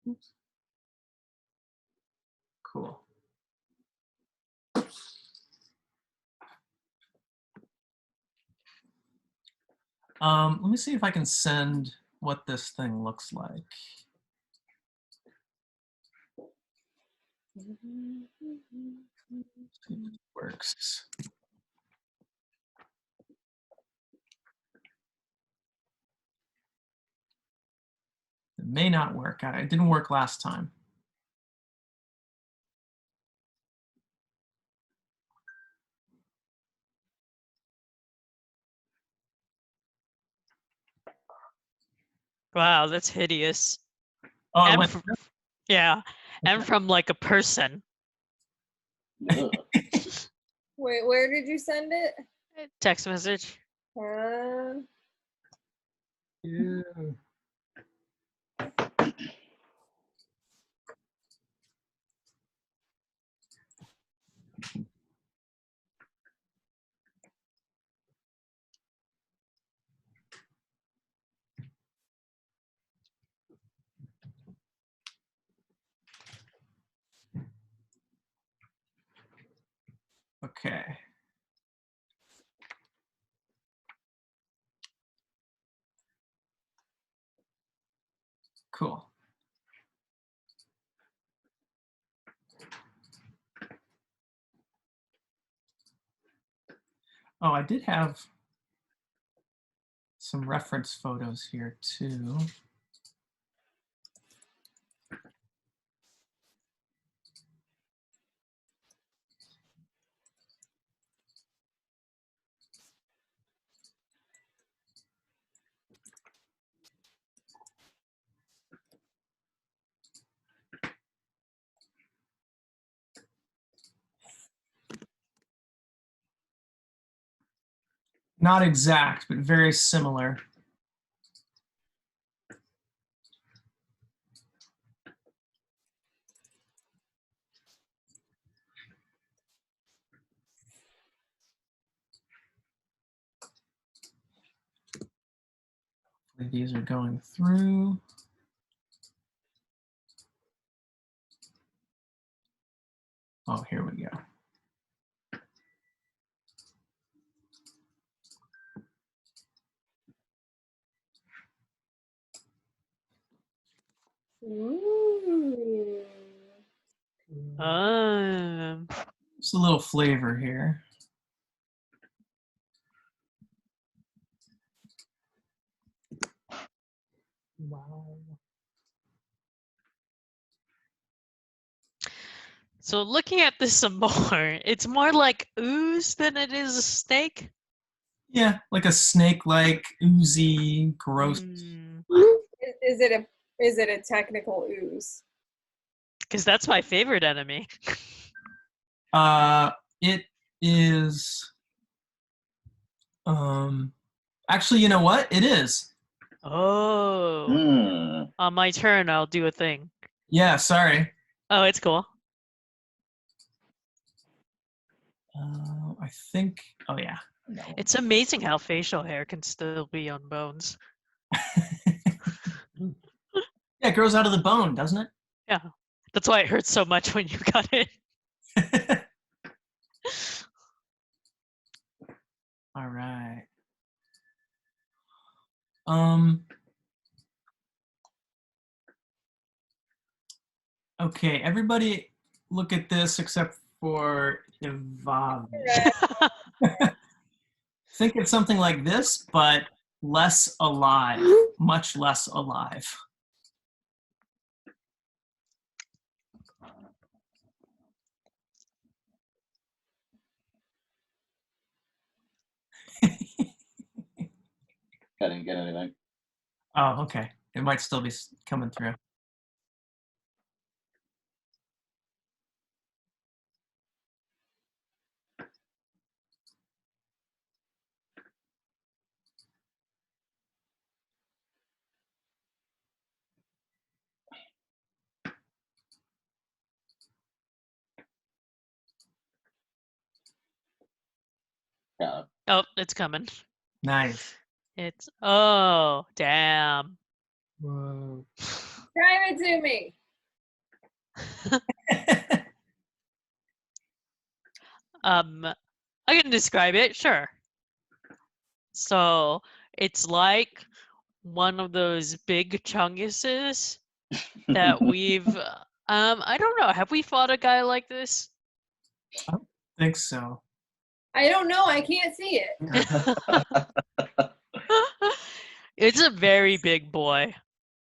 Oops. Cool. Let me see if I can send what this thing looks like. See if it works. It may not work. It didn't work last time. Wow, that's hideous. Oh, it And went. yeah, and from like a person. Ugh. Wait, where did you send it? Text message. Yeah. Okay. Cool. Oh, I did have some reference photos here too. Not exact, but very similar. These are going through. Oh, here we go. Ooh. Just a little flavor here. Wow. So looking at this some more, it's more like ooze than it is a snake. Yeah, like a snake-like, oozy, gross. Mm. Is it a technical ooze? Because that's my favorite enemy. It is. Actually, you know what? It is. Oh. Hmm. On my turn, I'll do a thing. Yeah. Sorry. Oh, it's cool. I think. Oh yeah. It's amazing how facial hair can still be on bones. Yeah, it grows out of the bone, doesn't it? Yeah. That's why it hurts so much when you cut it. All right. Okay, everybody look at this except for Evavi. Think it's something like this, but less alive, much less alive. I didn't get anything. Oh, okay. It might still be coming through. Yeah. Oh, it's coming. Nice. It's oh damn. Whoa. Drive it to me. I can describe it, sure. So it's like one of those big chunguses that we've I don't know, have we fought a guy like this? Think so. I don't know. I can't see it. It's a very big boy.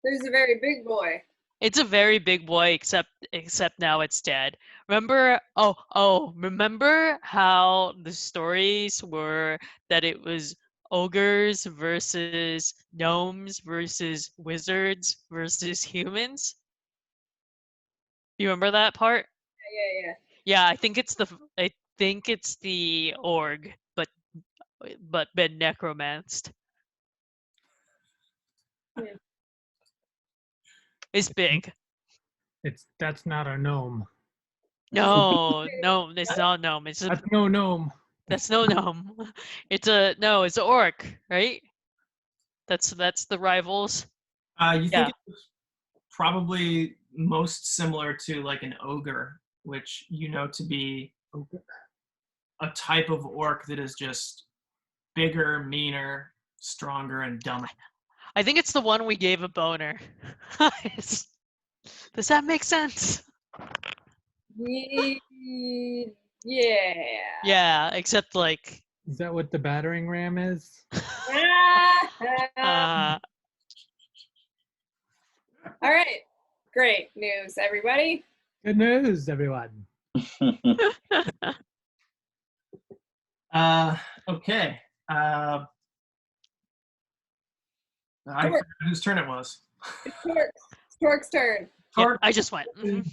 There's a very big boy. It's a very big boy, except now it's dead. Remember? Remember how the stories were that it was ogres versus gnomes versus wizards versus humans? You remember that part? Yeah. Yeah, I think it's the org, but been necromanced. Hmm. It's big. That's not a gnome. No, it's not gnome. That's no gnome. That's no gnome. It's an orc, right? That's the rivals. You Yeah. think it's probably most similar to like an ogre, which you know to be a type of orc that is just bigger, meaner, stronger, and dumber. I think it's the one we gave a boner. Does that make sense? Yeah. Yeah, except like Is that what the battering ram is? uh All right. Great news, everybody. Good news, everyone. Okay. I forgot whose turn it was. Torque's turn. yeah, Torque. I just went. Mhm.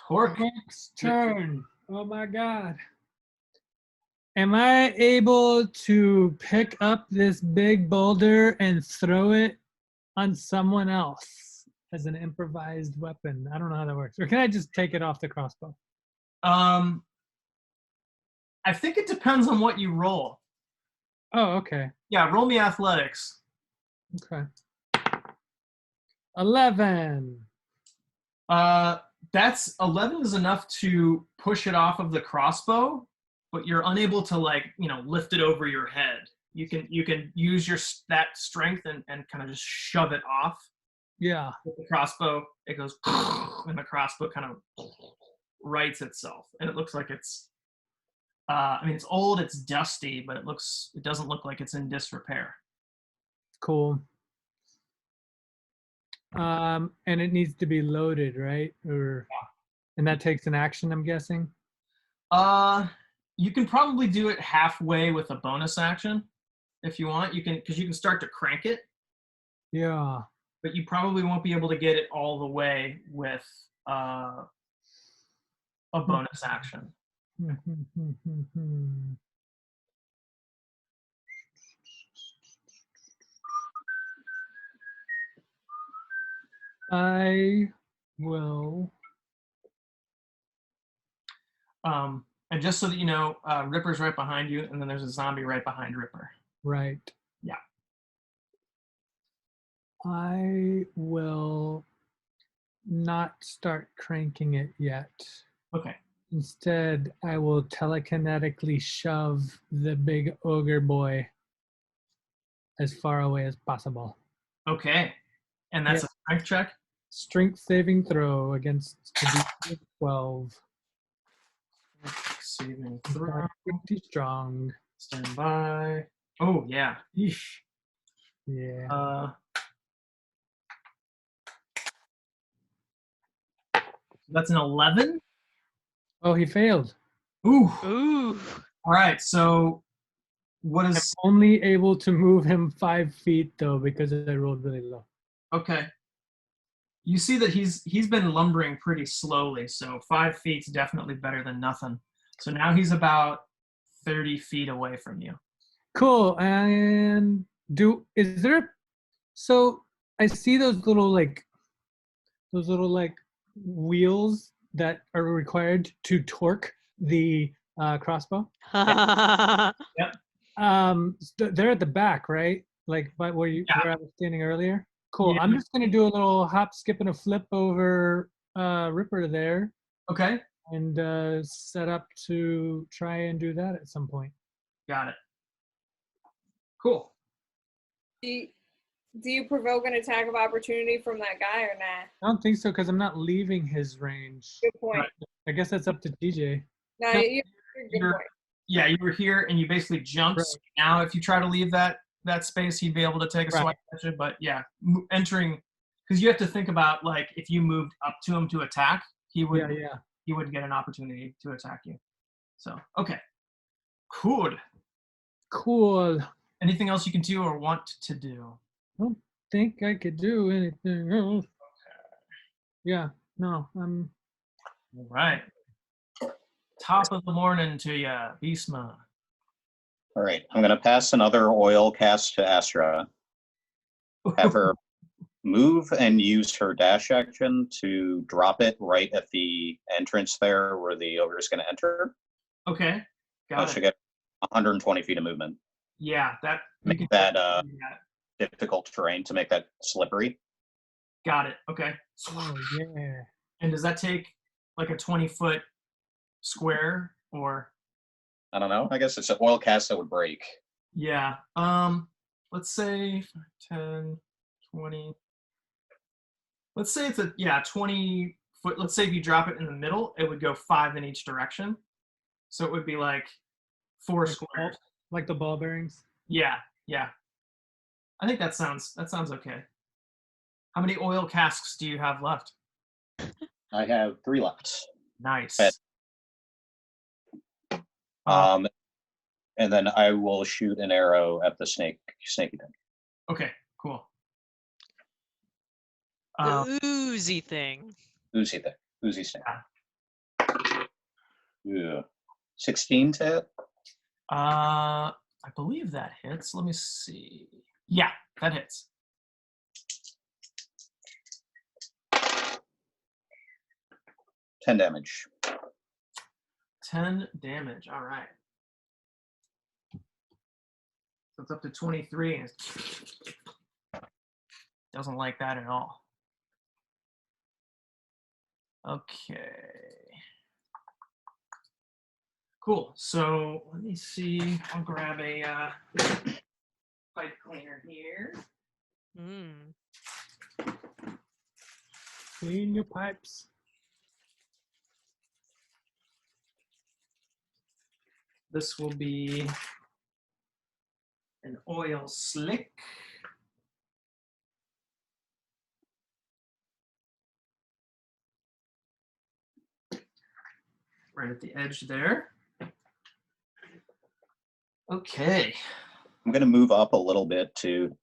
Torque. Next turn. Oh my god. Am I able to pick up this big boulder and throw it on someone else as an improvised weapon? I don't know how that works. Or can I just take it off the crossbow? I think it depends on what you roll. Oh, okay. Yeah, roll me athletics. Okay. 11. That's 11 is enough to push it off of the crossbow, but you're unable to lift it over your head. You can use that strength and kind of just shove it off. Yeah. With the crossbow, it goes, and the crossbow kind of rights itself, and it looks like it's. It's old, it's dusty, but it doesn't look like it's in disrepair. Cool. And it needs to be loaded, right? And that takes an action, I'm guessing. You can probably do it halfway with a bonus action if you want. You can start to crank it. Yeah. but you probably won't be able to get it all the way with a bonus action. I will. And just so that you know, Ripper's right behind you, and then there's a zombie right behind Ripper. Right. Yeah. I will not start cranking it yet. Okay. Instead, I will telekinetically shove the big ogre boy as far away as possible. Okay. And that's a strength check? Strength saving throw against the DC of 12. Saving throw. Pretty strong. Stand by. Oh, yeah. Yeesh. Yeah. That's an 11? Oh, he failed. Ooh. Ooh. All right, so what I'm is... only able to move him 5 feet, though, because I rolled really low. Okay. You see that he's been lumbering pretty slowly, so 5 feet's definitely better than nothing. So now he's about 30 feet away from you. Cool. And is there... So I see those little wheels that are required to torque the crossbow. Yep. They're at the back, right? Like where I was standing earlier. Cool. Yeah. I'm just gonna do a little hop, skip, and a flip over Ripper there, Okay. and set up to try and do that at some point. Got it. Cool. Do you provoke an attack of opportunity from that guy or not? I don't think so because I'm not leaving his range. Good point. Right. I guess that's up to TJ. No, No. you're good point. Yeah, you were here and you basically jumped. Right. So now, if you try to leave that space, he'd be able to take a Right. swipe at you. But yeah, entering, because you have to think about, like, if you moved up to him to attack, he would he wouldn't get an opportunity to attack you. So okay, cool. Cool. Anything else you can do or want to do? I don't think I could do anything else. Yeah, no, I'm... All right. Top of the morning to ya, Beastma. All right, I'm going to pass another oil cast to Astra. Have her move and use her dash action to drop it right at the entrance there where the ogre is going to enter. Okay, got She'll it. get 120 feet of movement. Yeah, that you Make can that definitely do that. difficult terrain to make that slippery. Got it. Okay. Oh, yeah. And does that take like a 20-foot square or? I don't know. I guess it's an oil cast that would break. Yeah. Let's say 10, 20. Let's say it's 20 foot. Let's say if you drop it in the middle, it would go 5 in each direction. So it would be like 4 squares. Like the ball bearings? Yeah. I think that sounds okay. How many oil casks do you have left? I have 3 left. Nice. And then I will shoot an arrow at the snaky thing. Okay, cool. The oozy thing. Oozy snake. Yeah. 16 to hit? I believe that hits. Let me see. Yeah, that hits. 10 damage. 10 damage. All right. So it's up to 23 and it doesn't like that at all. Okay. Cool. So let me see. I'll grab a pipe cleaner here. Clean your pipes. This will be an oil slick. Right at the edge there. Okay. I'm gonna move up a little bit to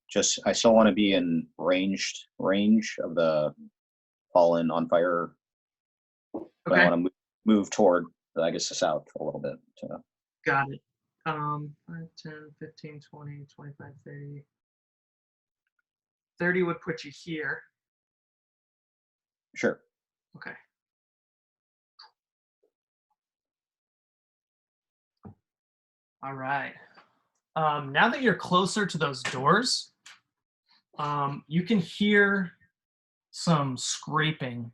I still want to be in range of the fallen on fire. But I Okay, want to move toward, I guess, the south a little bit. got it. 5, 10, 15, 20, 25, 30. 30 would put you here. Sure. Okay. All right. Now that you're closer to those doors, you can hear some scraping,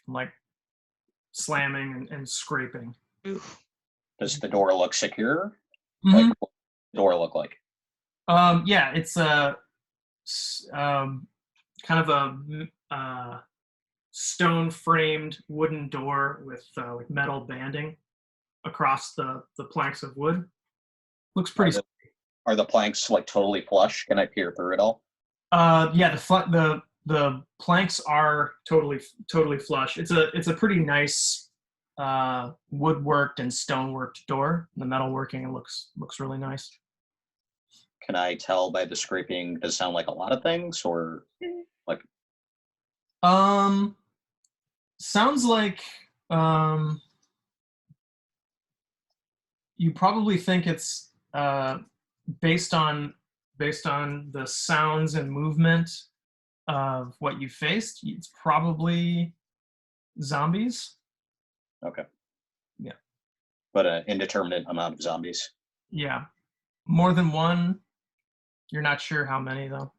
like slamming and scraping. Oof. Does the door look secure? Mhm. Like, what does the door look like? Yeah, it's a kind of a stone-framed wooden door with like metal banding across the planks of wood. Looks pretty. Are the planks like totally flush? Can I peer through it all? Yeah, the planks are totally flush. It's a pretty nice woodworked and stoneworked door. The metalworking looks really nice. Can I tell by the scraping? Does it sound like a lot of things, or like? Sounds like you probably think it's based on the sounds and movement of what you faced. It's probably zombies. Okay. Yeah. But an indeterminate amount of zombies. Yeah, more than one. You're not sure how many though.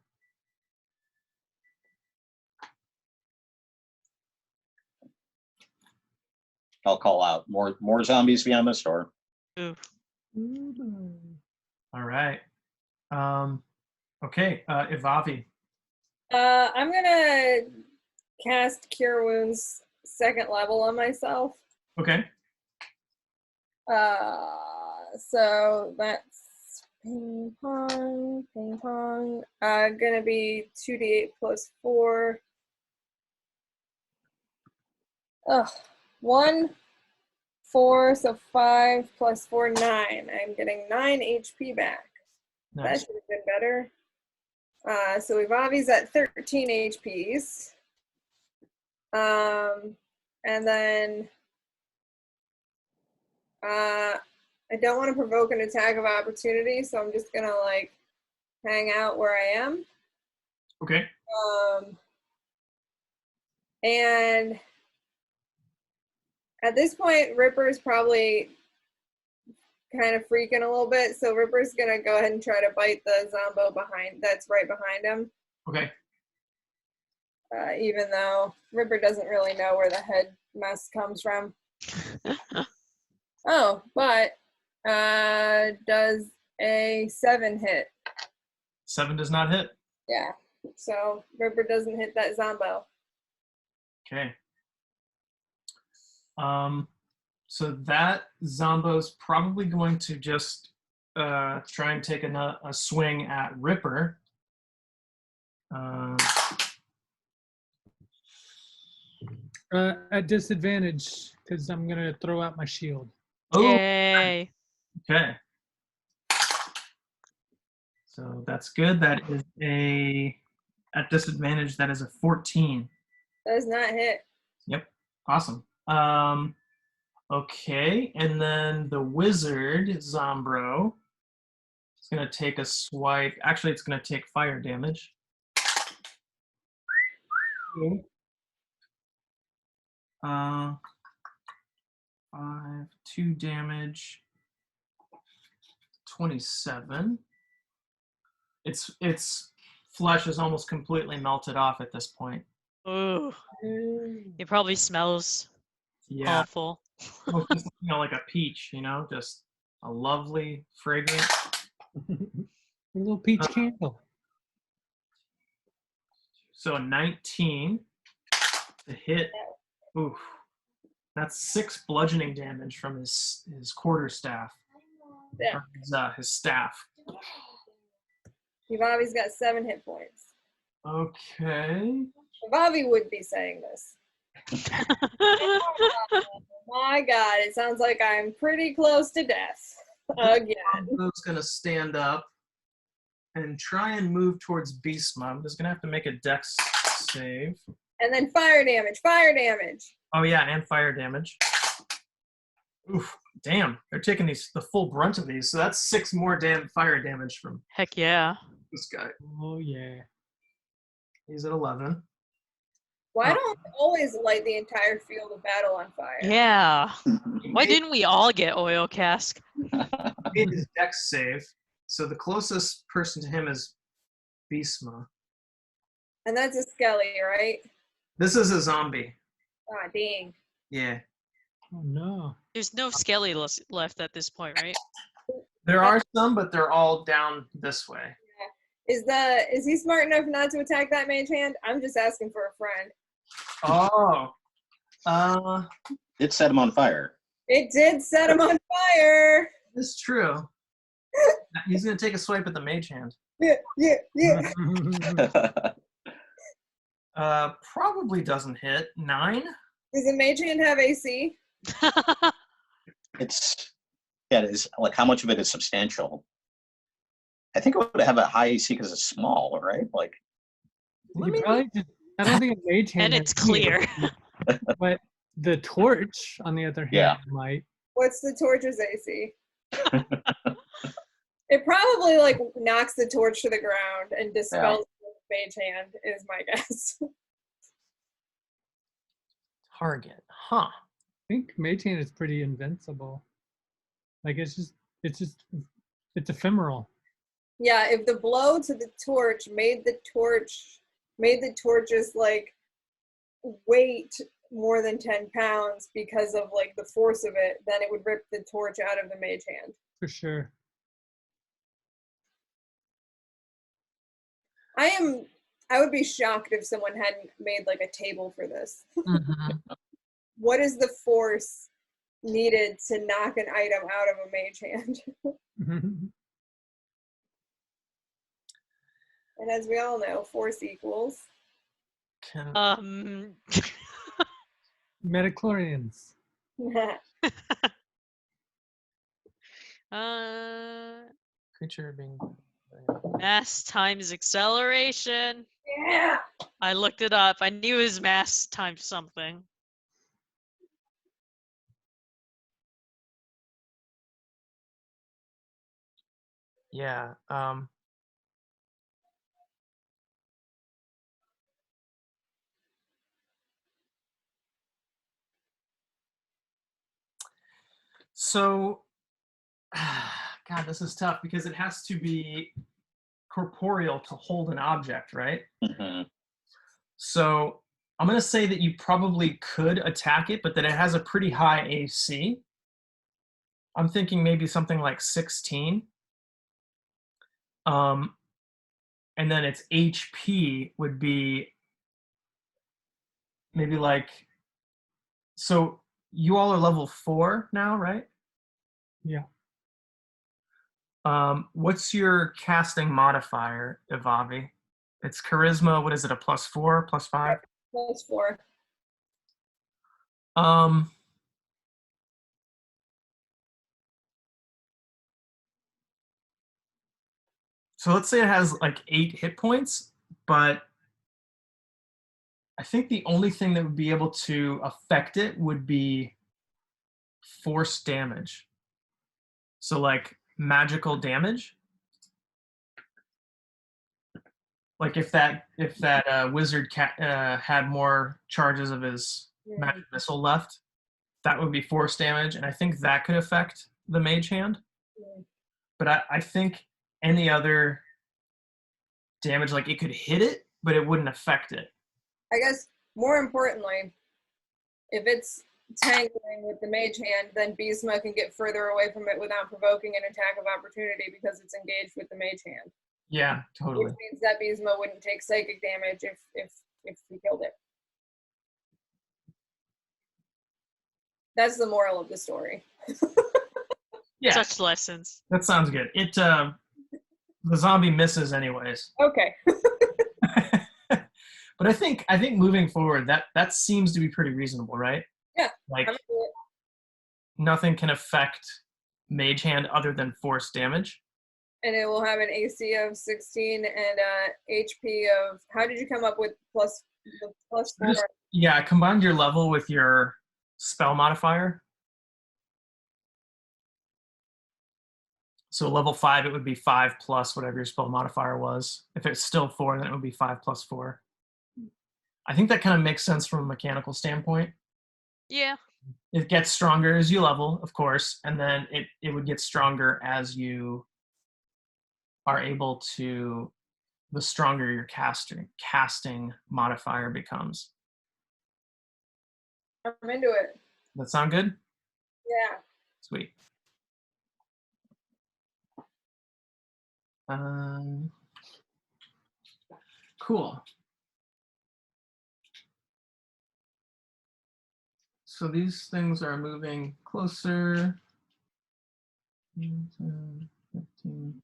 I'll call out more zombies beyond this door. Oof. All right. Okay, Ivavi. I'm gonna cast Cure Wounds 2nd level on myself. Okay. So that's ping pong. Gonna be 2d8 plus 4. 1, 4, so 5 plus 4, 9. I'm getting 9 HP back. That Nice. should have been better. So Ivavi's at 13 HPs. And then I don't want to provoke an attack of opportunity, so I'm just gonna like hang out where I am. Okay. And at this point, Ripper's probably kind of freaking a little bit, so Ripper's gonna go ahead and try to bite the zombo that's right behind him. Okay. Even though Ripper doesn't really know where the head mess comes from. Oh, but does a 7 hit? 7 does not hit. Yeah, so Ripper doesn't hit that zombo. Okay. So that zombo's probably going to just try and take a swing at Ripper. At disadvantage, because I'm going to throw out my shield. Oh, Yay. okay. So that's good. That is at disadvantage, that is a 14. Does not hit. Yep. Awesome. Okay, and then the wizard, Zombro, is going to take a swipe. Actually, it's going to take fire damage. 5, 2 damage, 27. Its flesh is almost completely melted off at this point. Ooh. It probably smells Yeah, awful. almost just, like a peach, just a lovely fragrance. A little peach candle. So a 19 to hit. Oof. That's 6 bludgeoning damage from his quarterstaff. Yeah. Or his staff. Ivavi's got 7 hit points. Okay. Ivavi would be saying this. My God, it sounds like I'm pretty close to death again. Zombo's gonna stand up and try and move towards Beastma. I'm just gonna have to make a dex save. And then fire damage, fire damage. Oh yeah, and fire damage. Oof, damn, they're taking the full brunt of these. So that's 6 more fire damage from Heck yeah. this guy. Oh yeah. He's at 11. Why don't we always light the entire field of battle on fire? Yeah. Why didn't we all get oil cask? He made his dex save. So the closest person to him is Beastma. And that's a skelly, right? This is a zombie. Ah, dang. Yeah. Oh no. There's no skelly left at this point, right? There are some, but they're all down this way. Is he smart enough not to attack that mage hand? I'm just asking for a friend. Oh. It set him on fire. It did set him on fire. It's true. He's gonna take a swipe at the mage hand. Yeah. Probably doesn't hit. 9? Does a mage hand have AC? It's it is like how much of it is substantial? I think it would have a high AC because it's small, right? Like You probably just, I don't think a mage hand And has it's clear. any, but the torch, on the other hand, Yeah. might. What's the torch's AC? It probably like knocks the torch to the ground and dispels the mage hand is my guess. Target. Huh. I think mage hand is pretty invincible. Like it's ephemeral. Yeah, if the blow to the torch made the torch's like weight more than 10 pounds because of like the force of it, then it would rip the torch out of the mage hand. For sure. I would be shocked if someone hadn't made like a table for this. Mhm. What is the force needed to knock an item out of a mage hand? And as we all know, force equals. Can, Metachlorians. creature being. Mass times acceleration. Yeah. I looked it up. I knew it was mass times something. Yeah. So, God, this is tough because it has to be corporeal to hold an object, right? Mhm. So I'm going to say that you probably could attack it, but that it has a pretty high AC. I'm thinking maybe something like 16. And then its HP would be maybe like, so you all are level 4 now, right? Yeah. What's your casting modifier, Ivavi? It's charisma. What is it? A +4, +5? +4. So let's say it has like 8 hit points, but I think the only thing that would be able to affect it would be force damage. So like magical damage. Like if that wizard had more charges of his magic missile left, that would be force damage, and I think that could affect the mage hand. Yeah. But I think any other damage, like it could hit it, but it wouldn't affect it. I guess more importantly, if it's tangling with the mage hand, then Beastma can get further away from it without provoking an attack of opportunity because it's engaged with the mage hand. Yeah, totally. Which means that Beastma wouldn't take psychic damage if he killed it. That's the moral of the story. Yeah, Such lessons. that sounds good. It the zombie misses anyways. Okay. But I think moving forward, that seems to be pretty reasonable, right? Yeah. Like I'm gonna do it. nothing can affect mage hand other than force damage. And it will have an AC of 16 and HP of. How did you come up with plus 4? Yeah, combine your level with your spell modifier. So level 5, it would be 5 plus whatever your spell modifier was. If it's still 4, then it would be 5 plus 4. I think that kind of makes sense from a mechanical standpoint. Yeah. It gets stronger as you level, of course, and then it would get stronger as you are able to, the stronger your casting modifier becomes. I'm into it. That sound good? Yeah. Sweet. Cool. So these things are moving closer. 10, 15,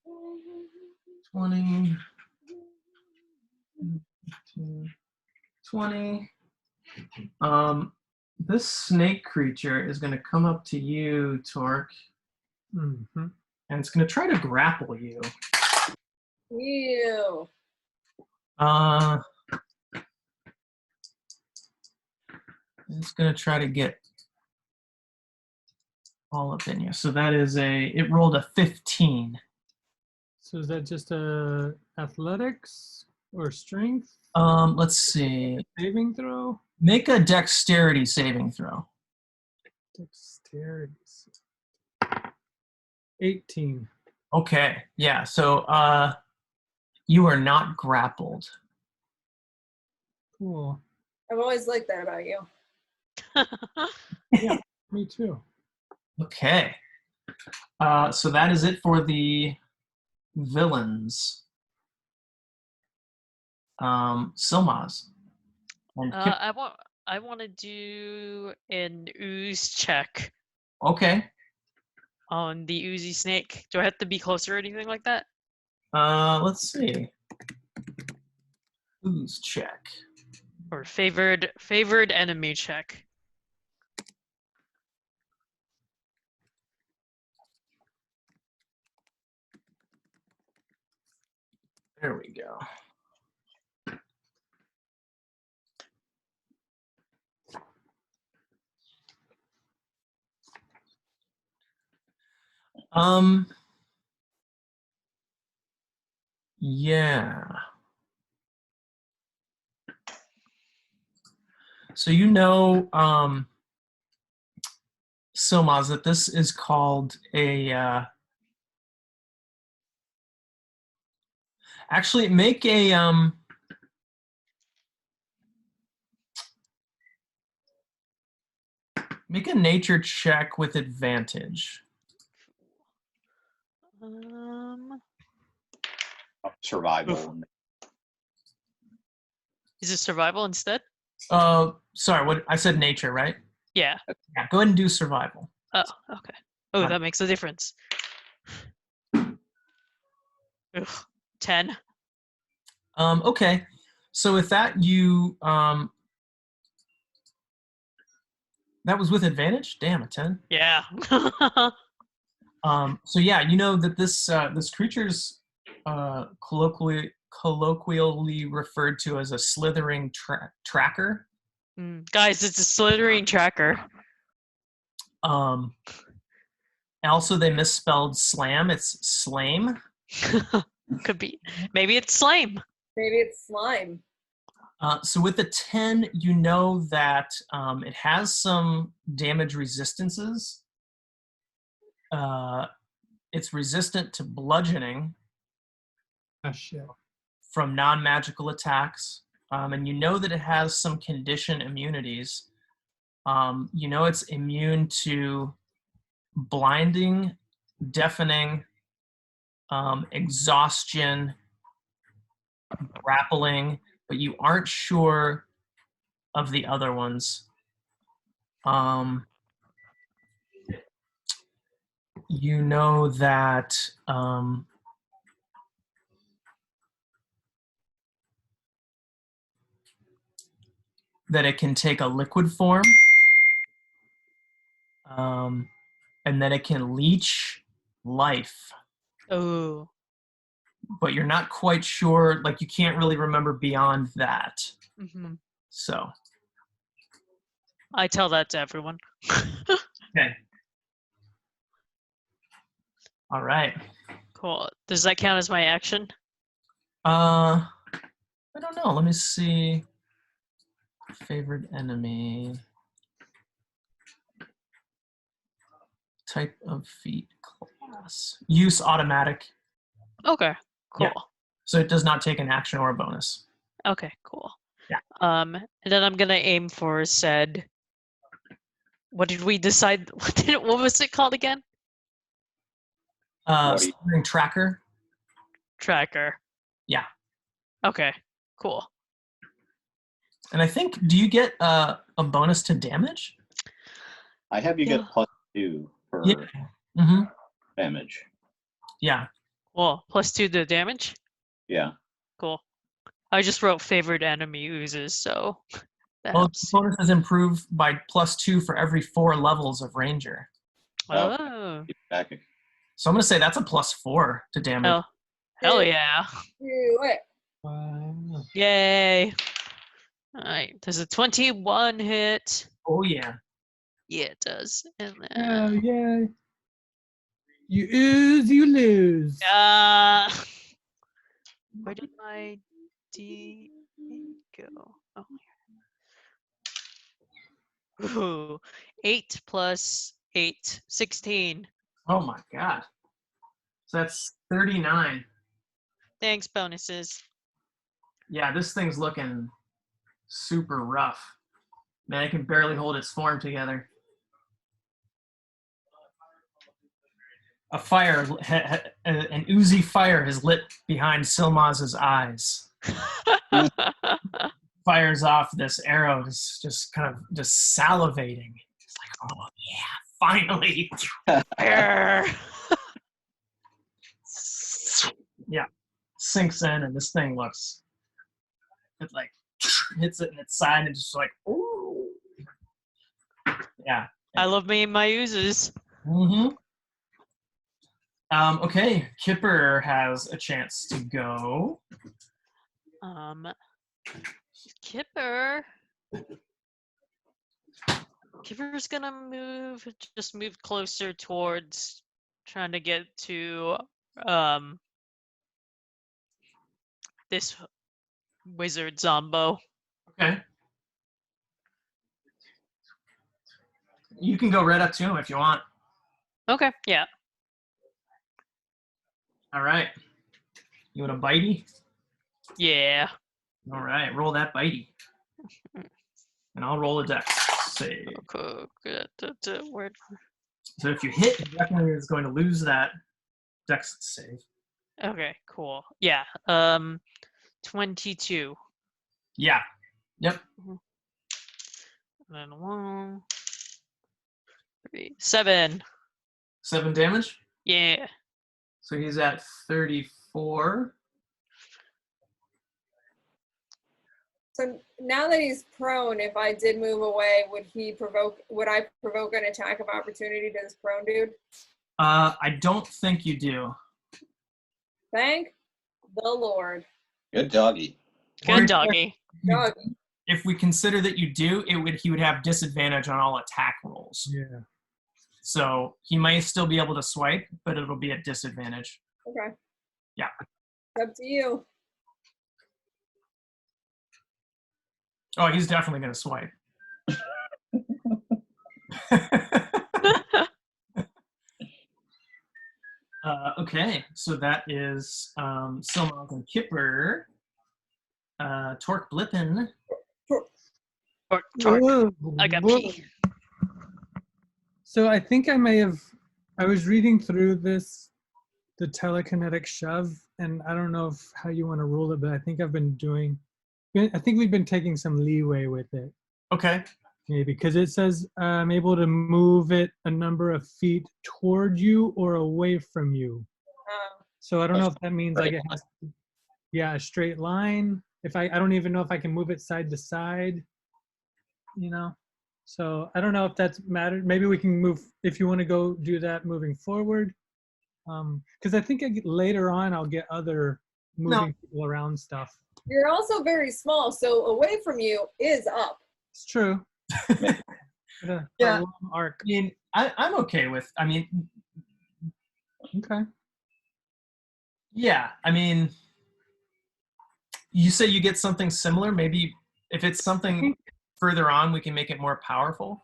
20, 15, 20. This snake creature is going to come up to you, Torque, Mm-hmm. and it's going to try to grapple you. Ew. It's going to try to get all up in you. So that is it rolled a 15. So is that just a athletics or strength Let's see. saving throw? Make a dexterity saving throw. Dexterity. 18. Okay. Yeah. So you are not grappled. Cool. I've always liked that about you. Yeah, me too. Okay. So that is it for the villains. Silmaz. And Kip- I want to do an ooze check okay. on the oozy snake. Do I have to be closer or anything like that? Let's see. Ooze check. Or favored enemy check? There we go. Yeah. So you know, Silmaz, that this is called a. Actually, make a nature check with advantage. Survival. Is it survival instead? Sorry, what I said nature, right? Yeah. Yeah, go ahead and do survival. Oh, okay. Oh, that makes a difference. Ugh, 10. Okay. So with that, you that was with advantage? Damn, a 10. Yeah. So yeah, you know that this creature's colloquially referred to as a slithering tracker. Guys, it's a slithering tracker. Also, they misspelled slam. It's slame. Could be. Maybe it's slime. Maybe it's slime. So with the 10, you know that it has some damage resistances. It's resistant to bludgeoning Shit. from non-magical attacks. And you know that it has some condition immunities. You know it's immune to blinding, deafening, exhaustion, grappling, but you aren't sure of the other ones. You know that that it can take a liquid form, and that it can leech life. Oh. but you're not quite sure. Like you can't really remember beyond that. Hmm. So I tell that to everyone. okay. All right. Cool. Does that count as my action? I don't know. Let me see. Favorite enemy. Type of feat class. Use automatic. Okay. Cool. Yeah. So it does not take an action or a bonus. Okay. Cool. Yeah. And then I'm gonna aim for said. What did we decide? What was it called again? What do you- Steering tracker. Tracker. Yeah. Okay. Cool. And I think, do you get a bonus to damage? I have you Yeah. get +2 for Yeah. Mm-hmm. damage. Yeah. Well, +2 to damage. Yeah. Cool. I just wrote favorite enemy oozes, so that Well, helps. bonus is improved by +2 for every 4 levels of Ranger. Oh. Back. So I'm going to say that's a +4 to damage. Hell yeah. Do it. Wow. Yay. All right. Does a 21 hit? Oh, yeah. Yeah, it does. And Oh, then, yeah. You ooze, you lose. where did my D go? Oh, here. Ooh, 8 plus 8, 16. Oh, my God. So that's 39. Thanks, bonuses. Yeah, this thing's looking super rough. Man, it can barely hold its form together. A fire, an oozy fire has lit behind Silmaz's eyes. Fires off this arrow, just kind of just salivating. It's like, oh yeah, finally. Arr. Yeah, sinks in, and this thing looks. It like hits it in its side, and just like, ooh. Yeah. I love me and my oozes. Mm-hmm. Okay, Kipper has a chance to go. Kipper. Kipper's gonna just move closer towards trying to get to this wizard Zombo. Okay. You can go right up to him if you want. Okay, yeah. All right. You want a bitey? Yeah. All right, roll that bitey. And I'll roll a dex save. Okay. Where? So if you hit, it definitely is going to lose that dex save. Okay, cool. Yeah. 22. Yeah. Yep. And then 1, 3, 7. 7 damage. Yeah. So he's at 34. So now that he's prone, if I did move away, would I provoke an attack of opportunity to this prone dude? I don't think you do. Thank the Lord. Good doggy. Good doggy. Dog. If we consider that you do, he would have disadvantage on all attack rolls. Yeah. So he might still be able to swipe, but it'll be at disadvantage. Okay. Yeah. It's up to you. Oh, he's definitely going to swipe. Okay, so that is Silmaz and Kipper. Torque Blippen. Torque. I got pee. So I think I was reading through the telekinetic shove, and I don't know how you want to rule it, but I think we've been taking some leeway with it. Okay. Maybe because it says I'm able to move it a number of feet toward you or away from you. So I don't know if that means like it has a straight line. If I don't even know if I can move it side to side, So I don't know if that's mattered. Maybe we can move, if you want to go do that moving forward. Because I think later on I'll get other moving people around stuff. You're also very small, so away from you is up. It's true. A Yeah. long arc. I mean, I'm okay with. I mean, Okay. yeah. I mean, you say you get something similar. Maybe if it's something further on, we can make it more powerful.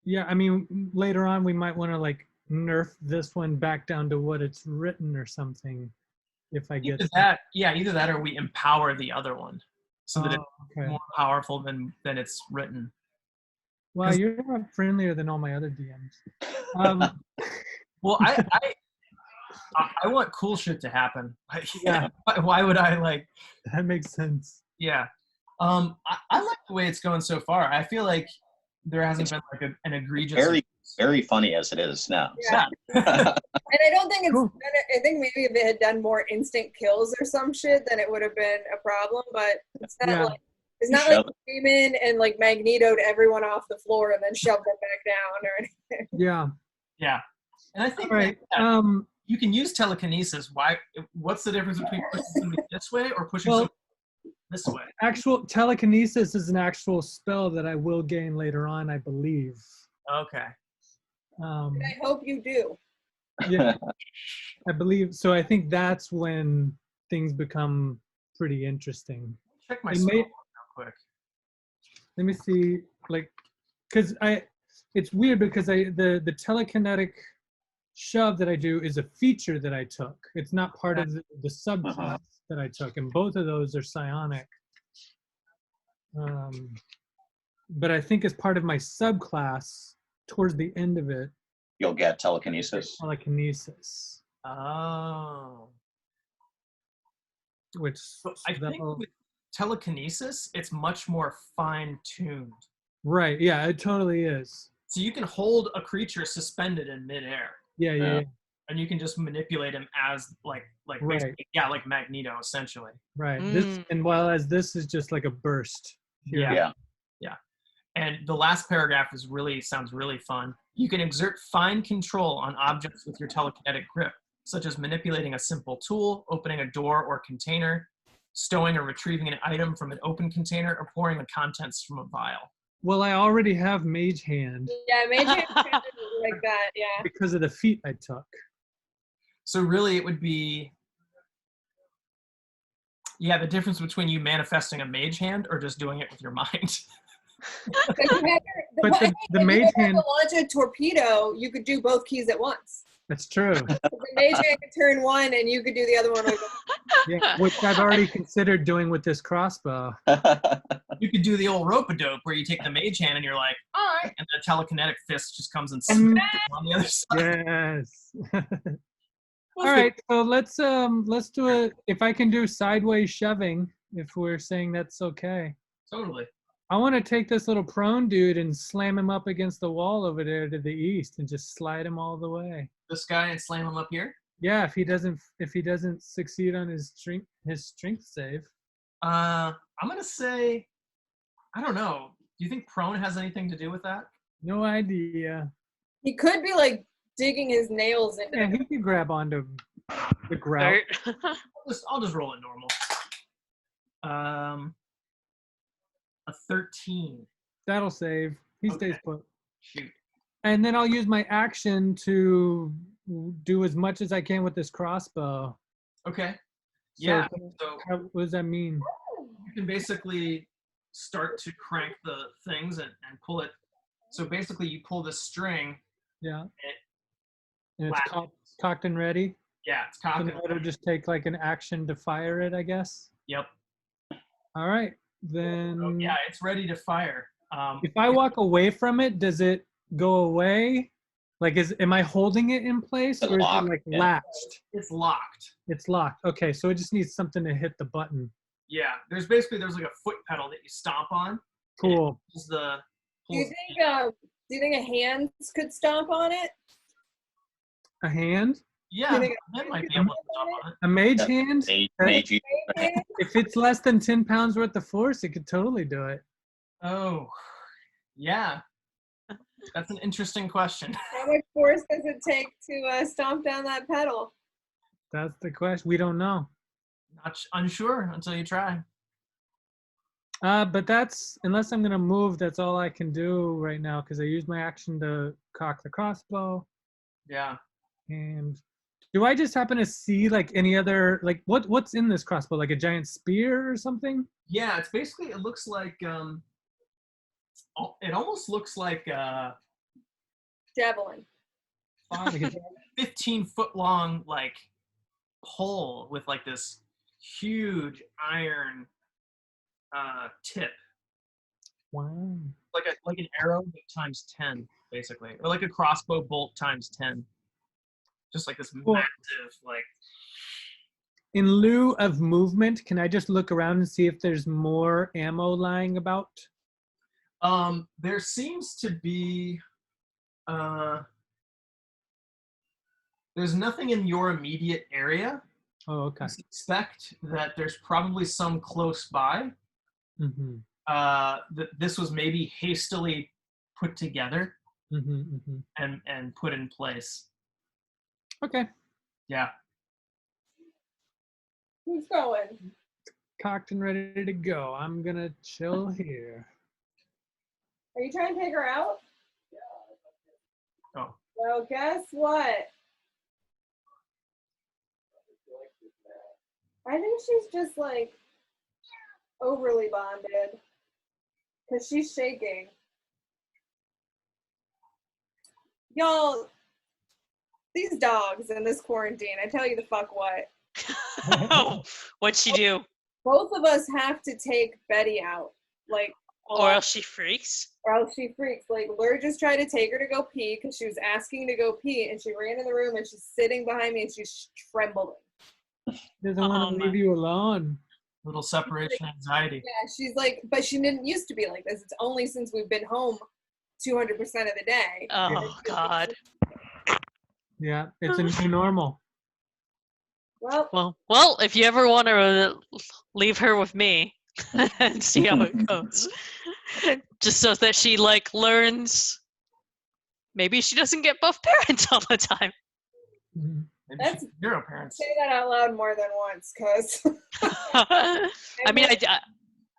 Yeah, I mean, later on we might want to like nerf this one back down to what it's written or something. If I get Either that, or we empower the other one so that it's okay. more powerful than it's written. Wow, you're friendlier than all my other DMs. Well, I want cool shit to happen. Yeah. Why would I like? That makes sense. Yeah. I like the way it's going so far. I feel like there hasn't been like an egregious. Very, very funny as it is now. Yeah. And I don't think it's. Cool. I think maybe if it had done more instant kills or some shit, then it would have been a problem. But it's not like it's not like he came in and like Magneto'd everyone off the floor and then shoved them back down or anything. Yeah. Yeah. And I think Right. that you can use telekinesis. What's the difference between pushing somebody this way or pushing somebody this way? Actual telekinesis is an actual spell that I will gain later on, I believe. Okay. And I hope you do. Yeah, I believe so. I think that's when things become pretty interesting. Check my spell real quick. Let me see, like, because it's weird because the telekinetic shove that I do is a feature that I took. It's not part of the subclass that I took, and both of those are psionic. But I think as part of my subclass, towards the end of it, You'll get telekinesis. telekinesis. Oh. Which I think with telekinesis, it's much more fine-tuned. right, yeah, it totally is. So you can hold a creature suspended in midair, Yeah. and you can just manipulate him as like Right. basically, like Magneto essentially. Right. This and while as this is just like a burst. Yeah. And the last paragraph sounds really fun. You can exert fine control on objects with your telekinetic grip, such as manipulating a simple tool, opening a door or container, stowing or retrieving an item from an open container, or pouring the contents from a vial. Well, I already have Mage Hand Yeah, Mage Hand like that. Yeah. because of the feat I took. So really, it would be the difference between you manifesting a Mage Hand or just doing it with your mind. But the Mage Hand, launch a torpedo, you could do both keys at once. that's true. The Mage Hand could turn one, and you could do the other one. Yeah, which I've already considered doing with this crossbow. You could do the old rope-a-dope where you take the Mage Hand and you're like, all right, and the telekinetic fist just comes and smacks it on the other side. Yes. All right, so let's do it. If I can do sideways shoving, if we're saying that's okay. Totally. I want to take this little prone dude and slam him up against the wall over there to the east and just slide him all the way. This guy and slam him up here? Yeah, if he doesn't succeed on his strength save. I'm gonna say, I don't know. Do you think prone has anything to do with that? No idea. He could be like digging his nails into. Yeah, he could grab onto the grout. I'll just roll it normal. A 13. That'll save. He Okay. stays put. Shoot. And then I'll use my action to do as much as I can with this crossbow. Okay. So Yeah. So what does that mean? you can basically start to crank the things and pull it. So basically, you pull the string. Yeah. It And it's cocked and ready. Yeah, it's cocked. And it'll just take like an action to fire it, I guess. Yep. All right. Then So, yeah, it's ready to fire. if I walk away from it, does it go away? Like, am I holding it in place, It's or is locked, it like yeah. latched? It's locked. It's locked. Okay, so it just needs something to hit the button. Yeah, there's like a foot pedal that you stomp on. Cool. Do you think a hand could stomp on it? A hand? Yeah, that might be able to stomp on it. A mage Yeah. hand? Mage. If it's less than 10 pounds worth of force, it could totally do it. Oh, yeah. That's an interesting question. How much force does it take to stomp down that pedal? That's the question. We don't know. Unsure until you try. But that's, unless I'm gonna move, that's all I can do right now because I used my action to cock the crossbow. Yeah. And do I just happen to see like any other, like what's in this crossbow? Like a giant spear or something? Yeah, it's basically, it looks like, it almost looks like Javelin. Like a 15-foot long, like, pole with like this huge iron tip. Wow. Like an arrow but times 10, basically. Or like a crossbow bolt times 10. Just like this Cool. massive, like, In lieu of movement, can I just look around and see if there's more ammo lying about? there seems to be there's nothing in your immediate area. Oh, okay. I suspect that there's probably some close by. Mm-hmm. That this was maybe hastily put together Mm-hmm. Mm-hmm. and put in place. Okay. Yeah. Who's going? Cocked and ready to go. I'm gonna chill here. Are you trying to take her out? Oh. Well, guess what? I think she's just like overly bonded because she's shaking. Y'all, these dogs in this quarantine, I tell you the fuck what. Oh, what'd she do? Both of us have to take Betty out. Like, Or else she freaks? or else she freaks. Like, Lur just tried to take her to go pee because she was asking to go pee, and she ran in the room and she's sitting behind me and she's trembling. Doesn't want to my. leave you alone. Little separation anxiety. Yeah, she's like, but she didn't used to be like this. It's only since we've been home 200% of the day. Oh, God. Yeah, it's a new normal. Well, Well, if you ever want to leave her with me and see how it goes, just so that she like learns, maybe she doesn't get both parents all the time. Mhm. Maybe That's- she's zero parents. say that out loud more than once, because I mean,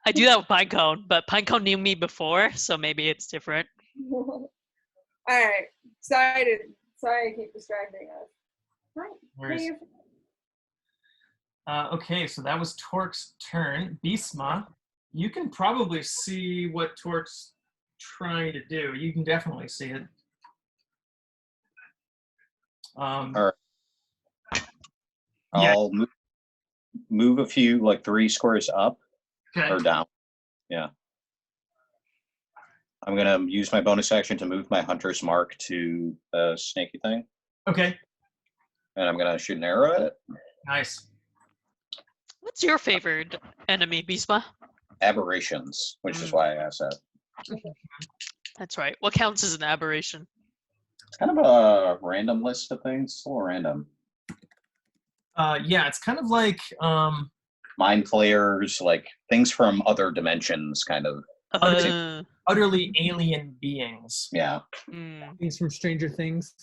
I do that with Pinecone, but Pinecone knew me before, so maybe it's different. All right. Sorry to keep distracting us. Hi. Where's- Hey, Okay, so that was Torque's turn. Bisma, you can probably see what Torque's trying to do. You can definitely see it. All right. Yeah. I'll move a few, like 3 squares up Okay. or down. Yeah. I'm gonna use my bonus action to move my hunter's mark to the snaky thing, Okay. and I'm gonna shoot an arrow at it. Nice. What's your favorite enemy, Bisma? Aberrations, which is why I asked that. That's right. What counts as an aberration? It's kind of a random list of things. It's a little random. Yeah, it's kind of like Mind flayers, like things from other dimensions, kind of. utterly alien beings. Yeah. Things from Stranger Things.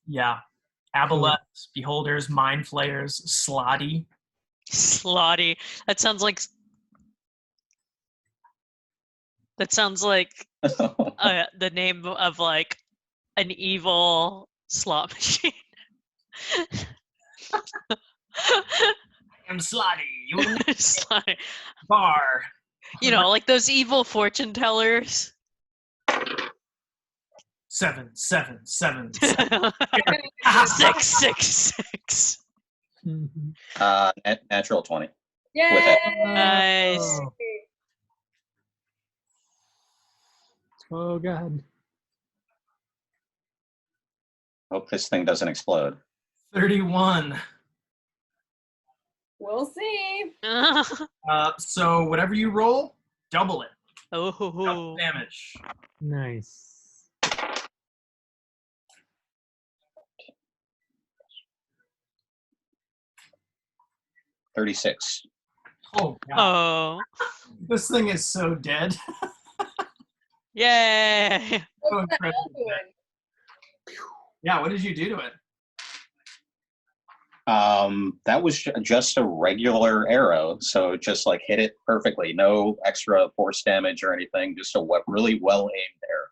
Yeah. Aboleths, beholders, mind flayers, slotty. Slotty. That sounds like the name of like an evil slot machine. I'm slotty. You will need Slotty. bar. You know, like those evil fortune tellers. 7, 7, 7, 7. 666. Mhm. Natural 20. Yay! Nice. Oh God. Hope this thing doesn't explode. 31. We'll see. So whatever you roll, double it. Oh. Double damage. Nice. $36. Oh, God. Oh. This thing is so dead. Yay. So What's the impressive. L doing? Yeah, what did you do to it? That was just a regular arrow, so it just like hit it perfectly. No extra force damage or anything. Just a really well aimed arrow.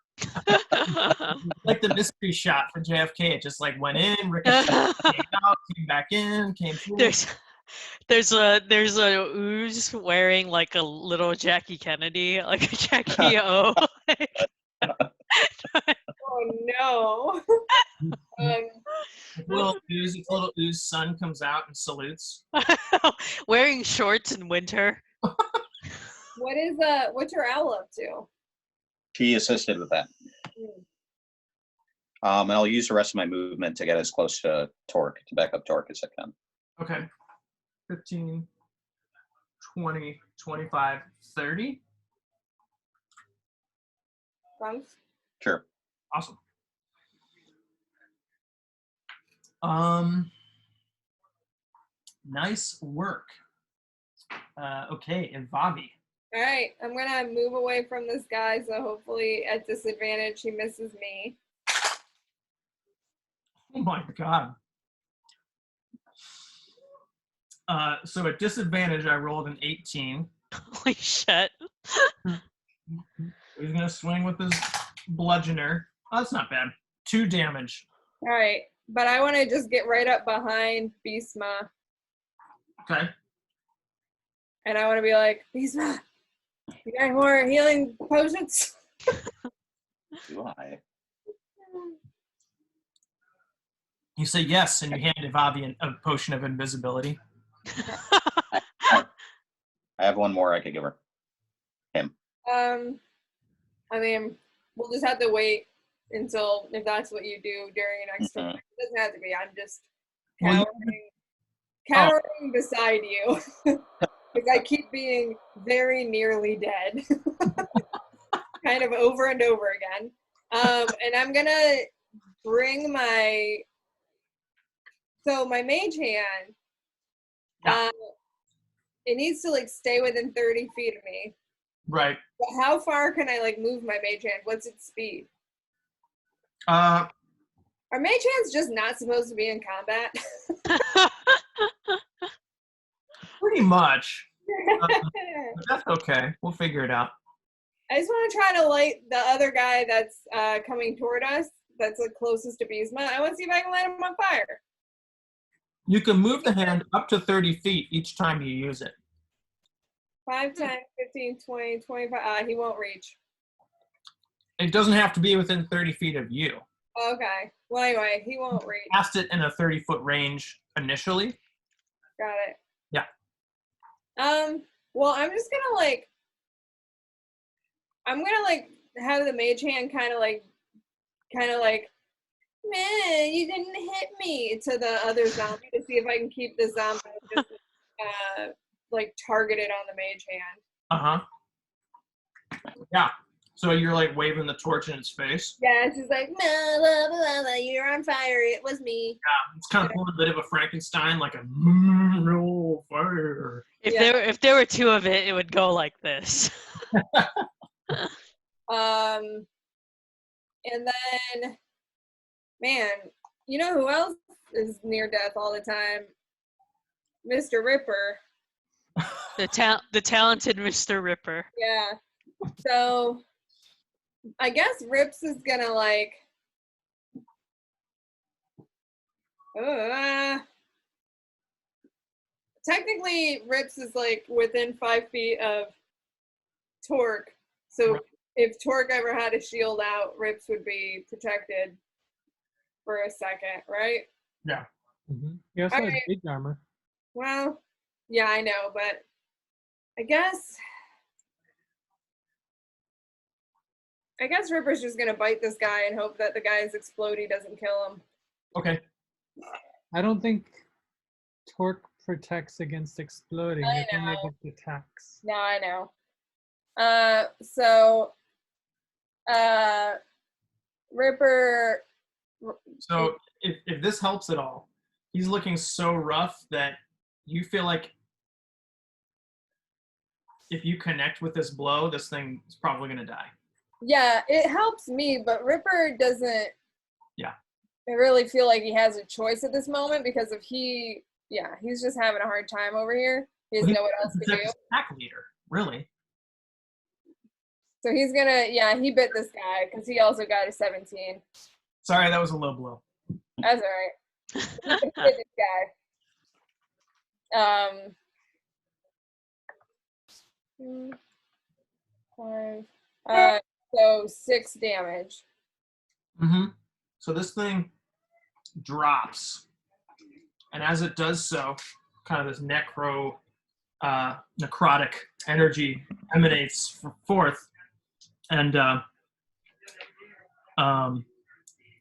Like the mystery shot for JFK. It just like went in, ricocheted, came out, came back in, came through. there's a ooze wearing like a little Jackie Kennedy, like a Jackie O. Oh no. Its little ooze son comes out and salutes. Wearing shorts in winter. What's your owl up to? She assisted with that. And I'll use the rest of my movement to get as close to back up Torque as I can. Okay. 15, 20, 25, 30. Thanks. Sure. Awesome. Nice work. Okay, and Vavi. All right, I'm gonna move away from this guy, so hopefully at disadvantage he misses me. Oh my god. So at disadvantage, I rolled an 18. Holy shit. He's gonna swing with his bludgeoner. Oh, that's not bad. 2 damage. All right, but I want to just get right up behind Beastma, Okay. and I want to be like, Beastma, you got any more healing potions? Do I? You say yes, and you hand Vavi a potion of invisibility. I have one more I could give her. Him. I mean, we'll just have to wait until if that's what you do during your next turn. It doesn't have to be. I'm just cowering beside you because I keep being very nearly dead, kind of over and over again. And I'm gonna bring my mage hand. It needs to like stay within 30 feet of me. Right. But how far can I like move my mage hand? What's its speed? Uh, Are mage hands just not supposed to be in combat? pretty much. But that's okay. We'll figure it out. I just want to try to light the other guy that's coming toward us, that's like closest to Beastma. I want to see if I can light him on fire. You can move the hand up to 30 feet each time you use it. 5, 10, 15, 20, 25. He won't reach. It doesn't have to be within 30 feet of you. Okay. Well, anyway, he won't reach. Cast it in a 30-foot range initially. Got it. Yeah. Well, I'm just gonna have the mage hand kind of like, man, you didn't hit me to the other zombie to see if I can keep the zombie just, like targeted on the mage hand. Yeah. So you're like waving the torch in its face. Yeah, it's just like, blah, blah, blah, blah, you're on fire. It was me. Yeah, it's kind of pulling a bit of a Frankenstein, like a no fire. If there were 2 of it, it would go like this. And then, man, you know who else is near death all the time? Mr. Ripper. The talented Mr. Ripper. Yeah. So, I guess Rips is gonna like. Technically, Rips is like within 5 feet of Torque. So if Torque ever had a shield out, Rips would be protected for a second, right? Yeah. Mm-hmm. He also has Alright. big armor. Well, yeah, I know, but I guess Ripper's just gonna bite this guy and hope that the guy's explodey doesn't kill him. Okay. I don't think Torque protects against exploding. I It's only know. against attacks. No, I know. Ripper. So if this helps at all, he's looking so rough that you feel like if you connect with this blow, this thing is probably going to die. Yeah, it helps me, but Ripper doesn't. Yeah. I really feel like he has a choice at this moment because if he's just having a hard time over here. He doesn't know what else to do. His pack leader, really. So he's gonna, he bit this guy because he also got a 17. Sorry, that was a low blow. That's all right. He's gonna bit this guy. 5. So 6 damage. Mm-hmm. So this thing drops, and as it does so, kind of this necrotic energy emanates forth, and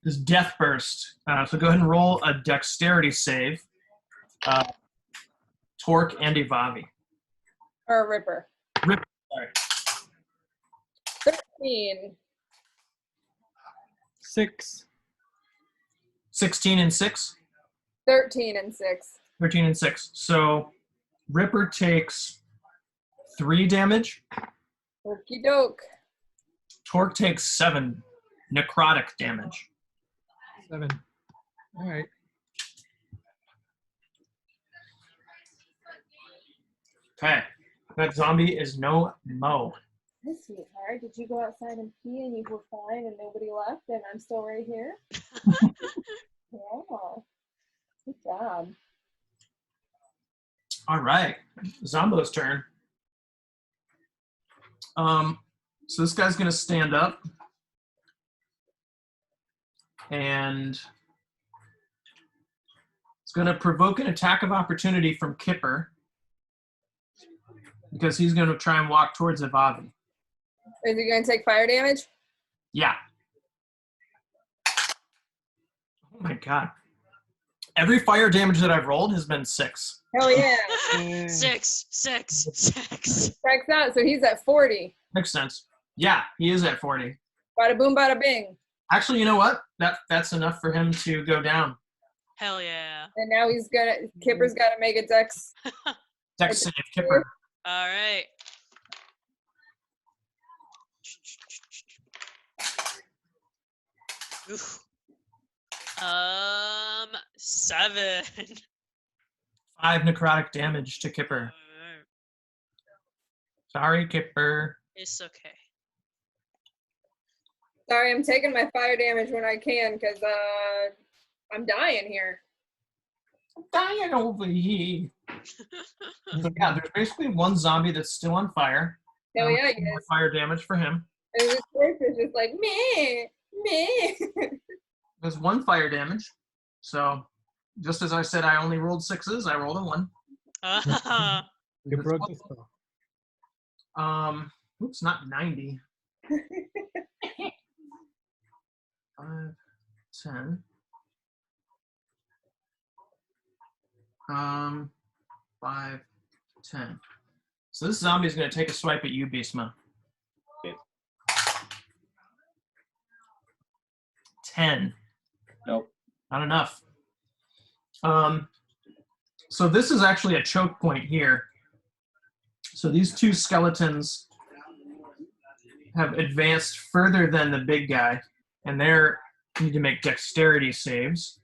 this death burst. So go ahead and roll a dexterity save. Torque and a Wavey. Or Ripper. Ripper, sorry. 13. 6. 16 and 6. 13 and 6. 13 and 6. So Ripper takes 3 damage. Okie doke. Torque takes 7 necrotic damage. 7. All right. Okay. That zombie is no mo. Hey, sweetheart, did you go outside and pee and you were fine and nobody left and I'm still right here? Yeah. Good job. All right. Zombo's turn. So this guy's going to stand up. And it's going to provoke an attack of opportunity from Kipper. Because he's going to try and walk towards Wavey. Is he going to take fire damage? Yeah. Oh my god. Every fire damage that I've rolled has been 6. Hell yeah. 6. Checks out. So he's at 40. Makes sense. Yeah, he is at 40. Bada boom, bada bing. Actually, you know what? That's enough for him to go down. Hell yeah. And now Kipper's got to make a dex. Dex save, Kipper. All right. Oof. 7. 5 necrotic damage to Kipper. Sorry, Kipper. It's okay. Sorry, I'm taking my fire damage when I can because I'm dying here. I'm dying over here. So yeah, there's basically one zombie that's still on fire. Hell yeah, he More is. fire damage for him. And his voice is just like, meh. There's 1 fire damage. So just as I said, I only rolled 6s. I rolled a 1. You broke the spell. Oops, not 90. 5, 10. 5, 10. So this zombie is going to take a swipe at you, Beastma. Okay. 10. Nope. Not enough. So this is actually a choke point here. So these 2 skeletons have advanced further than the big guy, and they're need to make dexterity saves.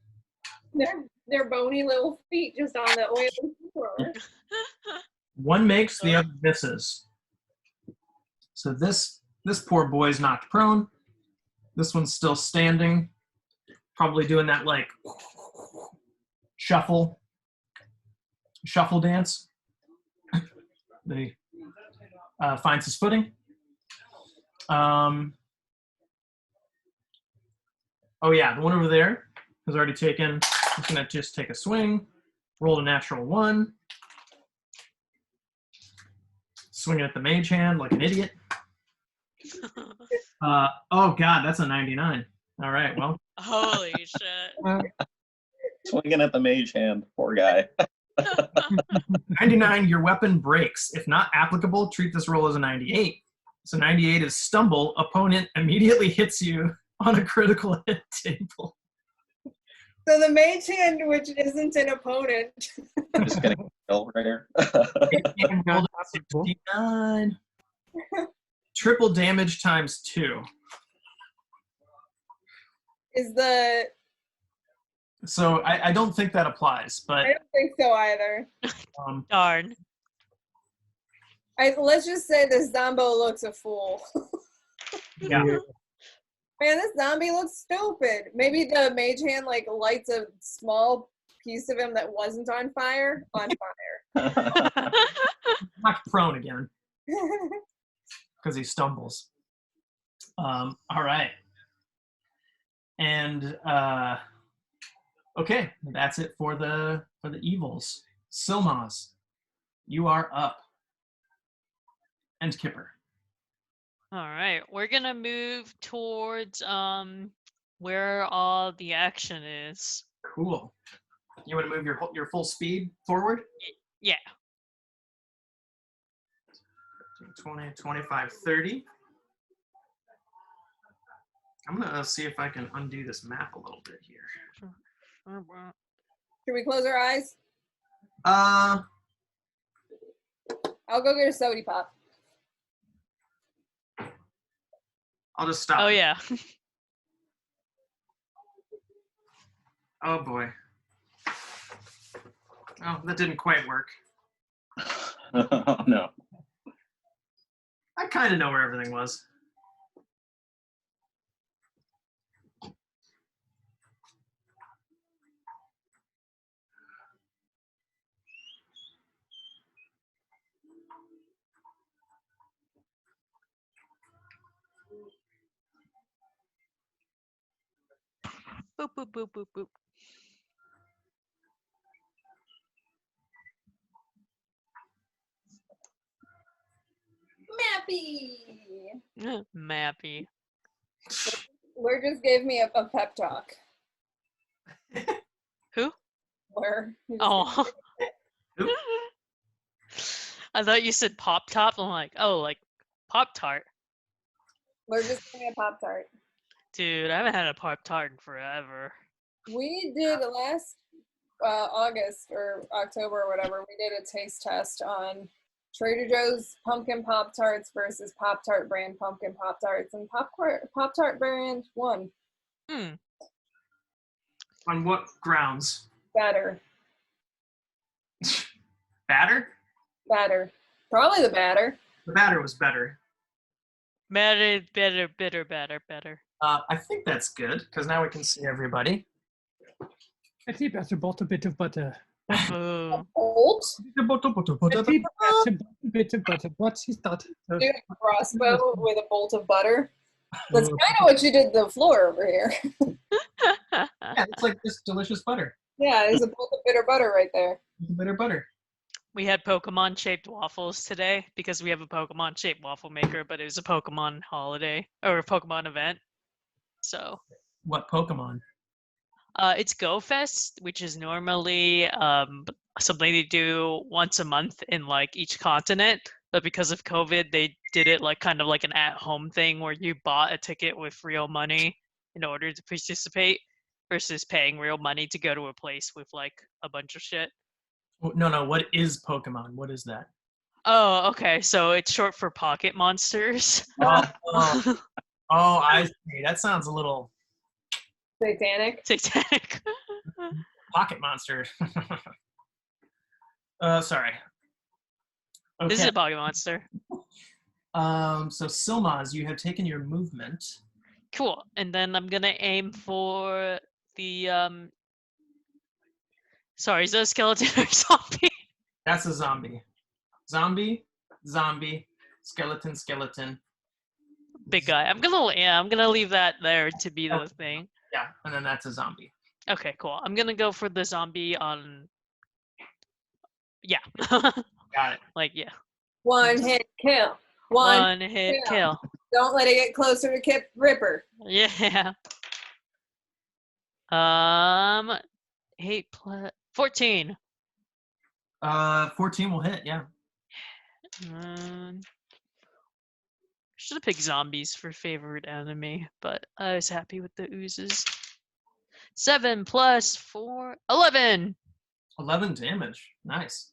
Their bony little feet just on the oily floor. 1 makes, the other misses. So this poor boy's knocked prone. This one's still standing, probably doing that like shuffle dance. He finds his footing. Oh yeah, the one over there has already taken. He's gonna just take a swing, roll a natural 1. Swing it at the mage hand like an idiot. Oh god, that's a 99. All right, well. Holy shit. Swinging at the mage hand. Poor guy. 99, your weapon breaks. If not applicable, treat this roll as a 98. So 98 is stumble. Opponent immediately hits you on a critical hit table. So the mage hand, which isn't an opponent. Just getting killed right here. And rolled a 69. triple damage times 2. Is the So I don't think that applies, but I don't think so either. Darn. Let's just say this Zombo looks a fool. yeah. Man, this zombie looks stupid. Maybe the mage hand like lights a small piece of him that wasn't on fire on fire. Knocked prone again because he stumbles. All right. And okay, that's it for the evils. Silmaz, you are up. And Kipper. All right, we're gonna move towards where all the action is. Cool. You want to move your full speed forward? Yeah. 20, 25, 30. I'm gonna see if I can undo this map a little bit here. Should we close our eyes? Uh, I'll go get a sody pop. I'll just stop. Oh yeah. Oh boy. Oh, that didn't quite work. Oh, no. I kind of know where everything was. Boop boop boop boop boop. Mappy. Mappy. Where just gave me a pep talk. Who? Where? Oh. I thought you said Pop Top. I'm like, oh, like Pop Tart. We're just getting a Pop Tart. Dude, I haven't had a Pop Tart in forever. We did last August or October or whatever, we did a taste test on Trader Joe's pumpkin Pop Tarts versus Pop Tart brand pumpkin Pop Tarts, and Pop Tart brand won. On what grounds? Better. Batter? Batter. Probably the batter. The batter was better. Better. I think that's good because now we can see everybody. I think that's about a bit of butter. Ooh. Old? I think that's a bit of butter. What's his thought? Do a crossbow with a bolt of butter. That's kind of what you did to the floor over here. Yeah, it's like this delicious butter. Yeah, there's a bolt of bitter butter right there. Bitter butter. We had Pokemon-shaped waffles today because we have a Pokemon-shaped waffle maker, but it was a Pokemon holiday or a Pokemon event. So What Pokemon? it's Go Fest, which is normally something they do once a month in like each continent. But because of COVID, they did it like kind of like an at-home thing where you bought a ticket with real money in order to participate versus paying real money to go to a place with like a bunch of shit. No. What is Pokemon? What is that? Oh, okay. So it's short for Pocket Monsters. Oh, I see. That sounds a little Satanic. Satanic. Pocket Monster. Sorry. Okay. This is a Pocket Monster. So Silmaz, you have taken your movement. Cool. And then I'm gonna aim for the Sorry, is that a skeleton or zombie? That's a zombie. Zombie, skeleton. Big guy. I'm gonna leave that there to be the thing. Yeah, and then that's a zombie. Okay, cool. I'm gonna go for the zombie on. Yeah. Got it. Like yeah. One hit kill. One hit kill. Don't let it get closer to Kip Ripper. Yeah. 8 plus 14. 14 will hit, yeah. Should have picked zombies for favorite enemy, but I was happy with the oozes. 7 plus 4, 11. 11 damage. Nice.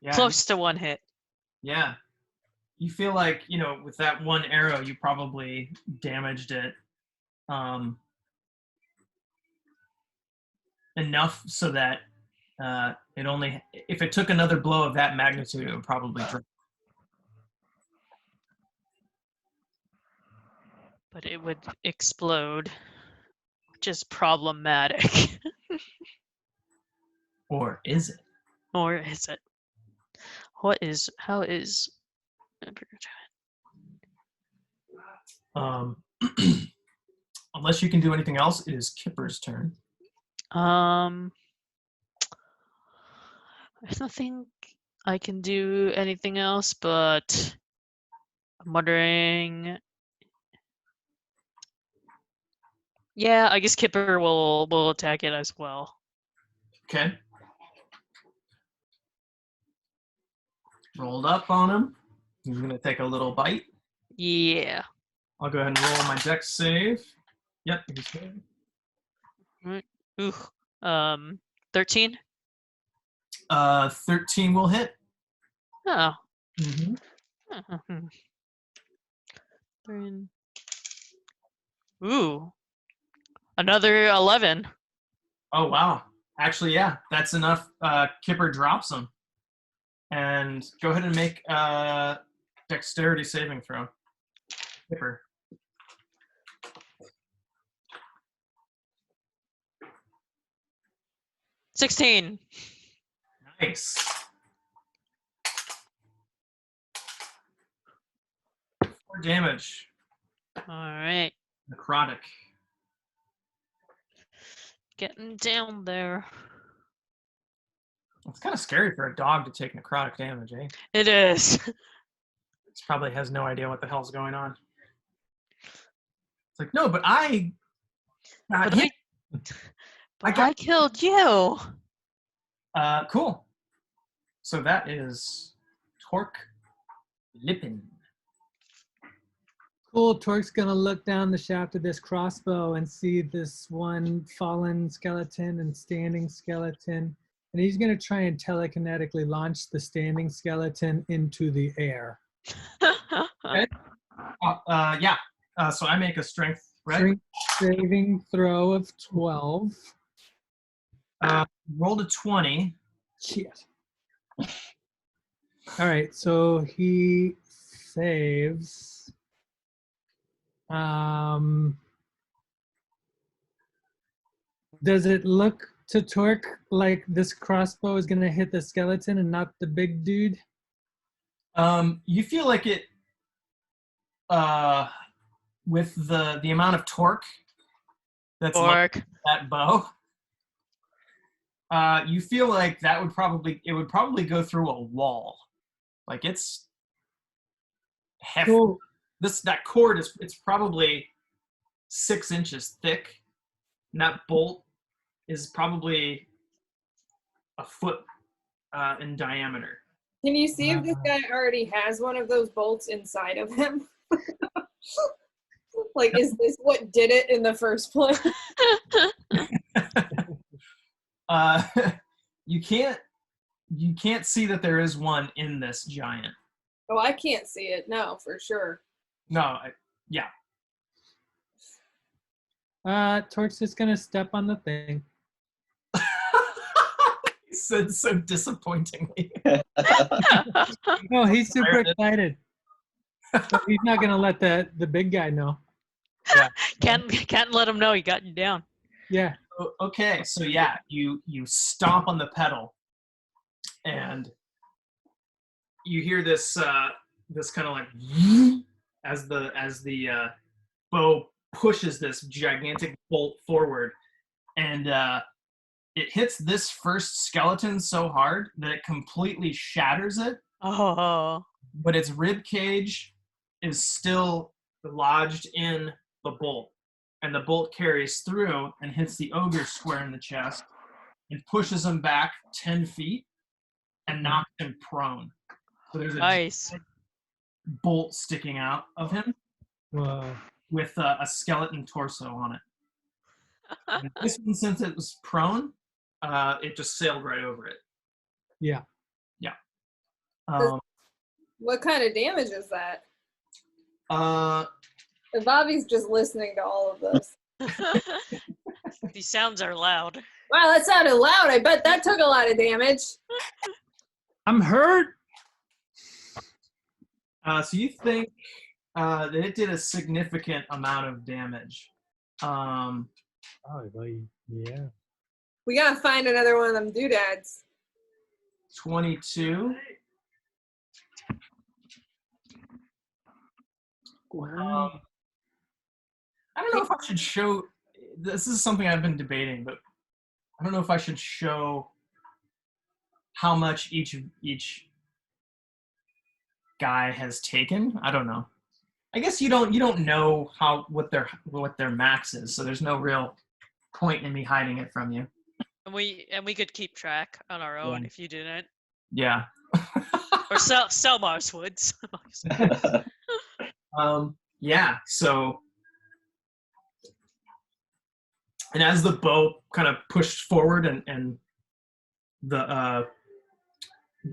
Yeah. Close to one hit. Yeah. You feel like, with that one arrow, you probably damaged it enough so that if it took another blow of that magnitude, it would probably drop. But it would explode, which is problematic. Or is it? Or is it? How is Unless you can do anything else, it is Kipper's turn. I don't think I can do anything else, but I'm wondering. Yeah, I guess Kipper will attack it as well. Okay. Rolled up on him. He's going to take a little bite. Yeah. I'll go ahead and roll my dex save. Yep, he's good. Ooh. 13? 13 will hit. Oh. Mm-hmm. Ooh. Another 11. Oh, wow. Actually, yeah, that's enough. Kipper drops him. And go ahead and make a dexterity saving throw. Kipper. $16. Nice. 4 damage. All right. Necrotic. Getting down there. It's kind of scary for a dog to take necrotic damage, eh? It is. It probably has no idea what the hell's going on. It's like, no, but I got hit. I killed you. Cool. So that is Torque Lippin. Cool. Torque's gonna look down the shaft of this crossbow and see this one fallen skeleton and standing skeleton. And he's gonna try and telekinetically launch the standing skeleton into the air. Okay. Yeah. So I make a strength, right? Strength saving throw of 12. Rolled a 20. Shit. All right, so he saves. Does it look to Torque like this crossbow is gonna hit the skeleton and not the big dude? You feel like it, with the amount of torque that's left that bow, you feel like it would probably go through a wall. Like it's hefty. Cool. That cord it's probably 6 inches thick, and that bolt is probably a foot in diameter. Can you see if this guy already has one of those bolts inside of him? Like, is this what did it in the first place? You can't see that there is one in this giant. Oh, I can't see it. No, for sure. No, yeah. Torque's just gonna step on the thing. He said so disappointingly. No, he's super excited. But he's not gonna let the big guy know. Yeah. Can't let him know he got you down. Yeah. Okay, so yeah, you stomp on the pedal, and you hear this kind of like as the bow pushes this gigantic bolt forward, and it hits this first skeleton so hard that it completely shatters it. Oh. But its rib cage is still lodged in the bolt, and the bolt carries through and hits the ogre square in the chest and pushes him back 10 feet and knocks him prone. So there's a Nice. bolt sticking out of him. Whoa. With a skeleton torso on it. And this one, since it was prone, it just sailed right over it. Yeah. Yeah. Um, What kind of damage is that? uh, Bobby's just listening to all of this. These sounds are loud. Wow, that sounded loud. I bet that took a lot of damage. I'm hurt. so you think that it did a significant amount of damage. Oh, well, yeah. We gotta find another one of them doodads. 22. Wow. I don't know if I should show. This is something I've been debating, but I don't know if I should show how much each guy has taken. I don't know. I guess you don't know what their max is, so there's no real point in me hiding it from you. And we could keep track on our own if you didn't. Yeah. Or Selmars would. Yeah. So, and as the bow kind of pushed forward and the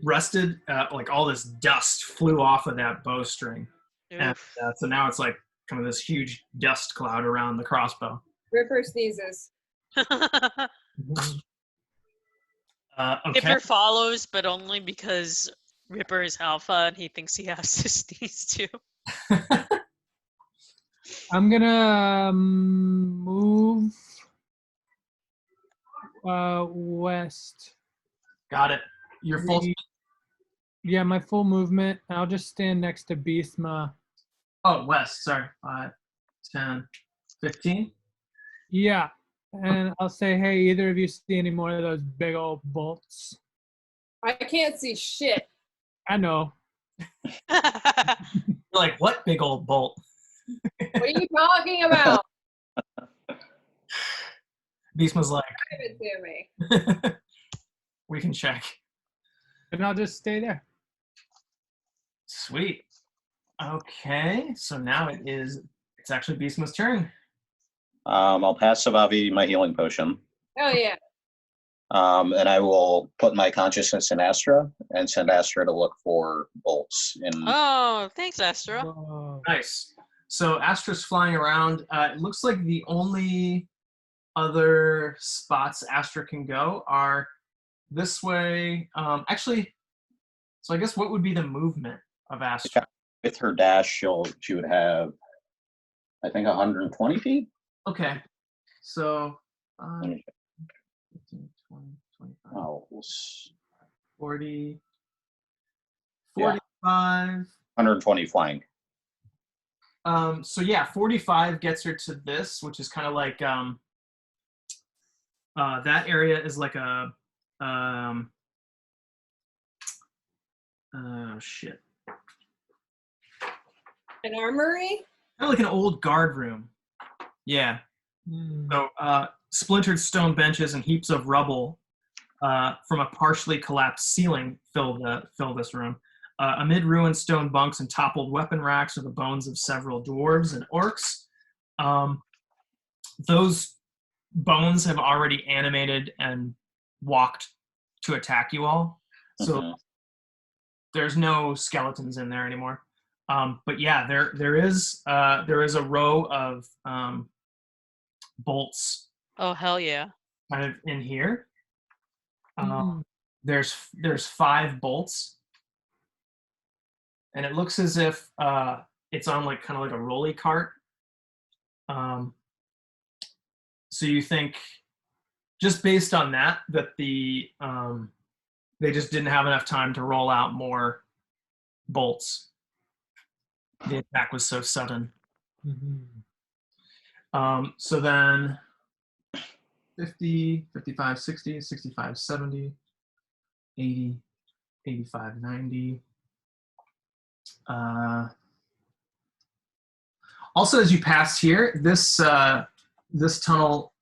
rested, like all this dust flew off of that bowstring, and so now it's like kind of this huge dust cloud around the crossbow. Ripper sneezes. Okay. Ripper follows, but only because Ripper is alpha and he thinks he has to sneeze too. I'm gonna move west. Got it. Your full. Yeah, my full movement. I'll just stand next to Beastma. Oh, west. Sorry. 5, 10, 15. Yeah, and I'll say, hey, either of you see any more of those big old bolts? I can't see shit. I know. You're like, what big old bolt? What are you talking about? Beastman's like, Give it to me. we can check. And I'll just stay there. Sweet. Okay, so now it's actually Beastman's turn. I'll pass Savavi my healing potion. Oh yeah. And I will put my consciousness in Astra and send Astra to look for bolts in. Oh, thanks, Astra. Whoa. Nice. So Astra's flying around. It looks like the only other spots Astra can go are this way. Actually, so I guess what would be the movement of Astra? With her dash, she would have, I think, 120 feet. Okay. So 15, 20, 25, Oh, 40, Yeah. 45. 120 flying. So yeah, 45 gets her to this, which is kind of like that area is like a shit. An armory? Kind of like an old guard room. Yeah. So splintered stone benches and heaps of rubble from a partially collapsed ceiling fill this room. Amid ruined stone bunks and toppled weapon racks are the bones of several dwarves and orcs. Those bones have already animated and walked to attack you all. So there's no skeletons in there anymore. But yeah, there is a row of bolts Oh, hell yeah. kind of in here. There's 5 bolts, and it looks as if it's on like kind of like a rolly cart. So you think, just based on that the they just didn't have enough time to roll out more bolts. The attack was so sudden. So then 50, 55, 60, 65, 70, 80, 85, 90. Also, as you pass here, this tunnel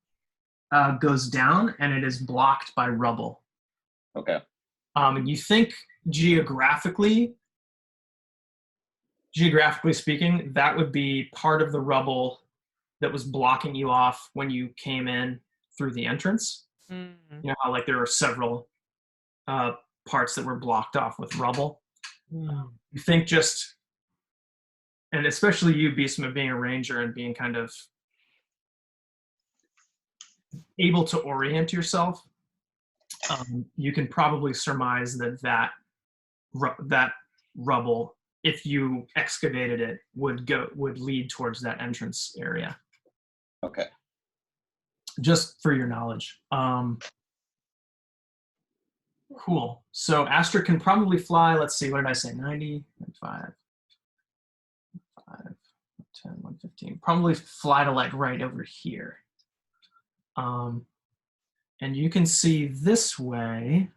goes down and it is blocked by rubble. Okay. And you think geographically speaking, that would be part of the rubble that was blocking you off when you came in through the entrance. You know how like there were several parts that were blocked off with rubble. Hmm. You think just, and especially you, Beastman, being a ranger and being kind of able to orient yourself, you can probably surmise that rubble, if you excavated it, would lead towards that entrance area. Okay. Just for your knowledge. Cool. So Astra can probably fly, let's see, what did I say? 90, 5, 10, 115. Probably fly to like right over here. And you can see this way.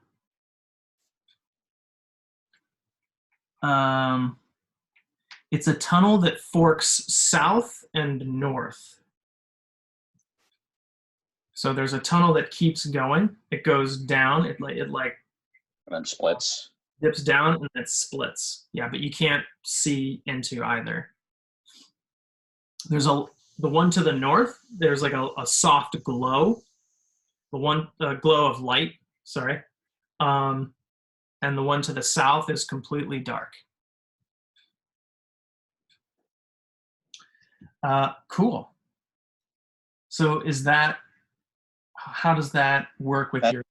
It's a tunnel that forks south and north. So there's a tunnel that keeps going. It goes down. It like And then splits. dips down and it splits. Yeah, but you can't see into either. There's the one to the north. There's like a soft glow. The one glow of light. Sorry. And the one to the south is completely dark. Cool. So how does that work with your?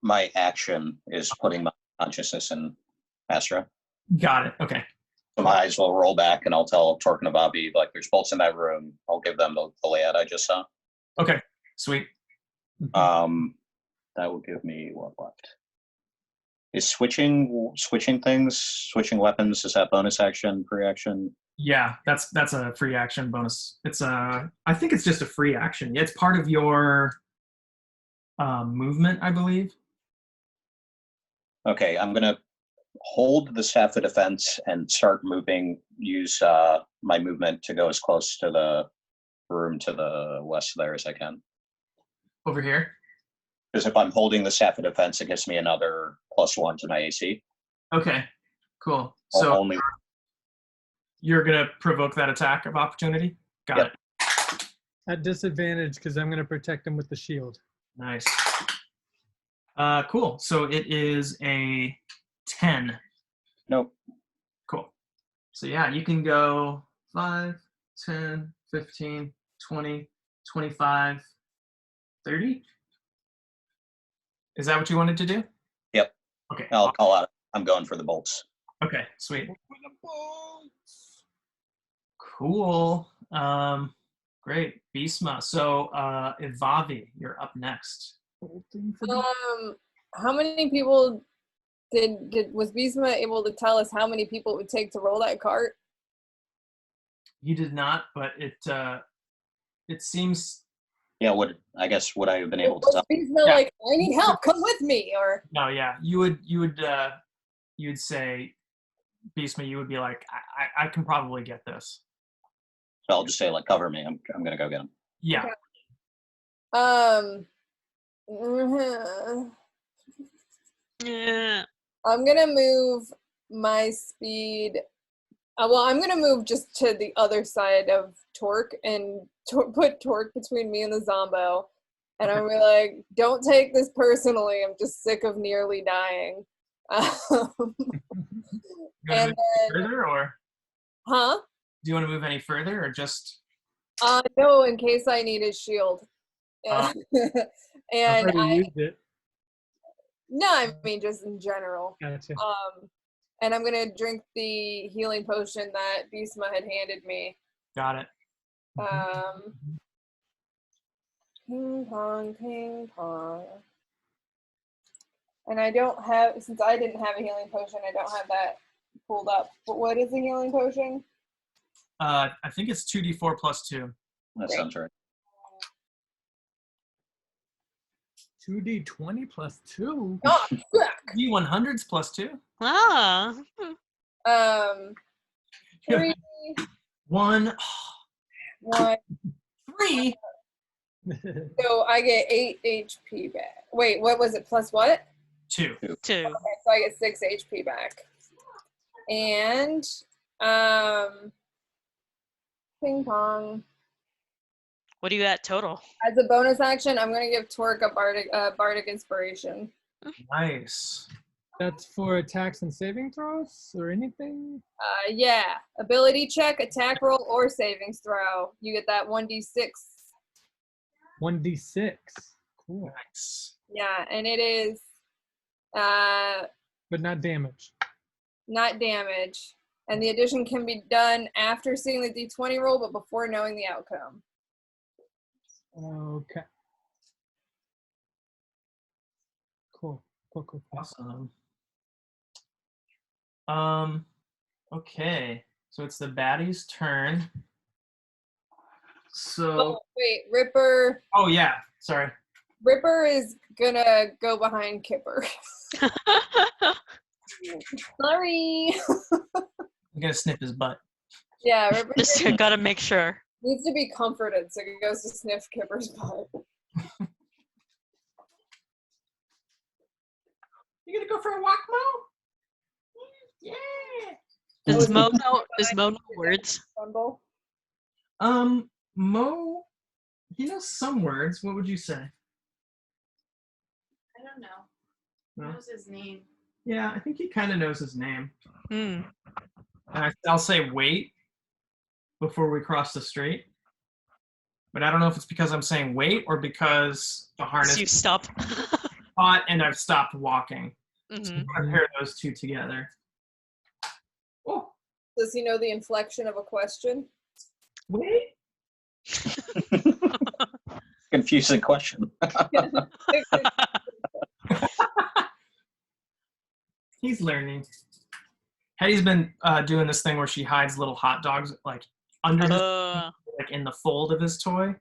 My action is putting my consciousness in Astra. Got it. Okay. So my eyes will roll back and I'll tell Torque and Bobby, like, there's bolts in that room. I'll give them the layout I just saw. Okay. Sweet. That will give me what left? Is switching weapons, is that bonus action, free action? Yeah, that's a free action bonus. I think it's just a free action. It's part of your movement, I believe. Okay, I'm gonna hold the staff of defense and start moving, use my movement to go as close to the room to the west there as I can. Over here? Because if I'm holding the staff of defense, it gives me another +1 to my AC. Okay, cool. So Only you're going to provoke that attack of opportunity? Got Yep. it. At disadvantage because I'm going to protect him with the shield. Nice. Cool. So it is a 10. Nope. Cool. So yeah, you can go 5, 10, 15, 20, 25, 30. Is that what you wanted to do? Yep. Okay. I'll call out. I'm going for the bolts. Okay, sweet. Cool. Great. Bisma. So Ivavi, you're up next. How many people was Bisma able to tell us how many people it would take to roll that cart? He did not, but it seems. Yeah, would I have been able to Was tell? Bisma Yeah. like, I need help, come with me, or? No, yeah, you would say, Bisma, you would be like, I can probably get this. So I'll just say, like, cover me. I'm gonna go get him. Yeah. Okay. Yeah. I'm gonna move my speed. Well, I'm gonna move just to the other side of Torque and put Torque between me and the Zombo. And I'm really like, don't take this personally. I'm just sick of nearly dying. You want to And move then, further, or huh? do you want to move any further, or just? No, in case I need his shield. I've And already used it. no, I mean just in general. Gotcha. And I'm gonna drink the healing potion that Bisma had handed me. Got it. Ping pong, ping pong. And I don't have, since I didn't have a healing potion, I don't have that pulled up. But what is a healing potion? I think it's 2d4 plus 2. That Great. sounds right. 2d20 plus 2. Oh, fuck. D100s plus 2. Ah. 3, 1, 1. 3. So I get 8 HP back. Wait, what was it? Plus what? 2. 2. Okay, so I get 6 HP back. And ping pong. What do you at total? As a bonus action, I'm gonna give Torque a bardic inspiration. Nice. That's for attacks and saving throws or anything? Yeah. Ability check, attack roll, or savings throw. You get that 1d6. 1d6. Cool. Nice. Yeah, and it is But not damage. not damage. And the addition can be done after seeing the d20 roll, but before knowing the outcome. Okay. Cool. Cool. Awesome. Okay. So it's the baddie's turn. So. Oh, wait, Ripper. Oh yeah. Sorry. Ripper is gonna go behind Kipper. Sorry. I'm gonna snip his butt. Yeah, Ripper Just gotta make sure. needs to be comforted, so he goes to sniff Kipper's butt. You gonna go for a walk, Mo? Yeah. Does Mo know words? Rumble. Mo, he knows some words. What would you say? I don't know. No? What was his name? Yeah, I think he kind of knows his name. Hmm. And I'll say wait before we cross the street. But I don't know if it's because I'm saying wait or because the harness So you stop. caught and I've stopped walking. So Mhm. I'm gonna pair those two together. Oh, Does he know the inflection of a question? wait. Confusing question. He's learning. Hetty's been doing this thing where she hides little hot dogs like under his, like in the fold of his toy.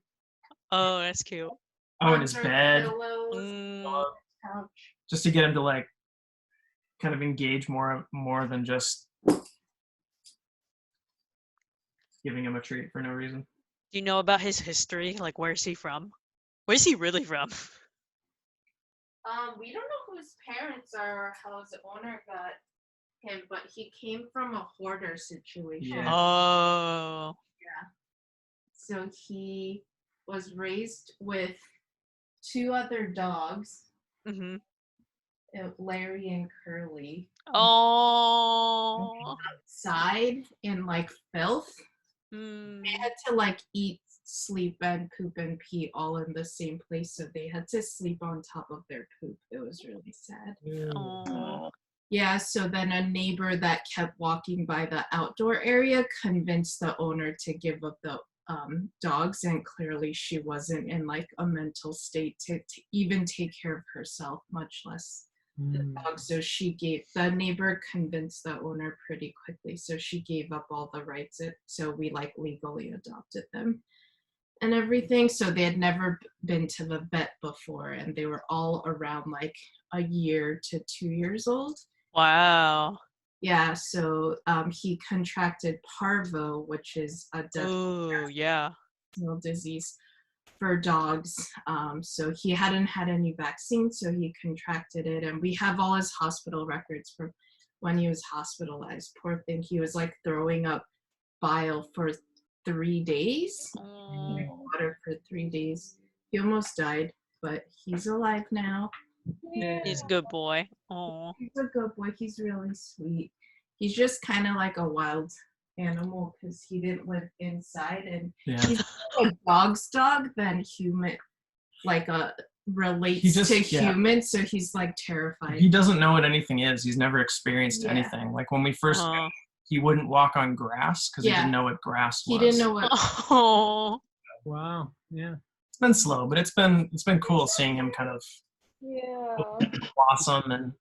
Oh, that's cute. Oh, in his Under bed. pillows, Mm, couch. Just to get him to like kind of engage more than just giving him a treat for no reason. do you know about his history? Like, where's he from? Where's he really from? We don't know whose parents are or how his owner got him, but he came from a hoarder situation. Yeah. Oh. So he was raised with 2 other dogs, Mhm. Larry and Curly, Oh. outside in like filth. Mm. They had to like eat, sleep, and poop and pee all in the same place, so they had to sleep on top of their poop. It was really sad. Oh. Yeah, so then a neighbor that kept walking by the outdoor area convinced the owner to give up the dogs, and clearly she wasn't in like a mental state to even take care of herself, much less the dogs. So the neighbor convinced the owner pretty quickly, so she gave up all the rights, so we like legally adopted them and everything. So they had never been to the vet before, and they were all around like a year to 2 years old. Wow. Yeah, so he contracted parvo, which is a Ooh, yeah. deathly disease for dogs. So he hadn't had any vaccines, so he contracted it, and we have all his hospital records from when he was hospitalized. Poor thing, he was like throwing up bile for 3 days, Oh. water for 3 days. He almost died, but he's alive now. He's a good boy. Oh. He's a good boy. He's really sweet. He's just kind of like a wild animal because he didn't live inside, and Yeah. he's more a dog's dog than human, like relates to humans. So he's like terrified. He doesn't know what anything is. He's never experienced Yeah. anything. Like when we first met, he wouldn't walk on grass because he didn't know what grass was. He didn't know what. Oh. Wow. Yeah. It's been slow, but it's been cool seeing him kind of blossom, and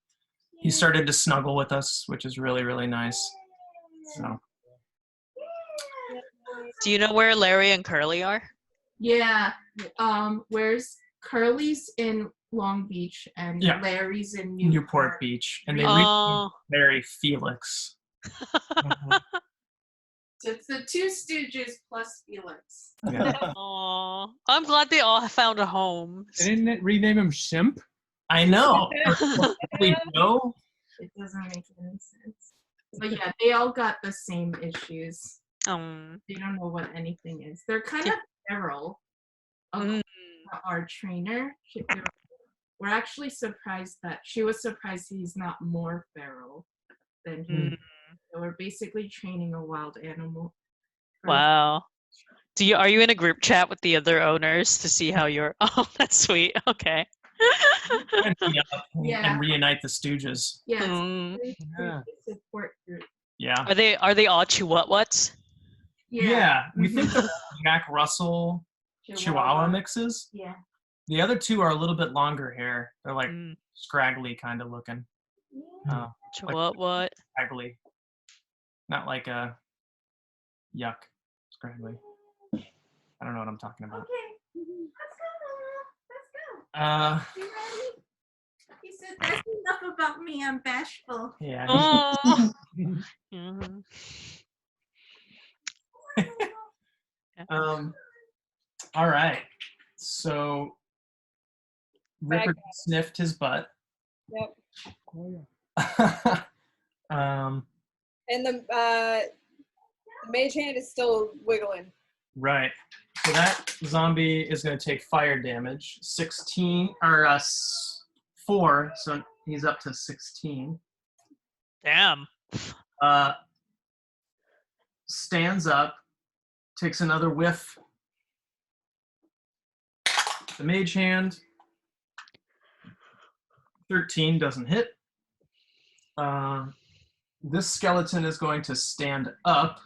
he started to snuggle with us, which is really, really nice. So Do you know where Larry and Curly are? Yeah. Where's Curly's in Long Beach and Yeah. Larry's in Newport Beach, and they Oh. marry Felix. So it's the Two Stooges plus Felix. Yeah. Oh. I'm glad they all found a home. They didn't rename him Shimp? I know. We know. It doesn't make any sense. But yeah, they all got the same issues. They don't know what anything is. They're kind of feral. Mm. Our trainer, we're actually surprised that she was surprised he's not more feral than he. Mm, So we're basically training a wild animal. wow. Are you in a group chat with the other owners to see how you're? Oh, that's sweet. Okay. And meet up Yeah. and reunite the Stooges. Yeah, it's Mm. a very Yeah. good support group. Yeah. Are they all Chihuahuas? Yeah. We think Mhm. they're Jack Russell Chihuahua mixes. Yeah. The other two are a little bit longer hair. They're like Mm, scraggly kind of looking. Like Chihuahua. scraggly. Not like a yuck. Scraggly. I don't know what I'm talking about. Okay. Let's go, Uh, You ready? He said, that's enough about me. I'm bashful. yeah. Oh. Mhm. All right. So Ripper sniffed his butt. Yep. Oh, yeah. And the mage hand is still wiggling. Right. So that zombie is going to take fire damage. 16 or 4. So he's up to 16. Damn. Stands up, takes another whiff. The mage hand. 13 doesn't hit. This skeleton is going to stand up.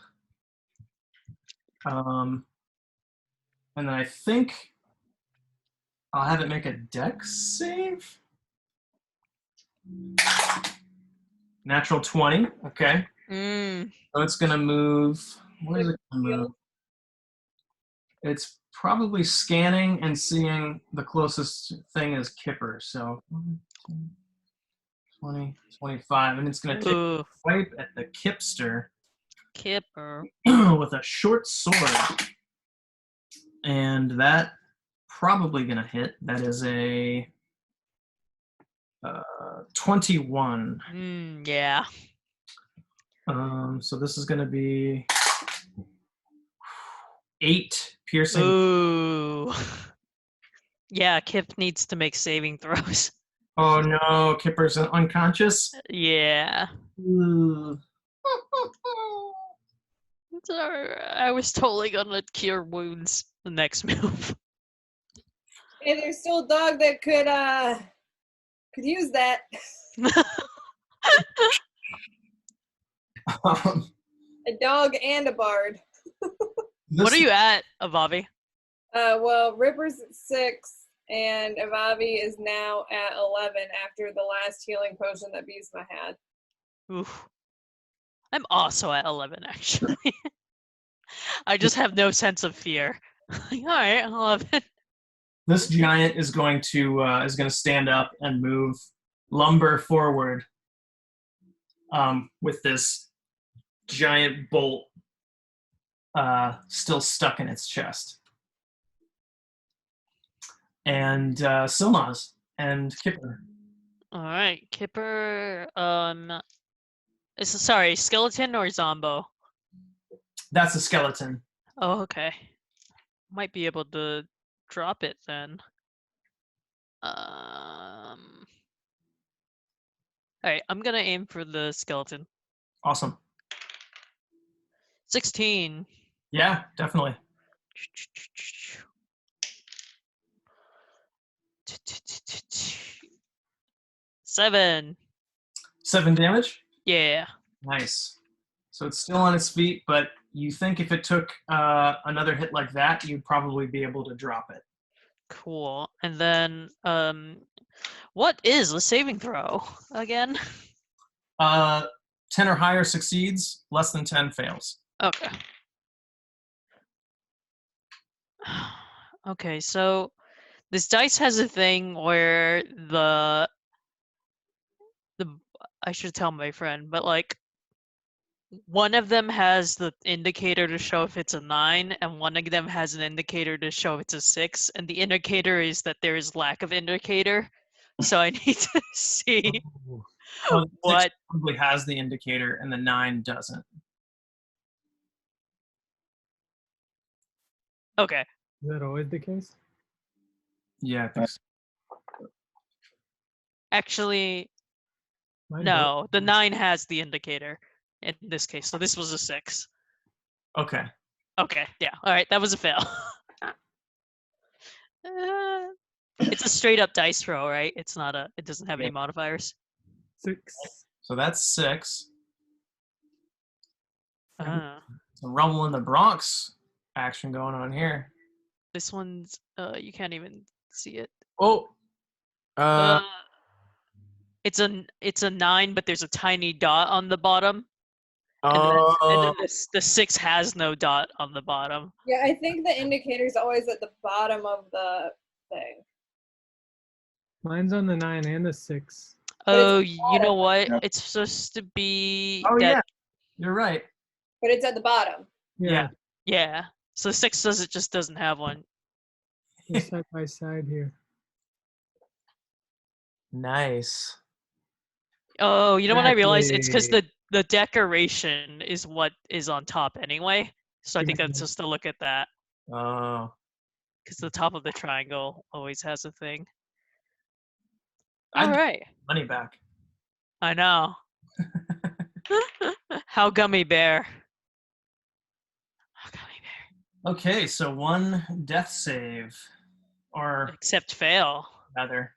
And then I think I'll have it make a dex save. Natural 20. Okay. Mm. So it's going to move. Where is it going to move? It's probably scanning and seeing the closest thing is Kipper. So 20, 25. And it's going to take Ooh, a swipe at the Kipster Kipper. with a short sword. And that probably going to hit. That is a 21. Yeah. So this is going to be 8 piercing. Ooh. Yeah, Kip needs to make saving throws. Oh no, Kipper's unconscious. Yeah. Ooh. It's alright. I was totally gonna cure wounds the next move. Hey, there's still a dog that could use that. A dog and a bard. What are you at, Avavi? Well, Ripper's at 6, and Avavi is now at 11 after the last healing potion that Beastma had. Oof. I'm also at 11, actually. I just have no sense of fear. Alright, 11. This giant is going to stand up and move lumber forward with this giant bolt still stuck in its chest. And Silmaz and Kipper. Alright, Kipper, sorry, skeleton or zombo? That's a skeleton. Oh, okay. Might be able to drop it then. Alright, I'm gonna aim for the skeleton. Awesome. 16. Yeah, definitely. 7. 7 damage? Yeah. Nice. So it's still on its feet, but you think if it took another hit like that, you'd probably be able to drop it. Cool. And then, what is the saving throw again? 10 or higher succeeds, less than 10 fails. Okay. Okay, so this dice has a thing where the I should tell my friend, but like one of them has the indicator to show if it's a 9, and one of them has an indicator to show if it's a 6, and the indicator is that there is lack of indicator. So I need to see Well, the 6 what. probably has the indicator, and the 9 doesn't. Okay. Is that always the case? Yeah, I think so. Actually, Mine no. The 9 has the indicator in this case. So this was a 6. Okay. Okay, yeah. All right, that was a fail. Uh, it's a straight up dice roll, right? It's not a. It doesn't have any Yeah. modifiers. 6. So that's 6. Uh, Some Rumble in the Bronx action going on here. this one's. You can't even see it. Oh. It's a 9, but there's a tiny dot on the bottom, and then the 6 has no dot on the bottom. Yeah, I think the indicator's always at the bottom of the thing. Mine's on the 9 and the 6. But it's Oh, at the you know bottom. what? Yep. It's supposed to be Oh that. yeah, you're right. But it's at the bottom. Yeah. Yeah. So 6 just doesn't have one. They're side by side here. Nice. Oh, you know what I realized? It's because Exactly. the decoration is what is on top anyway. So I think that's Exactly. just to look at that, Oh. because the top of the triangle always has a thing. I'd All right. money back. I know. How gummy bear. How gummy bear. Okay, so 1 death save, or Except fail. rather.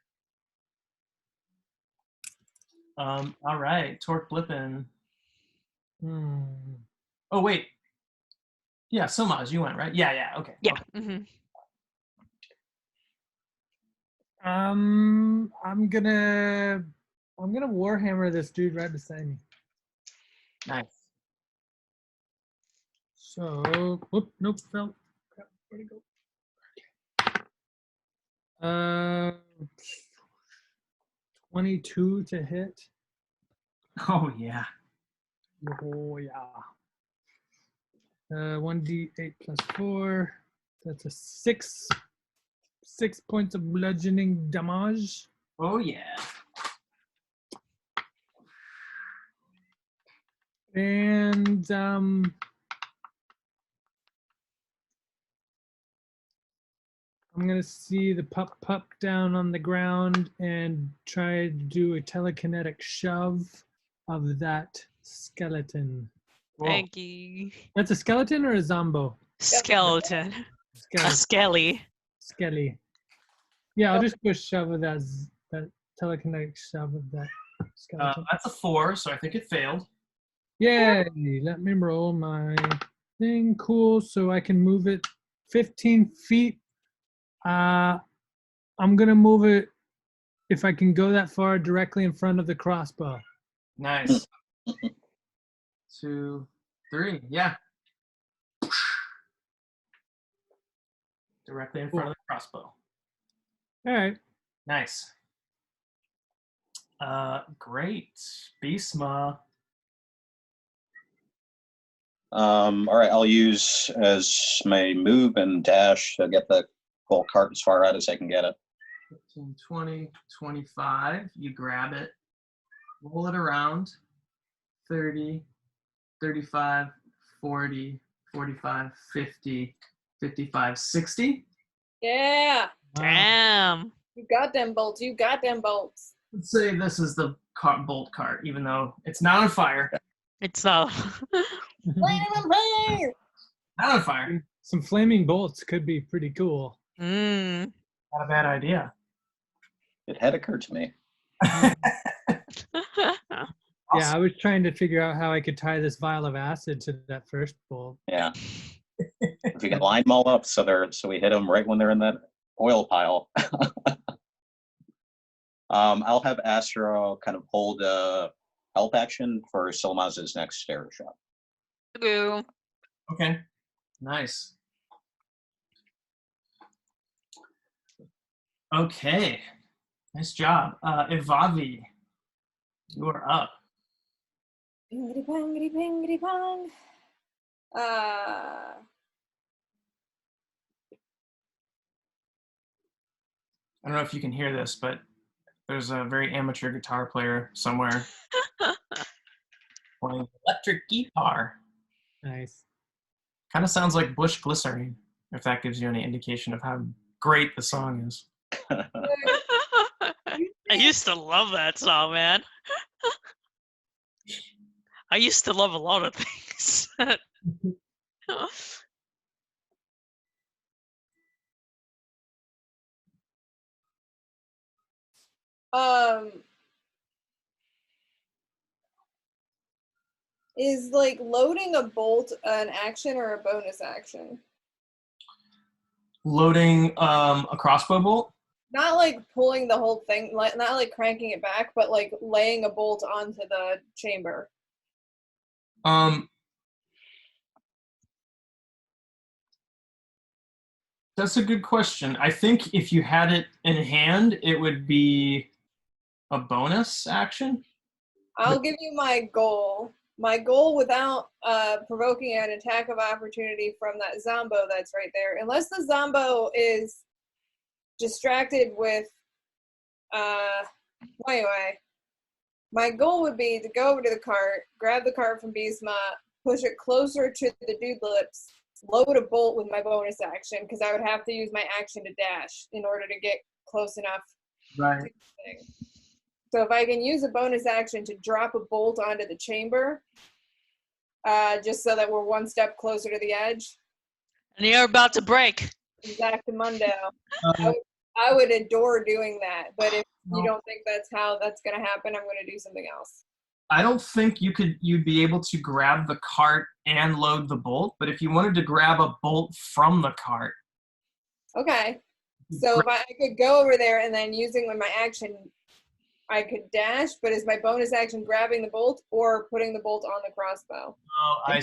All right, Torque Blippin. Hmm. Oh wait. Yeah, Somaj, you went right. Yeah. Okay. Yeah. Okay. hmm I'm gonna Warhammer this dude right beside me. Nice. So, whoop, nope, fell. Crap, where'd it go? 22 to hit. Oh yeah. Oh yeah. 1d8 plus 4. That's a 6. 6 points of bludgeoning damage. Oh yeah. And I'm gonna see the pup down on the ground and try to do a telekinetic shove of that skeleton. Cool. Thank you. That's a skeleton or a zombo? Skeleton. A Skeleton. skelly. Skelly. Yeah, I'll just do a shove of that telekinetic shove of that skeleton. That's a 4, so I think it failed. Yay! Let me roll my thing. Cool. So I can move it 15 feet. I'm gonna move it if I can go that far directly in front of the crossbow. Nice. 2, 3. Yeah. Directly in front of the crossbow. All right. Nice. Great. Beastma. All right, I'll use as my move and dash to get the whole cart as far out as I can get it. 15, 20, 25. You grab it. Roll it around. 30, 35, 40, 45, 50, 55, 60. Yeah. Damn. You got them bolts. You got them bolts. Let's say this is the bolt cart, even though it's not on fire. It's not. Light 'em on fire! Not on fire. Some flaming bolts could be pretty cool. Mm. Not a bad idea. It had occurred to me. Yeah, I was trying to figure out how I could tie this vial of acid to that first bolt. Yeah. If we can line them all up so we hit them right when they're in that oil pile. I'll have Astro kind of hold a help action for Silmaz's next stare shot. Boo. Okay. Nice. Okay. Nice job. Ivavi, you are up. Bingity bangity bingity bong. I don't know if you can hear this, but there's a very amateur guitar player somewhere playing electric guitar. Nice. Kind of sounds like Bush Glycerine, if that gives you any indication of how great the song is. I used to love that song, man. I used to love a lot of things. Is like loading a bolt an action or a bonus action? Loading a crossbow bolt. Not like pulling the whole thing, like not like cranking it back, but like laying a bolt onto the chamber. That's a good question. I think if you had it in hand, it would be a bonus action. I'll give you my goal. My goal without provoking an attack of opportunity from that Zombo that's right there. Unless the Zombo is distracted with anyway. My goal would be to go over to the cart, grab the cart from Beastma, push it closer to the dude lips, load a bolt with my bonus action, because I would have to use my action to dash in order to get close enough. Right. To the thing. So if I can use a bonus action to drop a bolt onto the chamber, just so that we're one step closer to the edge. And you're about to break. Exactamundo. I would adore doing that, but if you don't think that's how that's going to happen, I'm going to do something else. I don't think you'd be able to grab the cart and load the bolt, but if you wanted to grab a bolt from the cart. Okay. So if I could go over there and then using my action, I could dash, but is my bonus action grabbing the bolt or putting the bolt on the crossbow? Oh,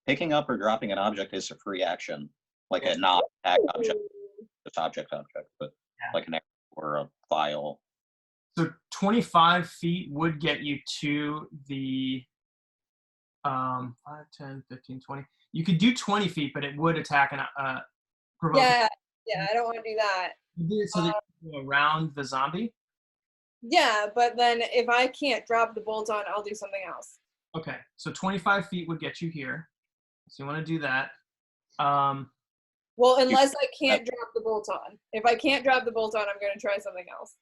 Picking up or dropping an object is a free action, like a non-attack object. It's object, but like an or a file. So 25 feet would get you to the 5, 10, 15, 20. You could do 20 feet, but it would attack an yeah, I don't want to do that. You do it so that you go around the zombie? Yeah, but then if I can't drop the bolt on, I'll do something else. Okay, so 25 feet would get you here. So you want to do that. Well, unless I can't drop the bolt on. If I can't drop the bolt on, I'm going to try something else.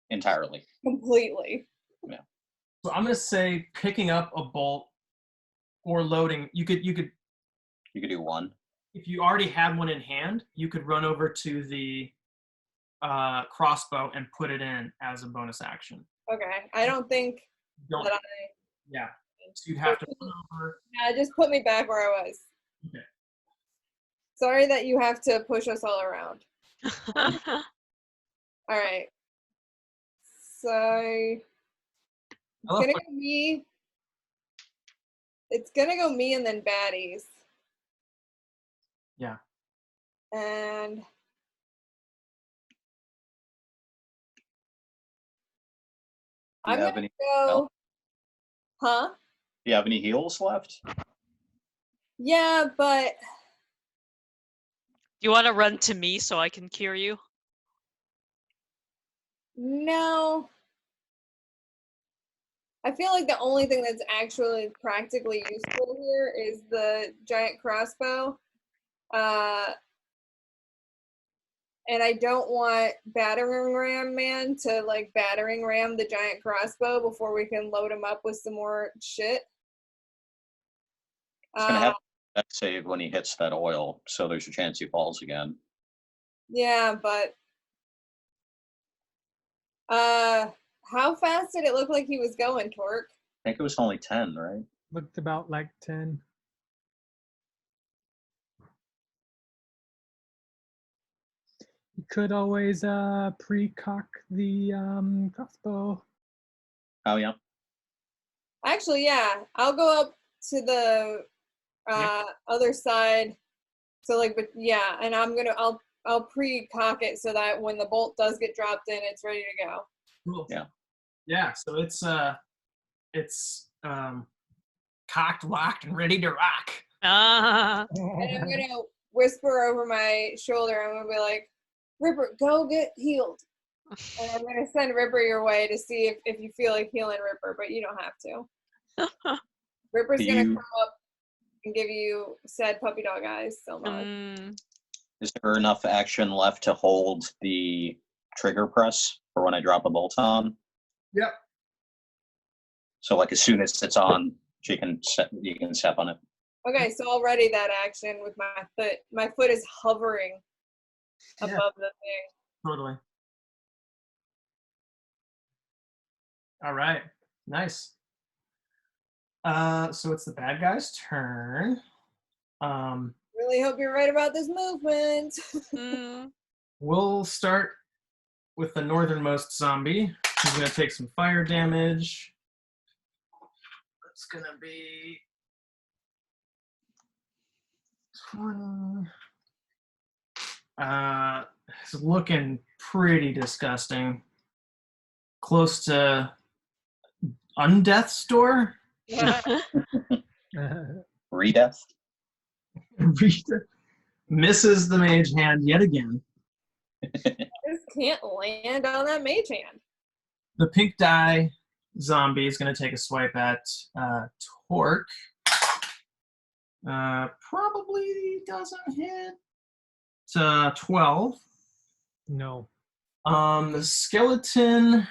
Entirely. Completely. Yeah. So I'm going to say picking up a bolt or loading. You could do one. If you already had one in hand, you could run over to the crossbow and put it in as a bonus action. Okay. I don't think that I... Yeah. So you'd have to run over. Yeah, just put me back where I was. Okay. Sorry that you have to push us all around. All right. So it's gonna go me and then baddies. Yeah. And I'm gonna go. Huh? Do you have any heals left? Yeah, but You want to run to me so I can cure you? no. I feel like the only thing that's actually practically useful here is the giant crossbow. And I don't want battering ram man to like battering ram the giant crossbow before we can load him up with some more shit. It's gonna have that save when he hits that oil, so there's a chance he falls again. Yeah, but how fast did it look like he was going, Torque? I think it was only 10, right? Looked about like 10. You could always pre-cock the crossbow. Oh yeah. Actually, yeah. I'll go up to the other side. So like, but yeah, and I'll pre-cock it so that when the bolt does get dropped in, it's ready to go. Cool. Yeah. Yeah. So it's cocked, locked, and ready to rock. Ah. And I'm gonna whisper over my shoulder. I'm gonna be like, Ripper, go get healed. And I'm gonna send Ripper your way to see if you feel like healing Ripper, but you don't have to. Ripper's gonna come up and give you sad puppy dog eyes so much. Is there enough action left to hold the trigger press for when I drop a bolt on. Yep. So like as soon as it's on, you can step on it. Okay, so I'll ready that action with my foot. My foot is hovering Yeah. above the thing. Totally. All right. Nice. So it's the bad guy's turn. Really hope you're right about this movement. Mm. We'll start with the northernmost zombie. He's going to take some fire damage. That's going to be 20. It's looking pretty disgusting. Close to Undeath's door. Redeath. Misses the mage hand yet again. Just can't land on that mage hand. The pink dye zombie is going to take a swipe at Torque. Probably doesn't hit. 12. No. The skeleton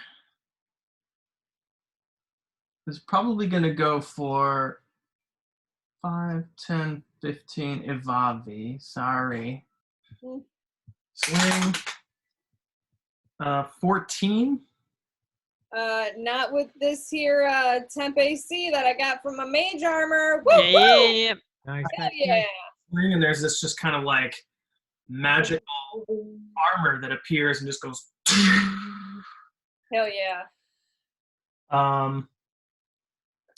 is probably going to go for 5, 10, 15. Evavi. Sorry. Hmm. Swing. 14. Not with this here temp AC that I got from my mage armor. Woo, Yeah. Nice. Hell yeah. Swing, and there's this just kind of like magical armor that appears and just goes. Hell yeah. Um,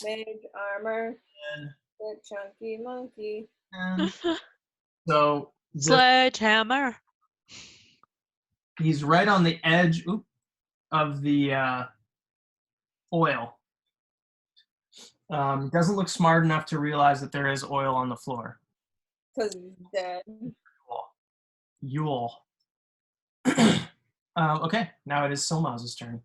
Mage armor. and, The chunky monkey. and so Sledgehammer. he's right on the edge of the oil. Doesn't look smart enough to realize that there is oil on the floor. Because he's dead. Yule. Okay, now it is Silmaz's turn.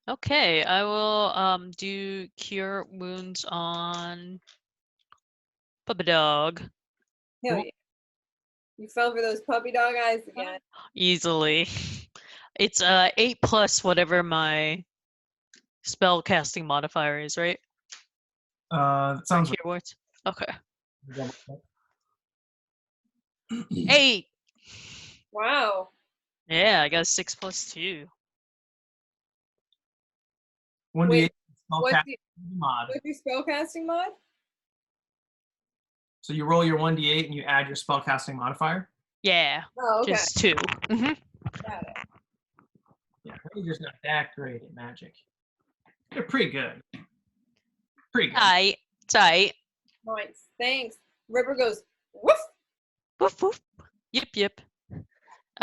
Okay, I will do cure wounds on Puppy Dog Hell Cool. yeah. You fell for those puppy dog eyes again. easily. It's 8 plus whatever my spell casting modifier is, right? That sounds Cure words. Okay. right. 8. Wow. Yeah, I got a 6 plus 2. 1d8 Wait, spell what's casting mod. your spellcasting mod? So you roll your 1d8 and you add your spellcasting modifier. Yeah, Oh, okay. just 2. Got it. Yeah, we're just not that great at magic. They're pretty good. Pretty good. Tight, tight. Nice. Thanks. Ripper goes, woof. Woof woof. Yep, yep.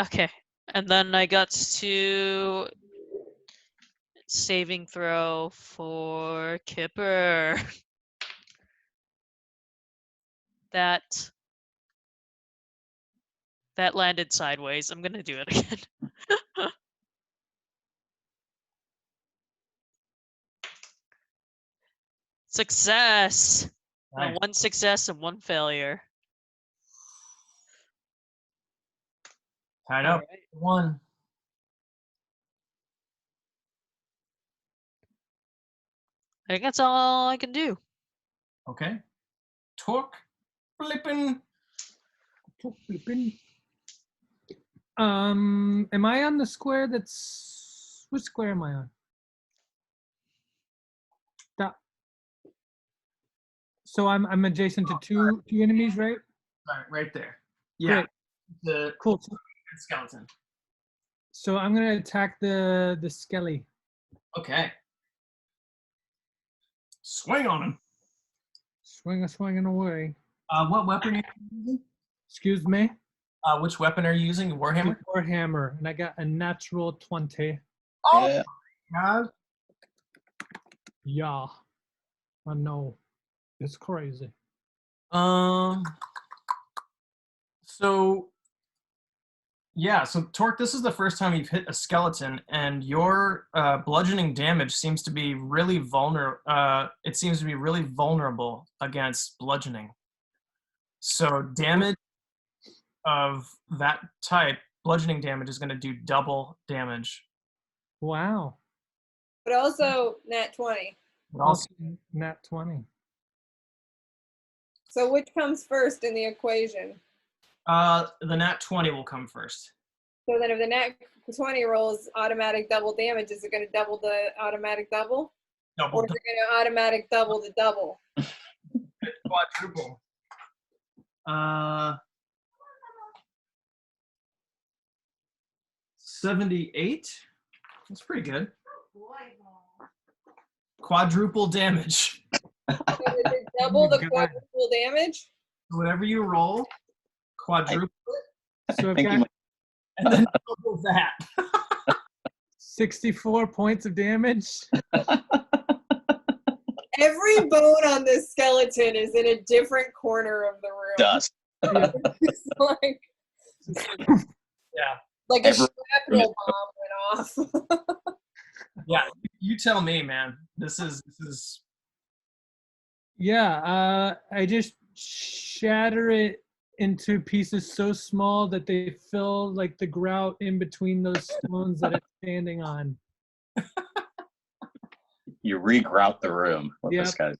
Okay, and then I got to saving throw for Kipper. That landed sideways. I'm gonna do it again. Success. No, Nice. 1 success and 1 failure. Tied up. Alright. 1. I think that's all I can do. Okay. Torque. Flippin'. Am I on the square that's which square am I on? That. So I'm adjacent to two enemies, right? Right there. Yeah. Great. The Cool. skeleton. So I'm gonna attack the skelly. Okay. Swing on him. Swinging away. What weapon are you using? Excuse me. Which weapon are you using? Warhammer? Warhammer, and I got a natural 20. Oh, Yeah. God. Yeah. I know. It's crazy. So Torque, this is the first time you've hit a skeleton, and your bludgeoning damage seems to be really it seems to be really vulnerable against bludgeoning. So damage of that type, bludgeoning damage, is going to do double damage. Wow. But also nat 20. Also, nat 20. So which comes first in the equation? The nat 20 will come first. So then if the nat 20 rolls automatic double damage, is it going to double the automatic double? Double, Or is it going to automatic double the double? quadruple. 78. That's pretty good. Quadruple damage. So does it double the God. quadruple damage? Whatever you roll, quadruple So I've think you got and then double that. 64 points of damage. Every bone on this skeleton is in a different corner of the room. Dust. Yeah. It's like Yeah. a Every- shrapnel bomb went off. Yeah. You tell me, man. This is Yeah, I just shatter it into pieces so small that they fill like the grout in between those stones that it's standing on. You regrout the room with this guy.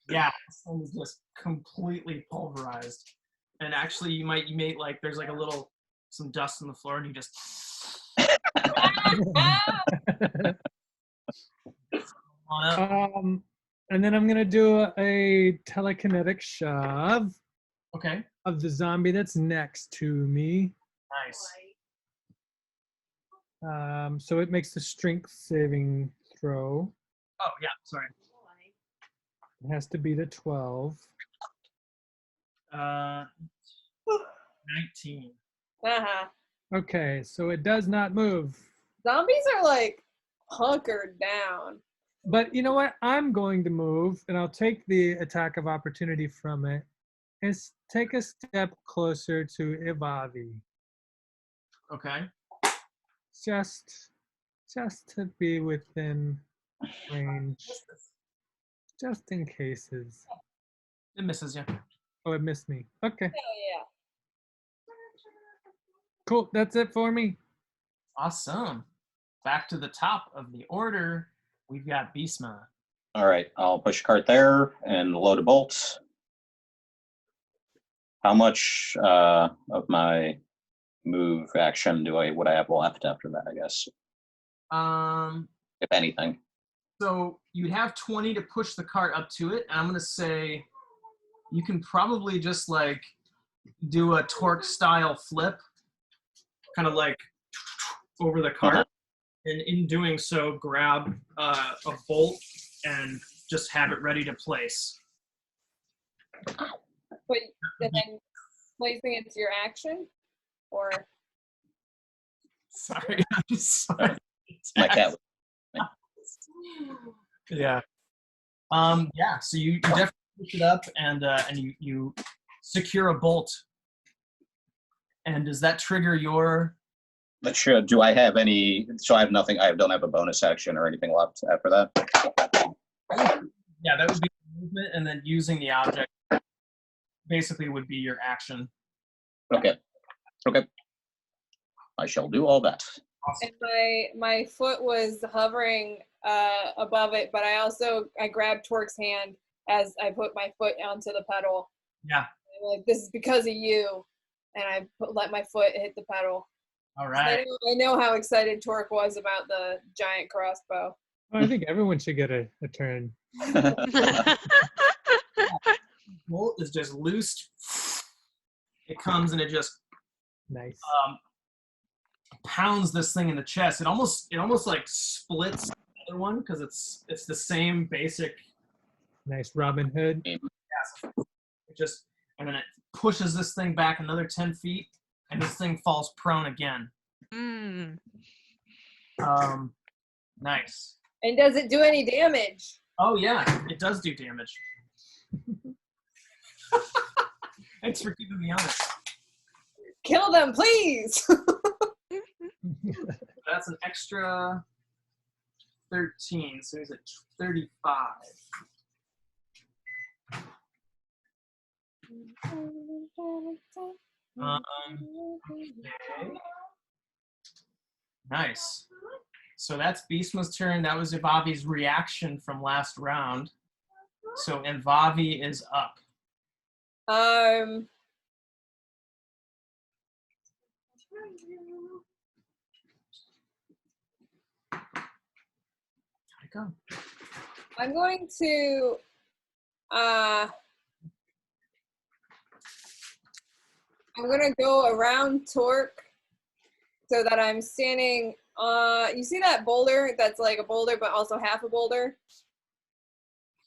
yeah, this thing is just completely pulverized. And actually you made like there's like a little some dust on the floor and you just on up. And then I'm gonna do a telekinetic shove Okay. of the zombie that's next to me. Nice. So it makes the strength saving throw. Oh yeah, sorry. It has to be the 12. 19. Uh-huh. Okay, so it does not move. Zombies are like hunkered down. But you know what? I'm going to move, and I'll take the attack of opportunity from it, and take a step closer to Ivavi, Okay. just to be within range, just in cases. It misses you. Oh, it missed me. Okay, Hell cool. That's it for me. Awesome. Back to the top of the order. We've got Beastma. All right, I'll push a cart there and load a bolt. How much of my move action would I have left after that, I guess, if anything? So you'd have 20 to push the cart up to it. And I'm gonna say you can probably just like do a torque style flip, kind of like over the cart. And in doing so, grab a bolt and just have it ready to place. But and then placing it to your action? Or Sorry, I'm just sorry. My cat. Yeah. Yeah. So you definitely push it up and you secure a bolt. And does that trigger your? But should do I have any? So I have nothing. I don't have a bonus action or anything left after that. Yeah, that would be movement, and then using the object basically would be your action. Okay. Okay. I shall do all that. Awesome. and my foot was hovering above it, but I grabbed Torque's hand as I put my foot onto the pedal. Yeah. I'm like, this is because of you, and I let my foot hit the pedal. All right. I know how excited Torque was about the giant crossbow. Well, I think everyone should get a turn. Bolt is just loosed. It comes and it just Nice. pounds this thing in the chest. It almost like splits the other one because it's the same basic. Nice Robin Hood. It just and then it pushes this thing back another 10 feet, and this thing falls prone again. Mm. Nice. And does it do any damage? Oh yeah, it does do damage. Thanks for keeping me honest. Kill them, please! That's an extra 13, so he's at 35. Okay. Nice. So that's Beastma's turn. That was Ivavi's reaction from last round. So Ivavi is up. How'd it go? I'm going to go around Torque so that I'm standing you see that boulder that's like a boulder but also half a boulder?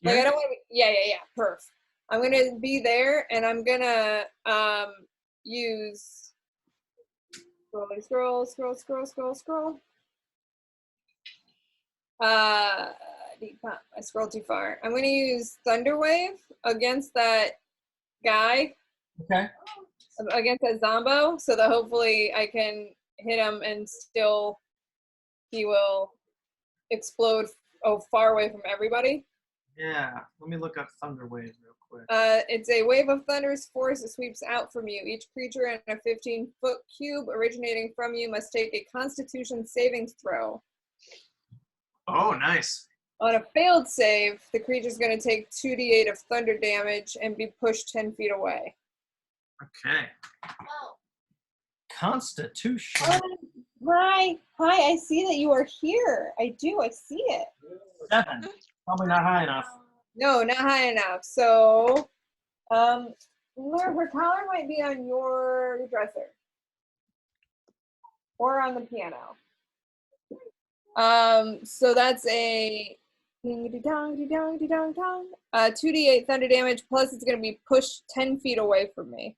Like I don't want to yeah, perf. I'm gonna be there and I'm gonna use scroll. I scrolled too far. I'm gonna use Thunder Wave against that guy. Okay. Against that Zombo, so that hopefully I can hit him and still he will explode far away from everybody. Yeah. Let me look up Thunder Wave real quick. It's a wave of thunderous force that sweeps out from you. Each creature in a 15-foot cube originating from you must take a Constitution saving throw. Oh, nice. On a failed save, the creature's going to take 2d8 of thunder damage and be pushed 10 feet away. Okay. Constitution. Hi, I see that you are here. I do, I see it. 7. Probably not high enough. No, not high enough. So, her collar might be on your dresser. Or on the piano. So that's a 2d8 thunder damage, plus it's going to be pushed 10 feet away from me.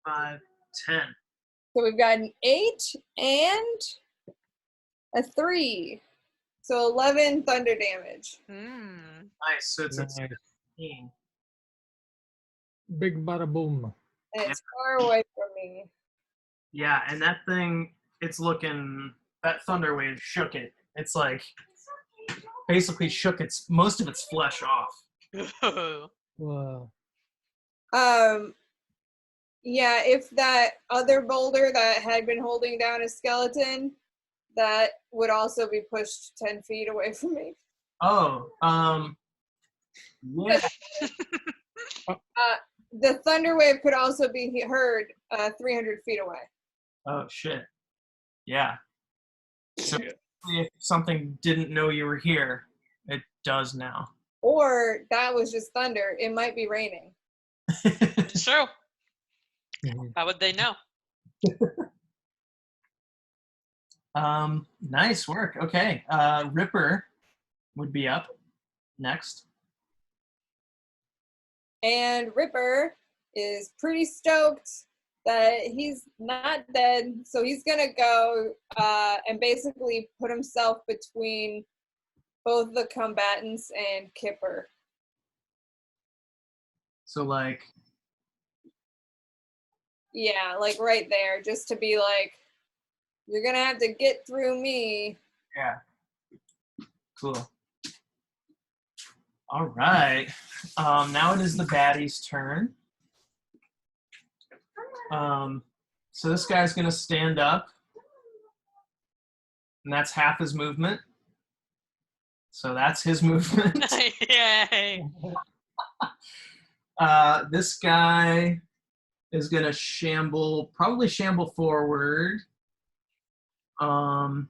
5, 10. So we've got an 8 and a 3. So 11 thunder damage. Nice. So it's a 16. Big bada boom. And it's far away from me. Yeah, and that thing, it's looking, that Thunder Wave shook it. It's like, basically shook most of its flesh off. Whoa. Yeah, if that other boulder that had been holding down a skeleton, that would also be pushed 10 feet away from me. Oh, yeah. The thunder wave could also be heard 300 feet away. Oh, shit. Yeah. So if something didn't know you were here, it does now. Or that was just thunder. It might be raining. It's true. Mhm. How would they know? Nice work. Okay. Ripper would be up next. And Ripper is pretty stoked that he's not dead. So he's going to go and basically put himself between both the combatants and Kipper. So, like, yeah, like right there, just to be like, you're going to have to get through me. yeah. Cool. All right. Now it is the baddie's turn. So this guy's going to stand up. And that's half his movement. So that's his movement. Yay! This guy is going to probably shamble forward. He'll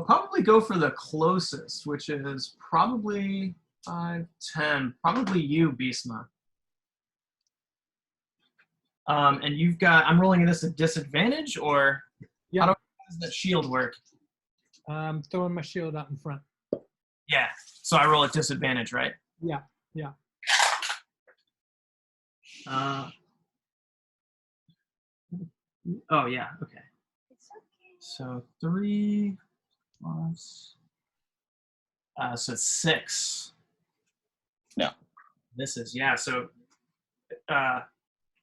probably go for the closest, which is probably 5, 10. Probably you, Beastma. And you've got, I'm rolling this at disadvantage, or Yeah. how does that shield work? Throwing my shield out in front. Yeah, so I roll at disadvantage, right? Yeah. Oh, yeah, okay. So 3 plus, so it's 6. No. This is, yeah, so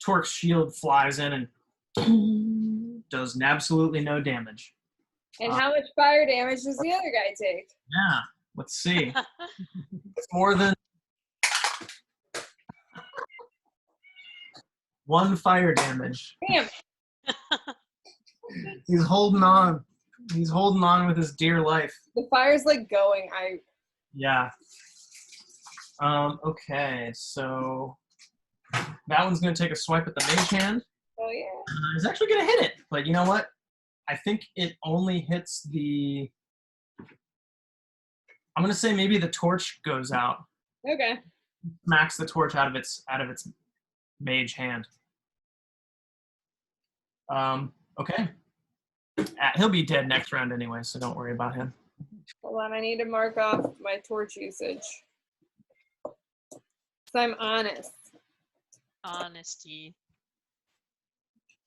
Torque's shield flies in and does absolutely no damage. And how much fire damage does the other guy take? Yeah, let's see. It's more than 1 fire damage. Damn. He's holding on. He's holding on with his dear life. The fire's like going. Yeah. Okay, so that one's going to take a swipe at the mage hand. Oh yeah. He's actually going to hit it, but you know what? I think it only hits the... I'm going to say maybe the torch goes out. Okay. Smacks the torch out of its mage hand. Okay. He'll be dead next round anyway, so don't worry about him. Hold on, I need to mark off my torch usage. So I'm honest. Honesty.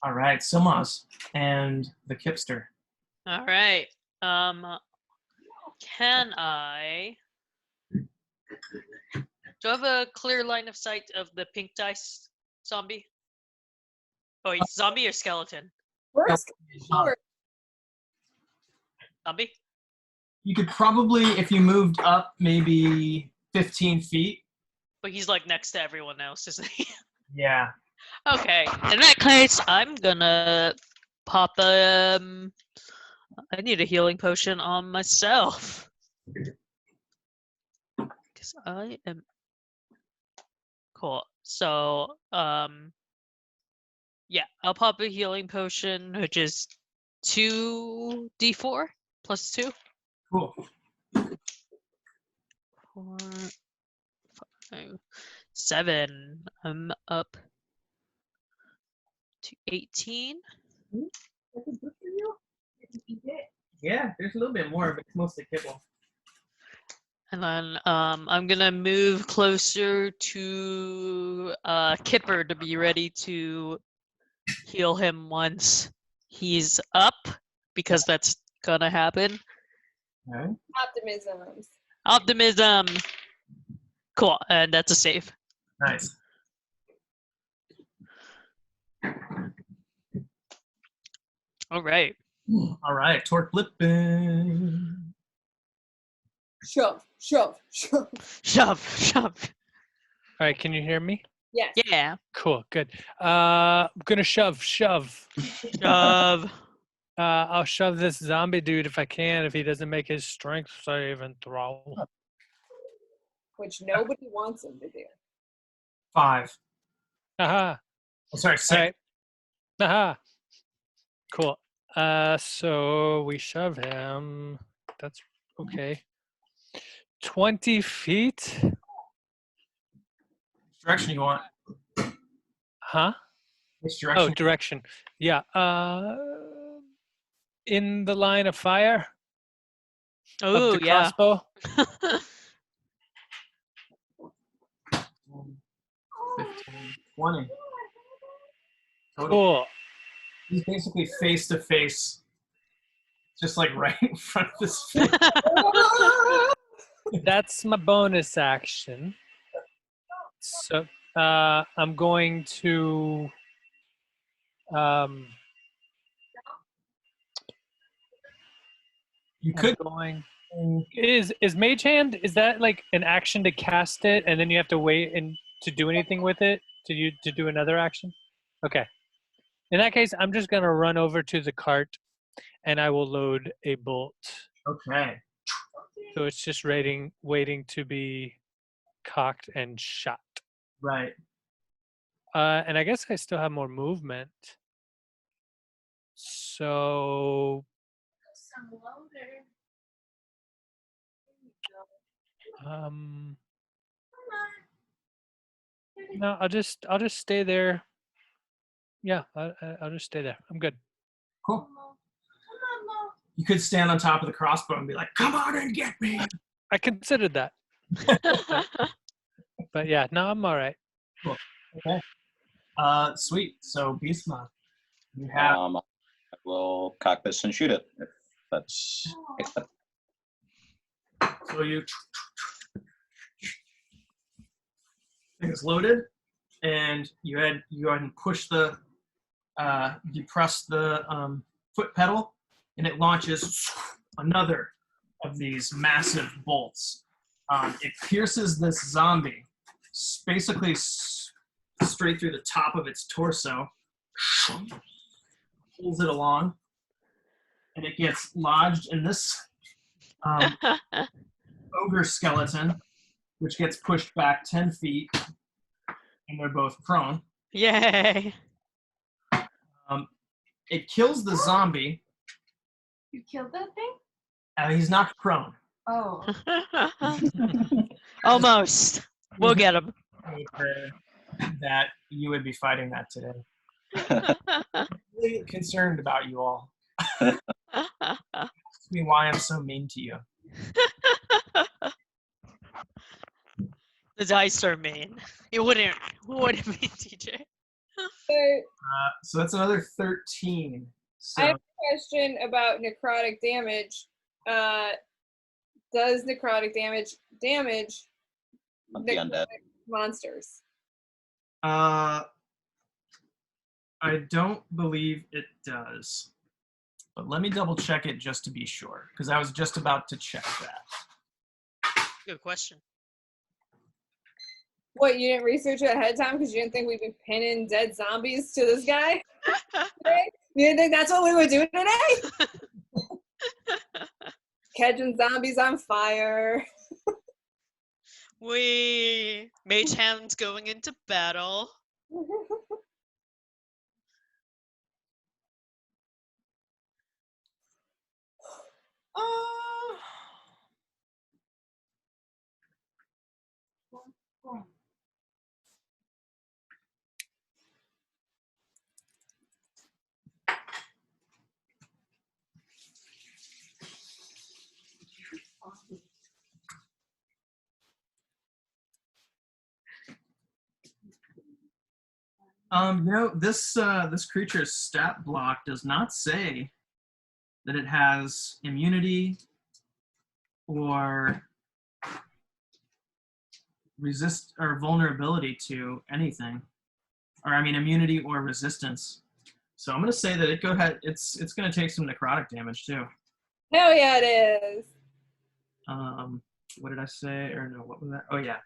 All right, Silmaz and the Kipster. All right. Can I? Do I have a clear line of sight of the pink dice zombie? Oh, he's zombie or skeleton? First, sure. Zombie? You could probably, if you moved up maybe 15 feet. But he's like next to everyone else, isn't he? Yeah. Okay. In that case, I'm gonna pop I need a healing potion on myself. Because I am cool. So, yeah, I'll pop a healing potion, which is 2d4 plus 2. Cool. 4, 5, 7. I'm up to 18. Yeah, there's a little bit more, but it's mostly kibble. And then I'm gonna move closer to Kipper to be ready to heal him once he's up, because that's gonna happen. Okay. Optimisms. Optimism. Cool, and that's a save. Nice. All right. All right, Torque Blippin. Shove. Shove, shove. All right, can you hear me? Yes. Yeah. Cool, good. I'm gonna shove. Shove. I'll shove this zombie dude if I can, if he doesn't make his strength save and throw. Which nobody wants him to do. 5. Aha. Oh, sorry, 6. All right. Aha. Cool. So we shove him. That's okay. 20 feet. Which direction you want? Huh? Which direction? Oh, direction. Yeah. In the line of fire Oh, of the yeah. crossbow. 15, 20. Total. Cool. He's basically face to face, just like right in front of his face. That's my bonus action. So I'm going to You could going is Mage Hand, is that like an action to cast it and then you have to wait and to do anything with it to do another action? Okay. In that case, I'm just gonna run over to the cart and I will load a bolt. Okay. So it's just waiting to be cocked and shot. Right. And I guess I still have more movement. So no, I'll just stay there. Yeah, I'll just stay there. I'm good. Cool. You could stand on top of the crossbow and be like, "Come on and get me." I considered that. But yeah, no, I'm all right. Cool. Okay. Sweet. So Beastma, you have. I will cock this and shoot it. If that's. So you. Thing is loaded, and you go ahead and push the. You press the foot pedal, and it launches another of these massive bolts. It pierces this zombie, basically straight through the top of its torso, pulls it along, and it gets lodged in this ogre skeleton, which gets pushed back 10 feet, and they're both prone. Yay. It kills the zombie. You killed that thing? He's knocked prone. Oh. Almost. We'll get him. That you would be fighting that today. Really concerned about you all. Ask me why I'm so mean to you. The dice are mean. It wouldn't be TJ. So that's another 13. So I have a question about necrotic damage. Does necrotic damage On the undead. monsters? I don't believe it does. But let me double check it just to be sure, because I was just about to check that. Good question. What, you didn't research it ahead of time because you didn't think we'd be pinning dead zombies to this guy today? You didn't think that's what we would do today? Catching zombies on fire. Mage Hand's going into battle. This creature's stat block does not say that it has immunity or resist or vulnerability to anything, or immunity or resistance. So I'm gonna say that it's gonna take some necrotic damage too. Hell yeah, it is. What did I say? Or no, what was that? Oh yeah.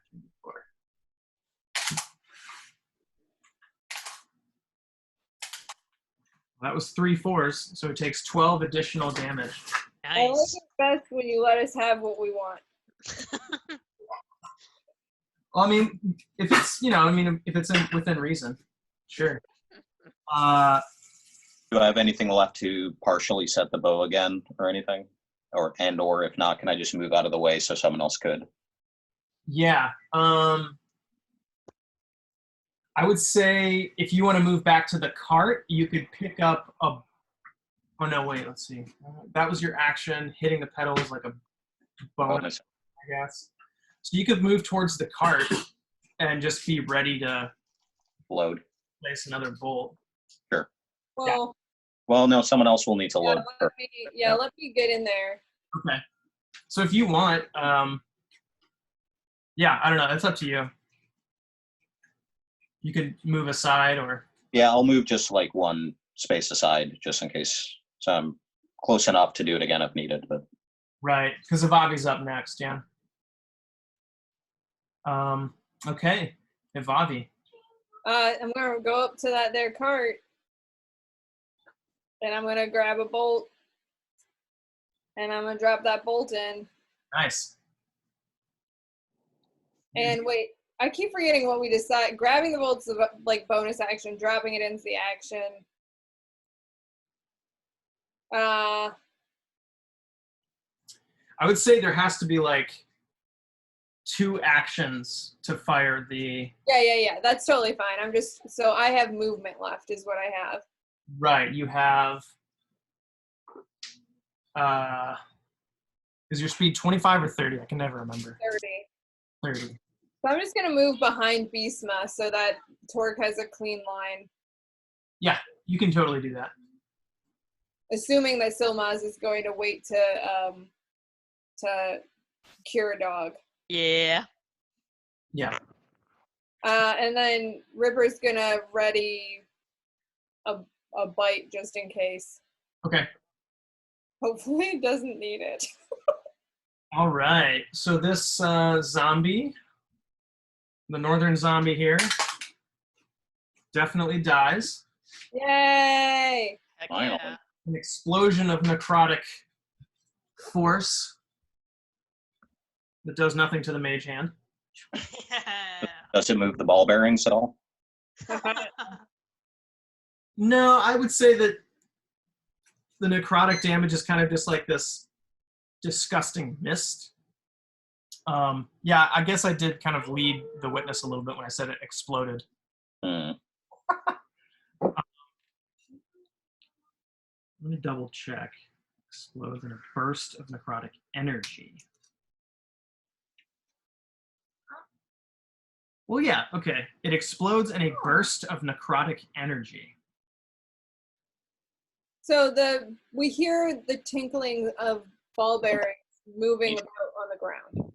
That was 3 4s, so it takes 12 additional damage. I like Nice. it best when you let us have what we want. Well, if it's if it's within reason, sure. Do I have anything left to partially set the bow again, or anything, or if not, can I just move out of the way so someone else could? Yeah. I would say if you want to move back to the cart, you could pick up a. Oh no! Wait. Let's see. That was your action. Hitting the pedal was like a bonus, I guess. So you could move towards the cart and just be ready to Load. place another bolt. Sure. Well, Well, no, someone else will need to load. let me get in there. Okay. So if you want, yeah, I don't know. It's up to you. You could move aside or. Yeah, I'll move just like one space aside, just in case. So I'm close enough to do it again if needed. But Right, because Evavi's up next, yeah. Okay, Evavi. I'm gonna go up to that there cart, and I'm gonna grab a bolt, and I'm gonna drop that bolt in. Nice. And wait, I keep forgetting what we decide. Grabbing the bolt's like bonus action. Dropping it into the action. I would say there has to be like 2 actions to fire the. Yeah. That's totally fine. So I have movement left, is what I have. Right, you have. Is your speed 25 or 30? I can never remember. 30. 30. So I'm just gonna move behind Beastma so that Torque has a clean line. Yeah, you can totally do that. Assuming that Silmaz is going to wait to cure a dog. Yeah. Yeah. And then Ripper's gonna ready a bite just in case. Okay. Hopefully it doesn't need it. All right. So this zombie, the northern zombie here, definitely dies. Yay! Heck Finally. yeah. an explosion of necrotic force that does nothing to the mage hand. Does it move the ball bearings at all? No, I would say that the necrotic damage is kind of just like this disgusting mist. Yeah, I guess I did kind of lead the witness a little bit when I said it exploded. Hmm. Let me double check. Explodes in a burst of necrotic energy. Well, yeah, okay. It explodes in a burst of necrotic energy. So we hear the tinkling of ball bearings moving about on the ground.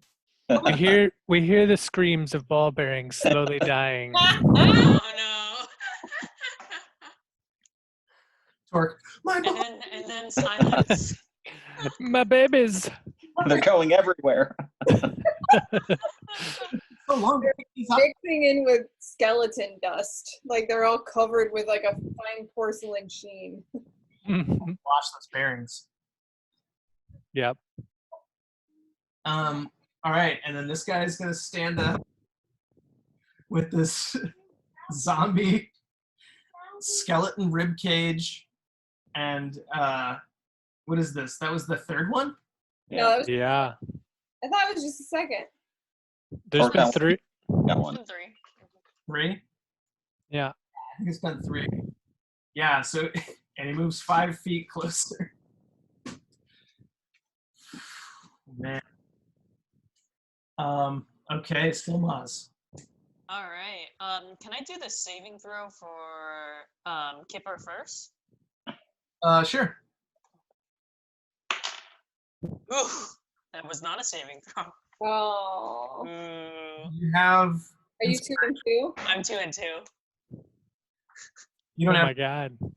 We hear the screams of ball bearings slowly dying. Oh no. Torque. My ball. And then silence. My babies. They're going everywhere. So long to pick these up. Mixing in with skeleton dust. Like they're all covered with like a fine porcelain sheen. Wash those bearings. Yep. All right, and then this guy's gonna stand up with this zombie skeleton rib cage, and what is this? That was the third one? No, that was, Yeah. I thought it was just a second. There's Or been count. 3. Got one. 3. 3? Yeah. I think it's been 3. Yeah, so and he moves 5 feet closer. Man. Okay, still Maz. All right. Can I do the saving throw for Kipper first? Sure. Ooh, that was not a saving throw. Oh. Ooh. You have. Are you 2 and 2? I'm 2 and 2. You Oh don't have. my god. Do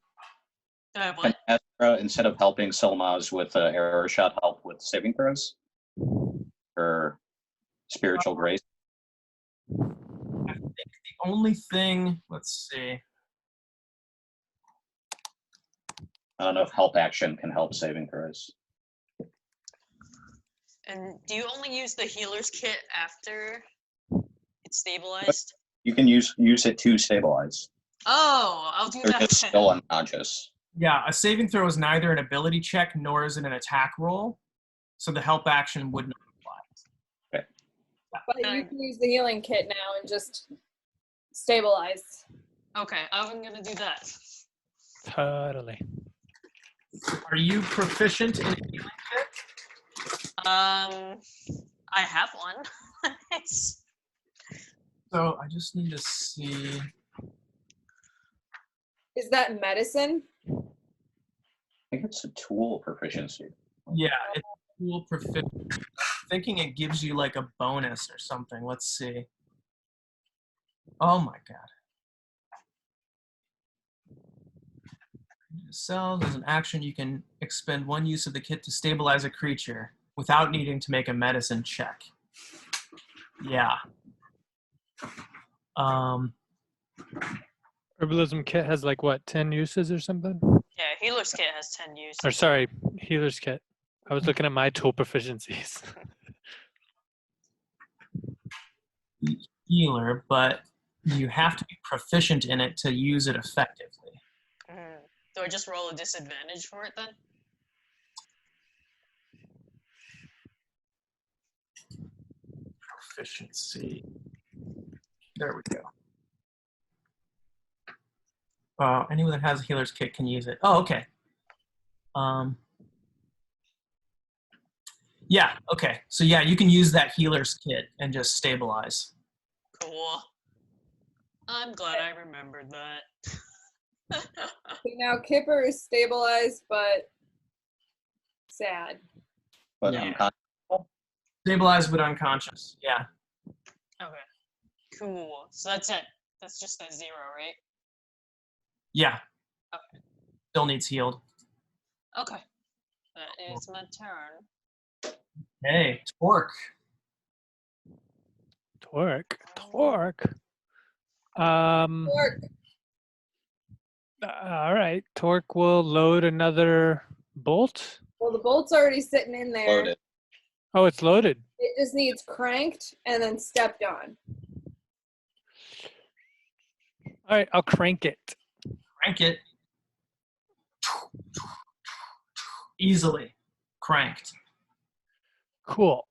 I have Can what? Astra, instead of helping Silmaz with arrow shot, help with saving throws? Or spiritual grace? I think the only thing. Let's see. I don't know if help action can help saving throws. And do you only use the healer's kit after it's stabilized? You can use it to stabilize. Oh, I'll do They're that. just still unconscious. Yeah, a saving throw is neither an ability check nor is it an attack roll, so the help action would not apply. But you can use the healing kit now and just stabilize. Okay, I'm gonna do that. Totally. Are you proficient in healing kit? I have one. Nice. So I just need to see. Is that medicine? I think it's a tool proficiency. Yeah, it's cool proficient. Thinking it gives you like a bonus or something. Let's see. Oh my god. Cells as an action, you can expend 1 use of the kit to stabilize a creature without needing to make a medicine check. Yeah. Herbalism kit has like what, 10 uses or something? Yeah, healer's kit has 10 uses. Or sorry, healer's kit. I was looking at my tool proficiencies. Healer, but you have to be proficient in it to use it effectively. Do I just roll a disadvantage for it then? Proficiency. There we go. Anyone that has a healer's kit can use it. Oh, okay. Yeah, okay. So yeah, you can use that healer's kit and just stabilize. Cool. I'm glad I remembered that. So now Kipper is stabilized, but sad. But Yeah. unconscious. Stabilized but unconscious. Yeah. Okay. Cool. So that's it. That's just that 0, right? Yeah. Okay. Still needs healed. Okay. That is my turn. Hey, Torque. Torque. Torque. All right. Torque will load another bolt. Well, the bolt's already sitting in there. Loaded. Oh, it's loaded. It just needs cranked and then stepped on. All right, I'll crank it. Crank it. Easily cranked. Cool.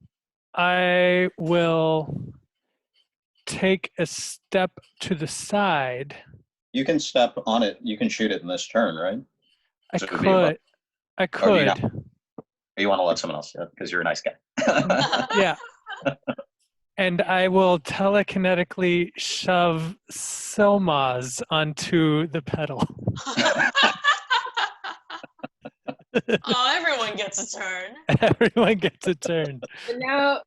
I will take a step to the side. You can step on it. You can shoot it in this turn, right? I So it would be above- could. I Or do you could. not? Or you want to let someone else do it because you're a nice guy. Yeah. And I will telekinetically shove Selma's onto the pedal. Oh, everyone gets a turn. Everyone gets a turn. But now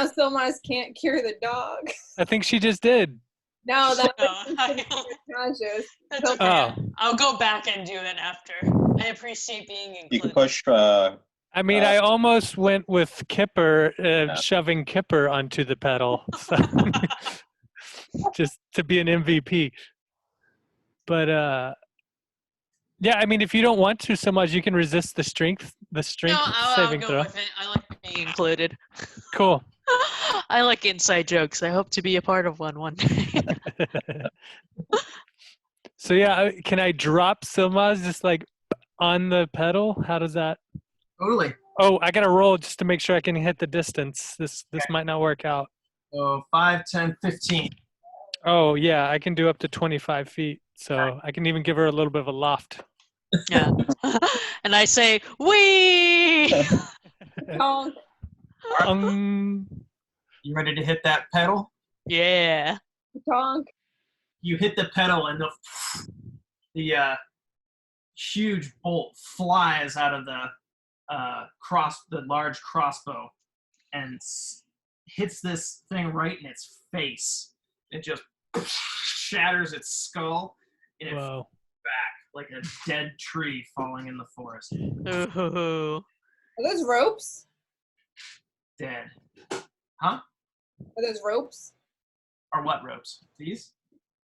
Silmaz can't cure the dog. I think she just did. No, that No, was conscious. That's okay. Oh. I'll go back and do it after. I appreciate being included. You can push. I mean, I almost went with Kipper, Yeah. shoving Kipper onto the pedal, so just to be an MVP. But yeah, I mean, if you don't want to so much, you can resist the strength No, I'll saving go throw. with it. I like being included. Cool. I like inside jokes. I hope to be a part of one day. So yeah, can I drop Silmaz just like on the pedal? How does that? Totally. Oh, I gotta roll just to make sure I can hit the distance. This might not work out. So 5, 10, 15. Oh yeah, I can do up to 25 feet. So I can even give her a little bit of a loft. Yeah. And I say, wee! Honk. You ready to hit that pedal? Yeah. Honk. You hit the pedal and the huge bolt flies out of the large crossbow and hits this thing right in its face. It just shatters its skull and it falls Whoa. back like a dead tree falling in the forest. Ooh. Are those ropes? Dead. Huh? Are those ropes? Or what ropes? These?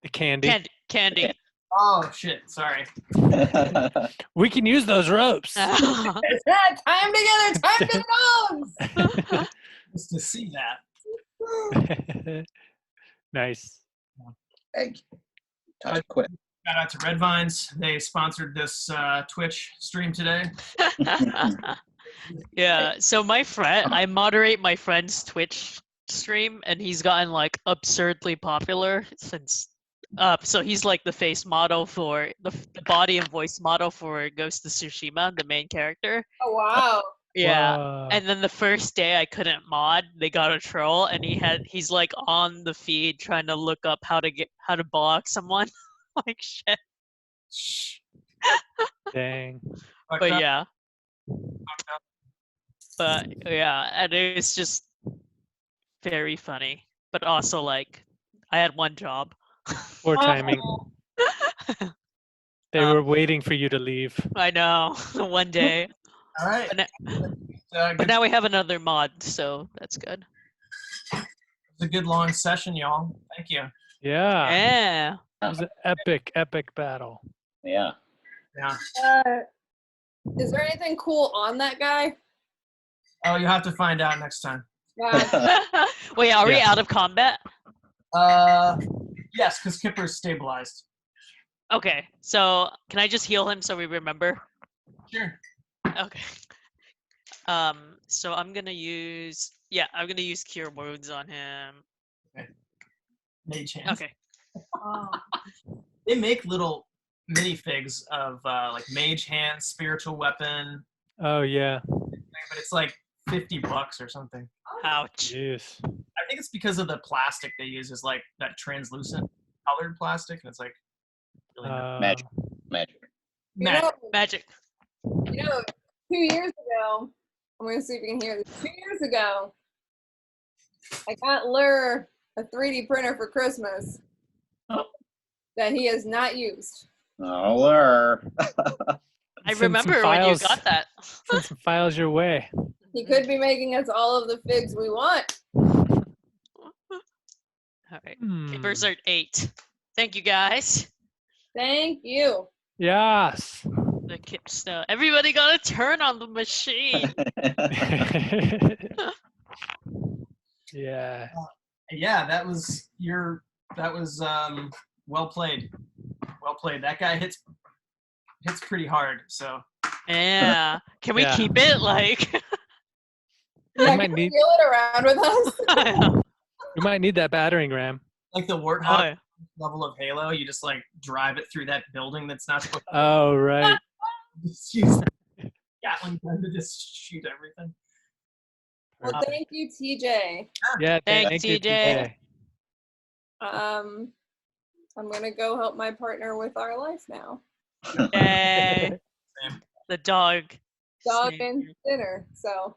The candy. Candy. Oh shit! Sorry. We can use those ropes. It's that time together, time to dogs. Just to see that. Nice. Egg. Time to quit. Shout out to Red Vines. They sponsored this Twitch stream today. Yeah. So my friend, I moderate my friend's Twitch stream, and he's gotten like absurdly popular since. So he's like the face model for the body and voice model for Ghost of Tsushima, the main character. Oh wow. Yeah. Wow. And then the first day I couldn't mod, they got a troll, and he's like on the feed trying to look up how to block someone. Like shit. Dang. But yeah. But yeah, and it's just very funny. But also like I had one job. Poor timing. They Um, were waiting for you to leave. I know. One day. All right. But now we have another mod, so that's good. It was a good long session, y'all. Thank you. Yeah. Yeah. It was an epic battle. Yeah. Yeah. Is there anything cool on that guy? Oh, you'll have to find out next time. Wait, are we Yeah. out of combat? Yes, because Kipper's stabilized. Okay, so can I just heal him so we remember? Sure. Okay. So I'm gonna use Cure Wounds on him. Mage hand. Okay. Oh. They make little minifigs of like mage hand, spiritual weapon, Oh yeah. but it's like $50 or something. Ouch. Jeez. I think it's because of the plastic they use is like that translucent colored plastic, and it's like really nice. Magic. Magic. You know, Magic. 2 years ago, I'm gonna see if you can hear this. 2 years ago, I got Lur a 3D printer for Christmas that he has not used. Oh, Lur. I Send some remember when you files- got that. Send some files your way. He could be making us all of the figs we want. All right. Hmm. Papers are 8. Thank you guys. Thank you. Yes. The Kipster. Everybody got a turn on the machine. Yeah. Yeah, that was well played. Well played. That guy hits pretty hard, so Yeah. Can we Yeah. keep it? Like, Yeah, might can you need- wheel it around with us? oh, We might need that battering ram. like the Warthog yeah. level of Halo, you just like drive it through that building that's not supposed to Oh, right. just use Gatling gun to just shoot everything. Well, thank you, TJ. Yeah, Thanks, thank you, TJ. I'm gonna go help my partner with our life now. Yay. Same. The dog. Dog Snake. and dinner. So